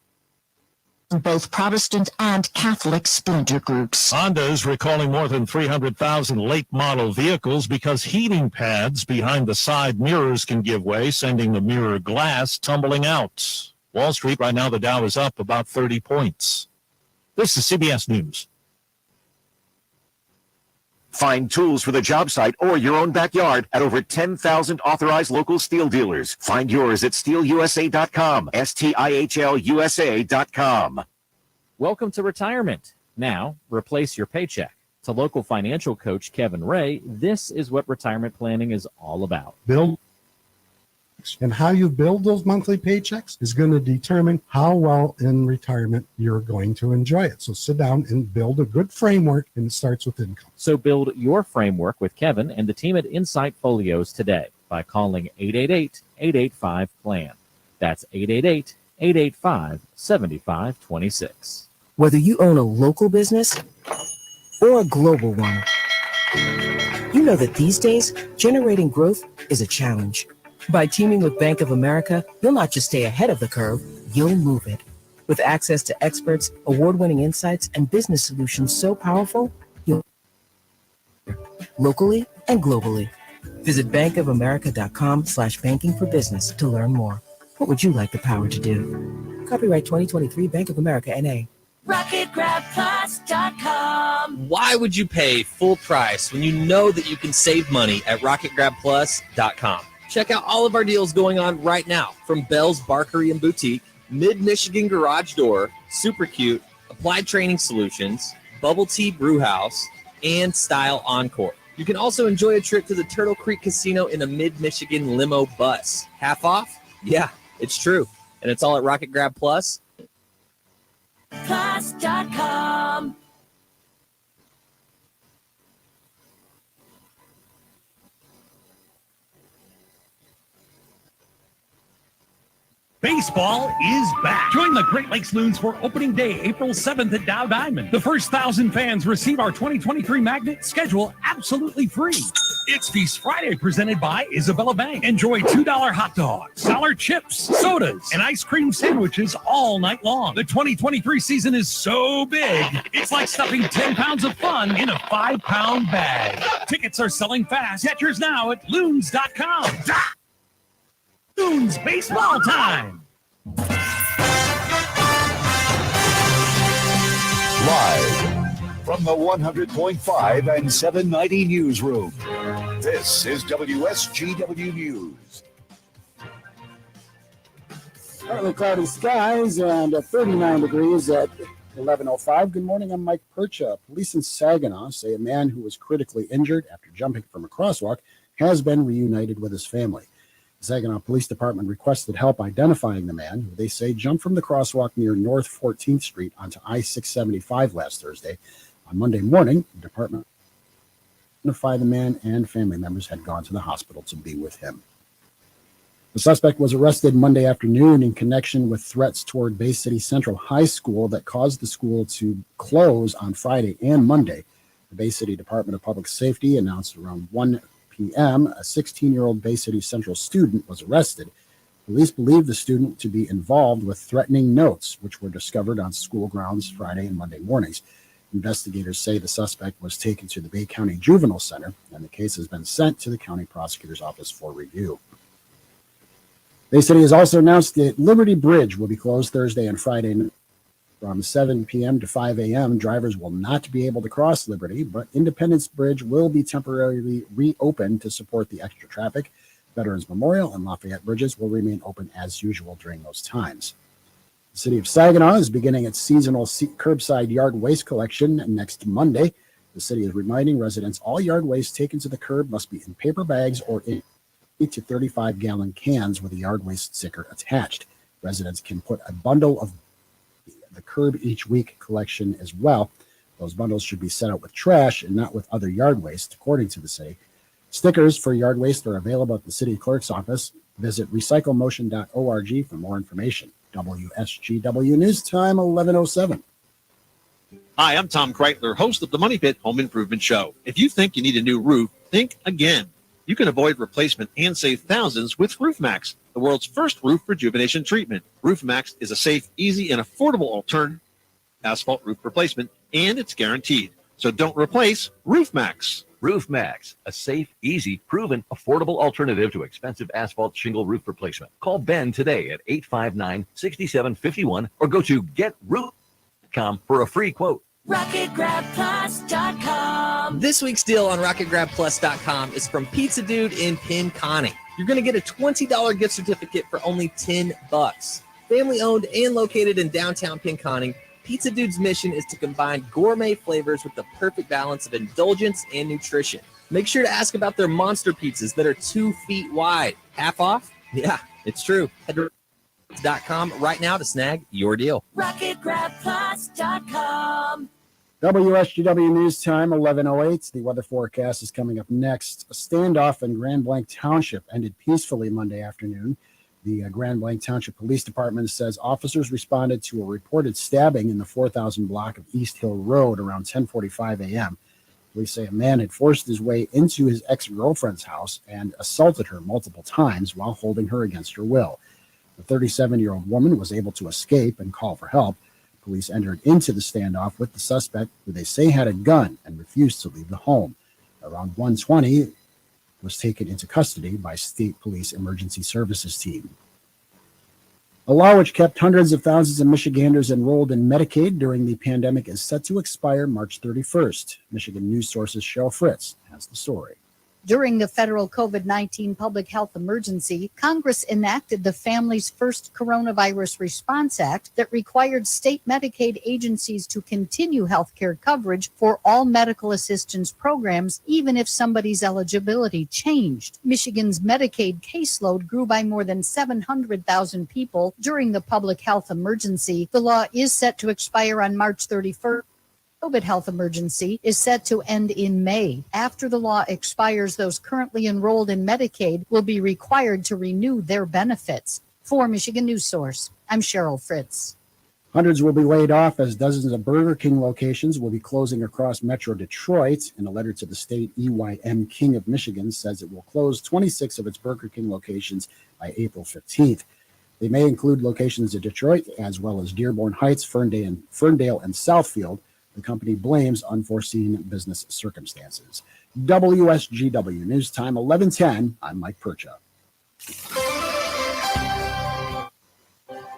both Protestant and Catholic splinter groups. Honda is recalling more than 300,000 late-model vehicles because heating pads behind the side mirrors can give way, sending the mirror glass tumbling out. Wall Street, right now, the Dow is up about 30 points. This is CBS News. Find tools for the job site or your own backyard at over 10,000 authorized local steel dealers. Find yours at steelusa.com, STIHLUSA.com. Welcome to retirement. Now, replace your paycheck. To local financial coach Kevin Ray, this is what retirement planning is all about. Build. And how you build those monthly paychecks is going to determine how well in retirement you're going to enjoy it. So sit down and build a good framework, and it starts with income. So build your framework with Kevin and the team at Insight Folios today by calling 888-885-PLAN. That's 888-885-7526. Whether you own a local business or a global one, you know that these days, generating growth is a challenge. By teaming with Bank of America, you'll not just stay ahead of the curve, you'll move it. With access to experts, award-winning insights, and business solutions so powerful, you'll locally and globally. Visit bankofamerica.com/banking for business to learn more. What would you like the power to do? Copyright 2023 Bank of America, N.A. RocketGrabPlus.com. Why would you pay full price when you know that you can save money at RocketGrabPlus.com? Check out all of our deals going on right now, from Bell's Barkery and Boutique, Mid-Michigan Garage Door, Super Cute, Applied Training Solutions, Bubble Tea Brew House, and Style Encore. You can also enjoy a trip to the Turtle Creek Casino in a Mid-Michigan limo bus. Half off? Yeah, it's true. And it's all at Rocket Grab Plus. Plus.com. Baseball is back. Join the Great Lakes Loons for opening day, April 7th at Dow Diamond. The first 1,000 fans receive our 2023 magnet schedule absolutely free. It's Feast Friday presented by Isabella Bank. Enjoy $2 hot dogs, $1 chips, sodas, and ice cream sandwiches all night long. The 2023 season is so big, it's like stuffing 10 pounds of fun in a 5-pound bag. Tickets are selling fast. Get yours now at loons.com. Loons baseball time. Live from the 100.5 and 790 newsroom, this is WSGW News. Partly cloudy skies and 39 degrees at 11:05. Good morning, I'm Mike Percha. Police in Saginaw say a man who was critically injured after jumping from a crosswalk has been reunited with his family. The Saginaw Police Department requested help identifying the man, who they say jumped from the crosswalk near North 14th Street onto I-675 last Thursday. On Monday morning, the department identified the man and family members had gone to the hospital to be with him. The suspect was arrested Monday afternoon in connection with threats toward Bay City Central High School that caused the school to close on Friday and Monday. The Bay City Department of Public Safety announced around 1 p.m. a 16-year-old Bay City Central student was arrested. Police believe the student to be involved with threatening notes, which were discovered on school grounds Friday and Monday mornings. Investigators say the suspect was taken to the Bay County Juvenile Center, and the case has been sent to the county prosecutor's office for review. Bay City has also announced that Liberty Bridge will be closed Thursday and Friday from 7 p.m. to 5 a.m. Drivers will not be able to cross Liberty, but Independence Bridge will be temporarily reopened to support the extra traffic. Veterans Memorial and Lafayette Bridges will remain open as usual during those times. The city of Saginaw is beginning its seasonal curbside yard waste collection next Monday. The city is reminding residents all yard waste taken to the curb must be in paper bags or in 8 to 35-gallon cans with a yard waste sticker attached. Residents can put a bundle of the curb each week collection as well. Those bundles should be set out with trash and not with other yard waste, according to the city. Stickers for yard waste are available at the city clerk's office. Visit recyclemotion.org for more information. WSGW News Time, 11:07. Hi, I'm Tom Kreitler, host of the Money Pit Home Improvement Show. If you think you need a new roof, think again. You can avoid replacement and save thousands with RoofMax, the world's first roof rejuvenation treatment. RoofMax is a safe, easy, and affordable alternative to asphalt roof replacement, and it's guaranteed. So don't replace RoofMax. RoofMax, a safe, easy, proven, affordable alternative to expensive asphalt shingle roof replacement. Call Ben today at 859-6751 or go to getroof.com for a free quote. RocketGrabPlus.com. This week's deal on RocketGrabPlus.com is from Pizza Dude in Pinconning. You're going to get a $20 gift certificate for only $10. Family owned and located in downtown Pinconning, Pizza Dude's mission is to combine gourmet flavors with the perfect balance of indulgence and nutrition. Make sure to ask about their monster pizzas that are 2 feet wide. Half off? Yeah, it's true. Head to RocketGrabPlus.com right now to snag your deal. RocketGrabPlus.com. WSGW News Time, 11:08. The weather forecast is coming up next. A standoff in Grand Blanc Township ended peacefully Monday afternoon. The Grand Blanc Township Police Department says officers responded to a reported stabbing in the 4,000 block of East Hill Road around 10:45 a.m. Police say a man had forced his way into his ex-girlfriend's house and assaulted her multiple times while holding her against her will. The 37-year-old woman was able to escape and call for help. Police entered into the standoff with the suspect, who they say had a gun and refused to leave the home. Around 1:20, was taken into custody by State Police Emergency Services team. A law which kept hundreds of thousands of Michiganders enrolled in Medicaid during the pandemic is set to expire March 31st. Michigan news sources Cheryl Fritz has the story. During the federal COVID-19 public health emergency, Congress enacted the Families First Coronavirus Response Act that required state Medicaid agencies to continue health care coverage for all medical assistance programs, even if somebody's eligibility changed. Michigan's Medicaid caseload grew by more than 700,000 people during the public health emergency. The law is set to expire on March 31st. COVID health emergency is set to end in May. After the law expires, those currently enrolled in Medicaid will be required to renew their benefits. For Michigan News Source, I'm Cheryl Fritz. Hundreds will be laid off as dozens of Burger King locations will be closing across Metro Detroit. In a letter to the state, EYM King of Michigan says it will close 26 of its Burger King locations by April 15th. They may include locations in Detroit as well as Dearborn Heights, Ferndale, and Southfield. The company blames unforeseen business circumstances. WSGW News Time 11:10. I'm Mike Percha.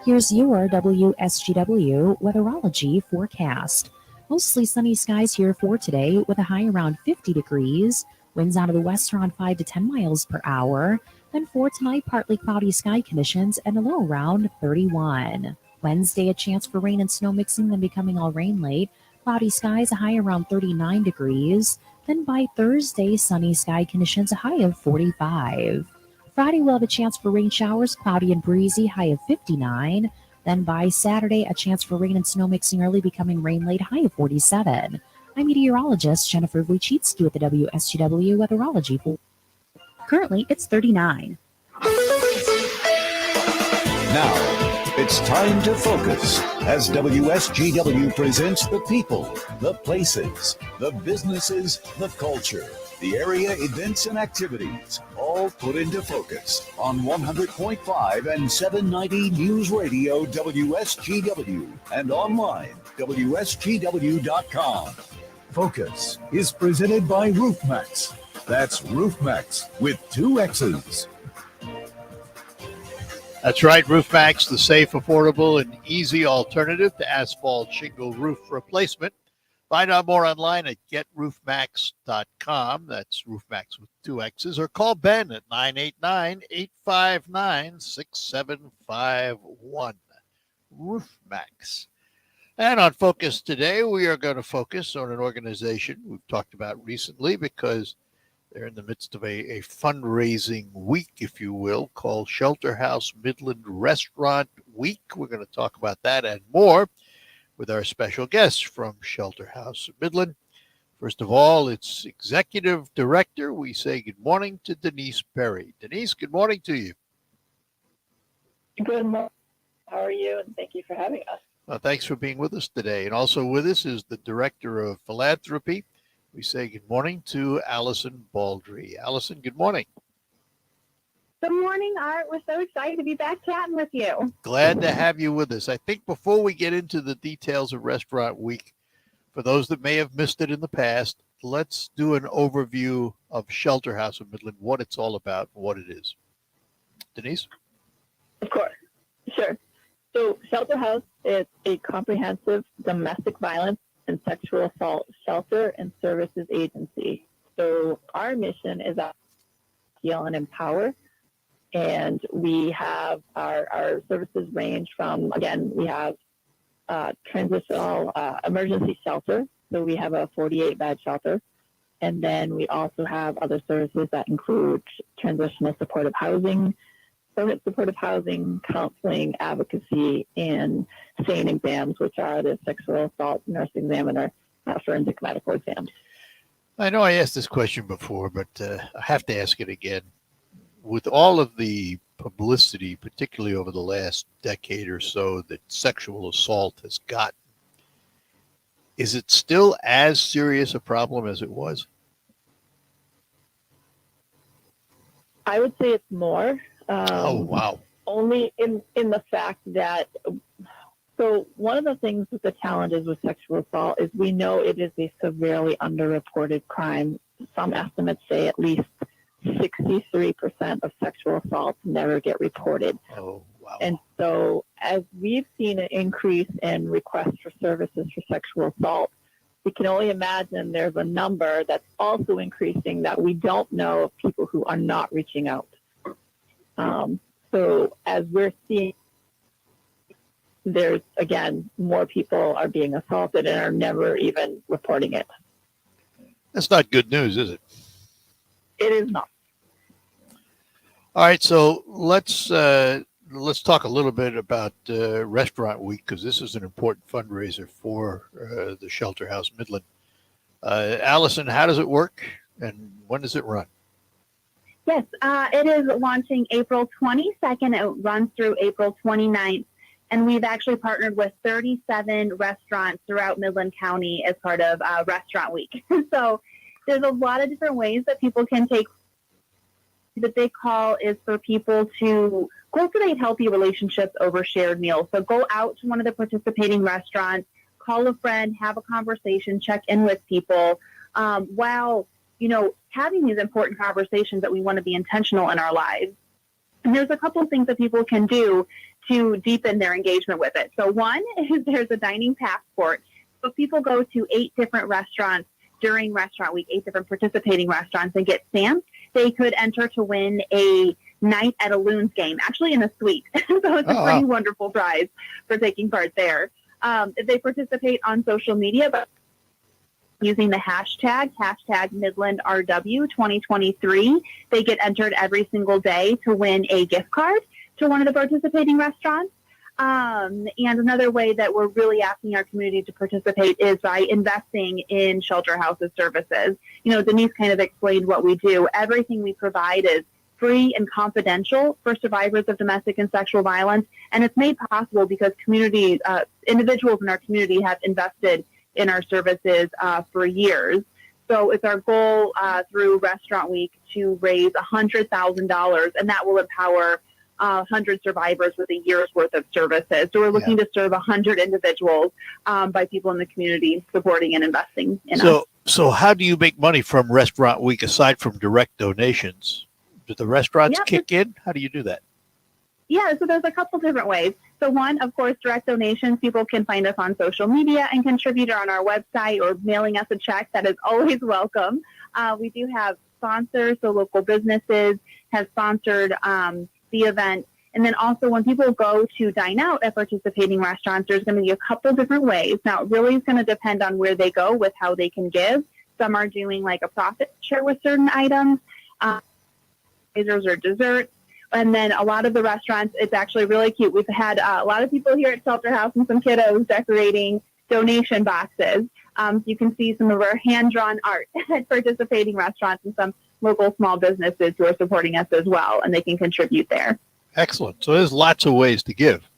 Here's your WSGW weatherology forecast. Mostly sunny skies here for today with a high around 50 degrees. Winds out of the west around 5 to 10 miles per hour. Then for tonight, partly cloudy sky conditions and a low around 31. Wednesday, a chance for rain and snow mixing, then becoming all rain late. Cloudy skies, a high around 39 degrees. Then by Thursday, sunny sky conditions, a high of 45. Friday, we'll have a chance for rain showers, cloudy and breezy, high of 59. Then by Saturday, a chance for rain and snow mixing early, becoming rain late, high of 47. I'm meteorologist Jennifer Wojcicki with the WSGW Weatherology. Currently, it's 39. Now, it's time to focus as WSGW presents the people, the places, the businesses, the culture, the area events and activities, all put into focus on 100.5 and 790 News Radio WSGW and online WSGW.com. Focus is presented by RoofMax. That's RoofMax with 2 X's. That's right, RoofMax, the safe, affordable, and easy alternative to asphalt shingle roof replacement. Find out more online at getroofmax.com. That's RoofMax with 2 X's. Or call Ben at 989-859-6751. RoofMax. And on Focus today, we are going to focus on an organization we've talked about recently because they're in the midst of a fundraising week, if you will, called Shelterhouse Midland Restaurant Week. We're going to talk about that and more with our special guests from Shelterhouse Midland. First of all, it's Executive Director. We say good morning to Denise Perry. Denise, good morning to you. Good morning. How are you? And thank you for having us. Well, thanks for being with us today. And also with us is the Director of Philanthropy. We say good morning to Allison Baldry. Allison, good morning. Good morning, Art. We're so excited to be back chatting with you. Glad to have you with us. I think before we get into the details of Restaurant Week, for those that may have missed it in the past, let's do an overview of Shelterhouse of Midland, what it's all about, and what it is. Denise? Of course. Sure. So Shelterhouse is a comprehensive domestic violence and sexual assault shelter and services agency. So our mission is to heal and empower. And we have our services range from, again, we have transitional emergency shelter. So we have a 48-bed shelter. And then we also have other services that include transitional supportive housing, permanent supportive housing, counseling, advocacy, and SANE exams, which are the sexual assault nurse examiner, forensic medical exams. I know I asked this question before, but I have to ask it again. With all of the publicity, particularly over the last decade or so, that sexual assault has gotten, is it still as serious a problem as it was? I would say it's more. Oh, wow. Only in the fact that, so one of the things with the challenges with sexual assault is we know it is a severely underreported crime. Some estimates say at least 63% of sexual assaults never get reported. Oh, wow. And so as we've seen an increase in requests for services for sexual assault, we can only imagine there's a number that's also increasing that we don't know of people who are not reaching out. So as we're seeing, there's, again, more people are being assaulted and are never even reporting it. That's not good news, is it? It is not. All right, so let's talk a little bit about Restaurant Week, because this is an important fundraiser for the Shelterhouse Midland. Allison, how does it work, and when does it run? Yes, it is launching April 22nd. It runs through April 29th. And we've actually partnered with 37 restaurants throughout Midland County as part of Restaurant Week. So there's a lot of different ways that people can take. The big call is for people to cultivate healthy relationships over shared meals. So go out to one of the participating restaurants, call a friend, have a conversation, check in with people while, having these important conversations that we want to be intentional in our lives. And there's a couple of things that people can do to deepen their engagement with it. So one is there's a dining passport. So if people go to 8 different restaurants during Restaurant Week, 8 different participating restaurants, and get stamps, they could enter to win a night at a Loons game, actually in a suite. So it's a pretty wonderful prize for taking part there. If they participate on social media, but using the hashtag MidlandRW 2023, they get entered every single day to win a gift card to one of the participating restaurants. And another way that we're really asking our community to participate is by investing in Shelterhouse's services. Denise kind of explained what we do. Everything we provide is free and confidential for survivors of domestic and sexual violence. And it's made possible because individuals in our community have invested in our services for years. So it's our goal through Restaurant Week to raise $100,000, and that will empower 100 survivors with a year's worth of services. So we're looking to serve 100 individuals by people in the community supporting and investing in us. So how do you make money from Restaurant Week aside from direct donations? Do the restaurants kick in? How do you do that? Yeah, so there's a couple different ways. So one, of course, direct donations. People can find us on social media and contribute on our website or mailing us a check. That is always welcome. We do have sponsors, so local businesses have sponsored the event. And then also when people go to dine out at participating restaurants, there's going to be a couple different ways. Now, it really is going to depend on where they go with how they can give. Some are doing like a profit share with certain items, or desserts. And then a lot of the restaurants, it's actually really cute. We've had a lot of people here at Shelterhouse and some kiddos decorating donation boxes. You can see some of our hand-drawn art at participating restaurants and some local small businesses who are supporting us as well, and they can contribute there. Excellent. So there's lots of ways to give.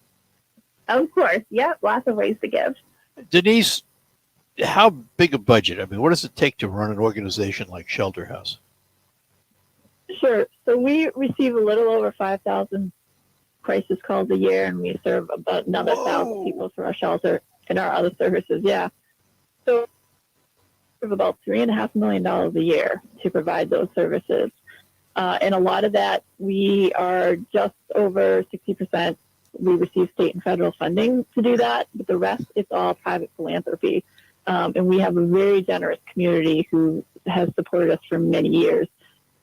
Of course. Yep, lots of ways to give. Denise, how big a budget? I mean, what does it take to run an organization like Shelterhouse? Sure. So we receive a little over 5,000 crisis calls a year, and we serve about another 1,000 people through our shelter and our other services. Yeah. So we have about $3.5 million a year to provide those services. And a lot of that, we are just over 60%. We receive state and federal funding to do that, but the rest, it's all private philanthropy. And we have a very generous community who has supported us for many years.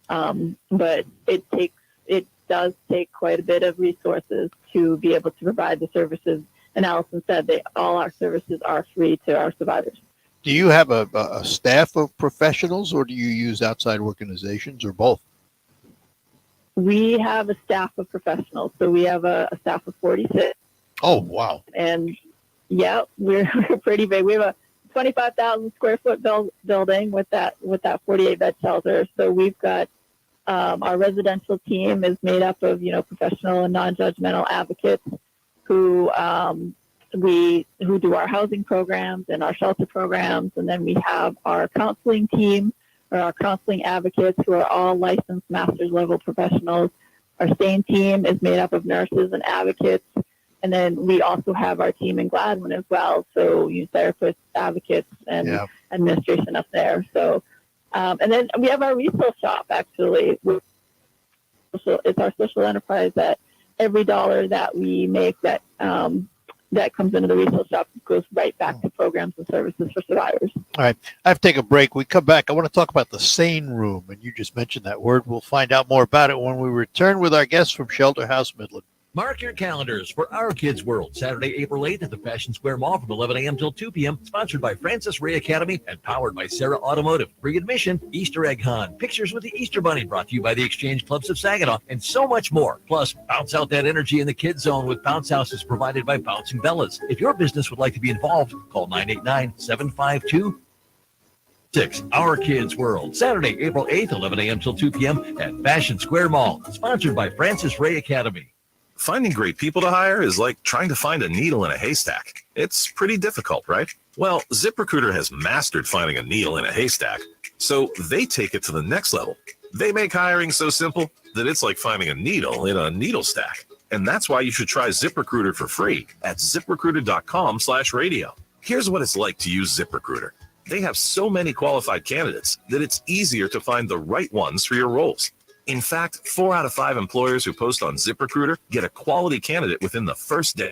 But it does take quite a bit of resources to be able to provide the services. And Allison said that all our services are free to our survivors. Do you have a staff of professionals, or do you use outside organizations, or both? We have a staff of professionals. So we have a staff of 46. Oh, wow. And yeah, we're pretty big. We have a 25,000 square foot building with that 48 bed shelter. So we've got our residential team is made up of professional and non-judgmental advocates who do our housing programs and our shelter programs, and then we have our counseling team or our counseling advocates who are all licensed master's level professionals. Our STAIN team is made up of nurses and advocates. And then we also have our team in Gladwin as well. So therapists, advocates, and administration up there. So, and then we have our resale shop, actually. It's our social enterprise that every dollar that we make that comes into the resale shop goes right back to programs and services for survivors. All right. I have to take a break. We come back. I want to talk about the SANE room. And you just mentioned that word. We'll find out more about it when we return with our guests from Shelterhouse Midland. Mark your calendars for Our Kids World, Saturday, April 8th at the Fashion Square Mall from 11 a.m. till 2 p.m. Sponsored by Francis Ray Academy and powered by Sarah Automotive. Free admission, Easter egg hunt, pictures with the Easter Bunny brought to you by the Exchange Clubs of Saginaw, and so much more. Plus, bounce out that energy in the kids zone with bounce houses provided by Bouncing Bellas. If your business would like to be involved, call 989-752 6, Our Kids World, Saturday, April 8th, 11 a.m. till 2 p.m. at Fashion Square Mall, sponsored by Francis Ray Academy. Finding great people to hire is like trying to find a needle in a haystack. It's pretty difficult, right? Well, ZipRecruiter has mastered finding a needle in a haystack, so they take it to the next level. They make hiring so simple that it's like finding a needle in a needle stack. And that's why you should try ZipRecruiter for free at ZipRecruiter.com/radio. Here's what it's like to use ZipRecruiter. They have so many qualified candidates that it's easier to find the right ones for your roles. In fact, 4 out of 5 employers who post on ZipRecruiter get a quality candidate within the first day.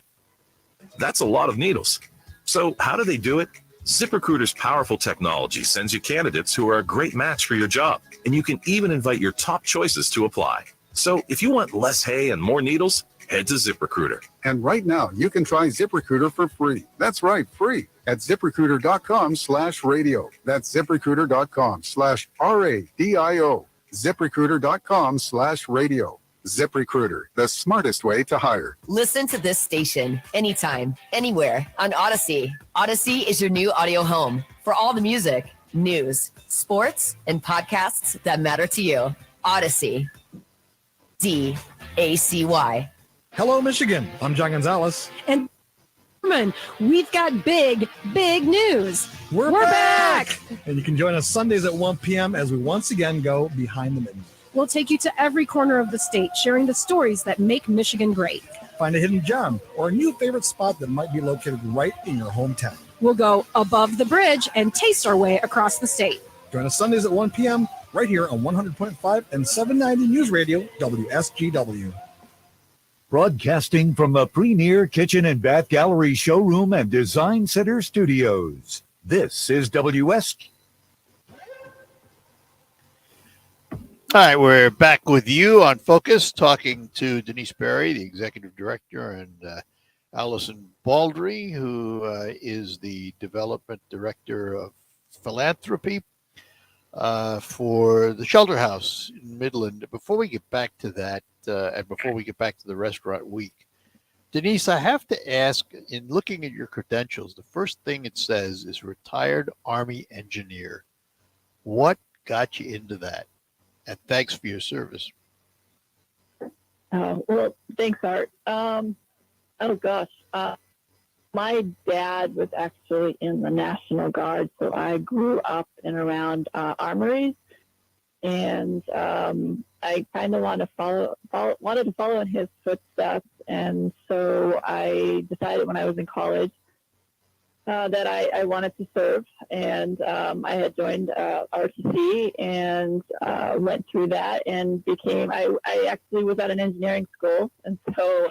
That's a lot of needles. So how do they do it? ZipRecruiter's powerful technology sends you candidates who are a great match for your job, and you can even invite your top choices to apply. So if you want less hay and more needles, head to ZipRecruiter. And right now, you can try ZipRecruiter for free. That's right, free at ZipRecruiter.com/radio. That's ZipRecruiter.com/RADIO. ZipRecruiter.com/radio. ZipRecruiter, the smartest way to hire. Listen to this station anytime, anywhere on Odyssey. Odyssey is your new audio home for all the music, news, sports, and podcasts that matter to you. Odyssey. DACY. Hello, Michigan. I'm John Gonzalez. And we've got big news. We're back! And you can join us Sundays at 1 p.m. as we once again go behind the mittens. We'll take you to every corner of the state, sharing the stories that make Michigan great. Find a hidden gem or a new favorite spot that might be located right in your hometown. We'll go above the bridge and taste our way across the state. Join us Sundays at 1 p.m. right here on 100.5 and 790 News Radio, WSGW. Broadcasting from the Premier Kitchen and Bath Gallery Showroom and Design Center Studios. This is WSGW. All right, we're back with you on Focus, talking to Denise Berry, the executive director, and Allison Baldry, who is the development director of philanthropy for the Shelterhouse in Midland. Before we get back to that, and before we get back to the restaurant week, Denise, I have to ask, in looking at your credentials, the first thing it says is retired Army engineer. What got you into that? And thanks for your service. Well, thanks, Art. My dad was actually in the National Guard, so I grew up in around armories, and I kind of wanted to follow in his footsteps, and so I decided when I was in college that I wanted to serve, and I had joined RTC and went through that and I actually was at an engineering school, and so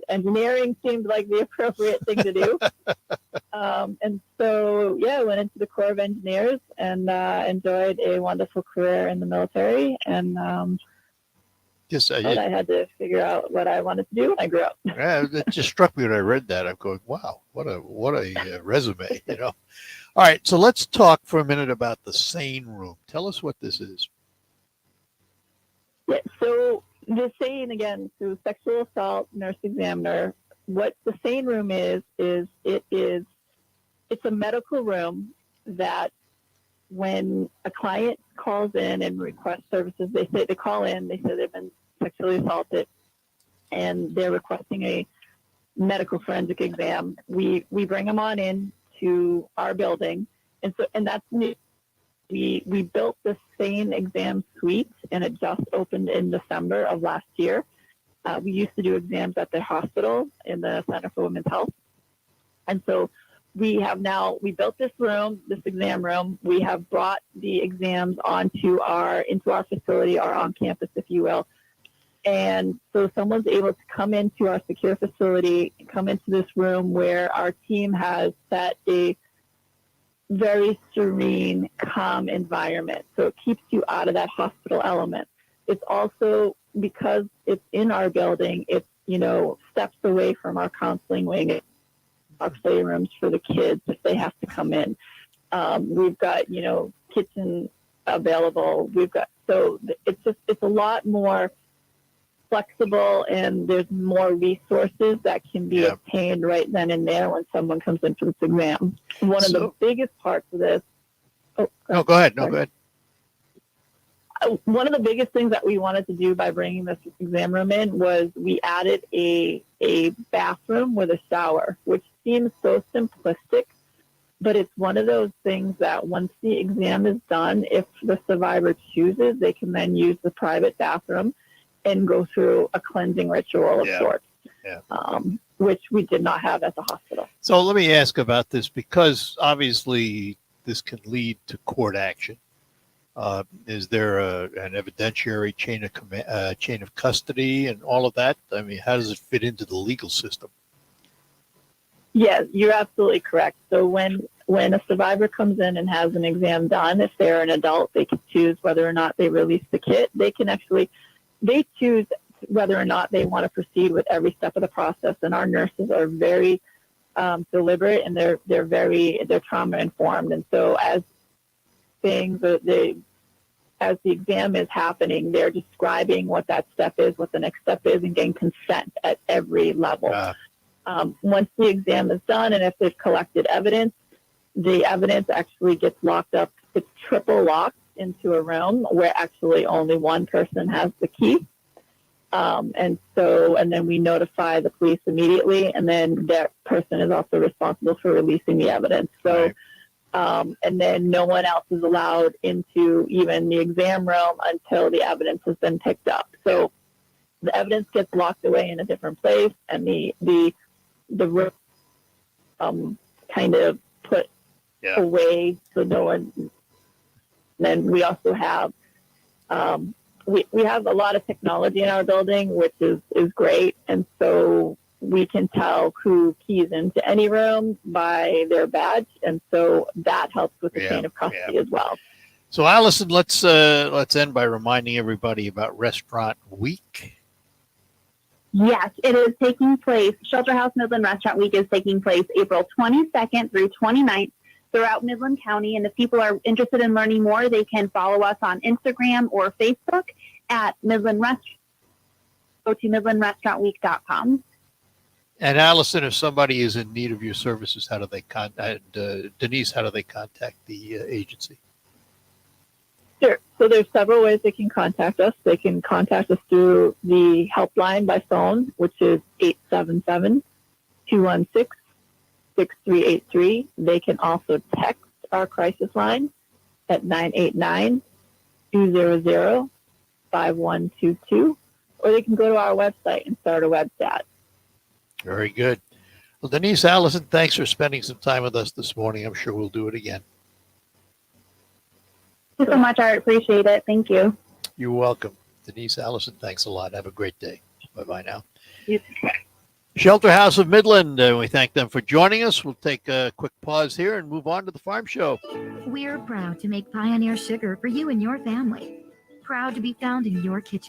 engineering seemed like the appropriate thing to do. And so, I went into the Corps of Engineers and enjoyed a wonderful career in the military, and I had to figure out what I wanted to do when I grew up. It just struck me when I read that. I'm going, wow, what a resume, All right, so let's talk for a minute about the SANE Room. Tell us what this is. Yeah, so the SANE, again, so sexual assault nurse examiner. What the SANE Room is it's a medical room that when a client calls in and requests services, they call in, they say they've been sexually assaulted, and they're requesting a medical forensic exam. We bring them on in to our building, and that's new. We built the SANE exam suite, and it just opened in December of last year. We used to do exams at the hospital in the Center for Women's Health, and so we built this room, this exam room. We have brought the exams into our facility, our on campus, if you will. And so someone's able to come into our secure facility, come into this room where our team has set a very serene, calm environment. So it keeps you out of that hospital element. It's also, because it's in our building, it's, steps away from our counseling wing, our playrooms for the kids if they have to come in. We've got, kitchen available. It's a lot more flexible, and there's more resources that can be obtained right then and there when someone comes in for this exam. One of the biggest parts of this No, go ahead. No, go ahead. One of the biggest things that we wanted to do by bringing this exam room in was we added a bathroom with a shower, which seems so simplistic, but it's one of those things that once the exam is done, if the survivor chooses, they can then use the private bathroom and go through a cleansing ritual of sorts, which we did not have at the hospital. So let me ask about this, because obviously this can lead to court action. Is there an evidentiary chain of custody and all of that? I mean, how does it fit into the legal system? Yes, you're absolutely correct. So when a survivor comes in and has an exam done, if they're an adult, they can choose whether or not they release the kit. They choose whether or not they want to proceed with every step of the process. And our nurses are very deliberate, and they're trauma informed. And so as the exam is happening, they're describing what that step is, what the next step is, and getting consent at every level. Once the exam is done, and if they've collected evidence, the evidence actually gets locked up. It's triple locked into a room where actually only one person has the key. And then we notify the police immediately, and then that person is also responsible for releasing the evidence. So, and then no one else is allowed into even the exam room until the evidence has been picked up. So the evidence gets locked away in a different place, and the room kind of put away so no one. Then we also have we have a lot of technology in our building, which is great, and so we can tell who keys into any room by their badge, and so that helps with the chain of custody as well. So, Allison, let's end by reminding everybody about Restaurant Week. Yes, it is taking place. Shelterhouse Midland Restaurant Week is taking place April 22nd through 29th throughout Midland County. And if people are interested in learning more, they can follow us on Instagram or Facebook at Midland Restaurant. Go to midlandrestaurantweek.com. And Allison, if somebody is in need of your services, how do they contact Denise? How do they contact the agency? Sure. So there's several ways they can contact us. They can contact us through the helpline by phone, which is 877-216-6383. They can also text our crisis line at 989-200-5122, or they can go to our website and start a web chat. Very good. Well, Denise, Allison, thanks for spending some time with us this morning. I'm sure we'll do it again. Thank you so much, Art. Appreciate it. Thank you. You're welcome. Denise, Allison, thanks a lot. Have a great day. Bye-bye now. Shelterhouse of Midland, we thank them for joining us. We'll take a quick pause here and move on to the Farm Show. We're proud to make Pioneer Sugar for you and your family. Proud to be found in your kitchen.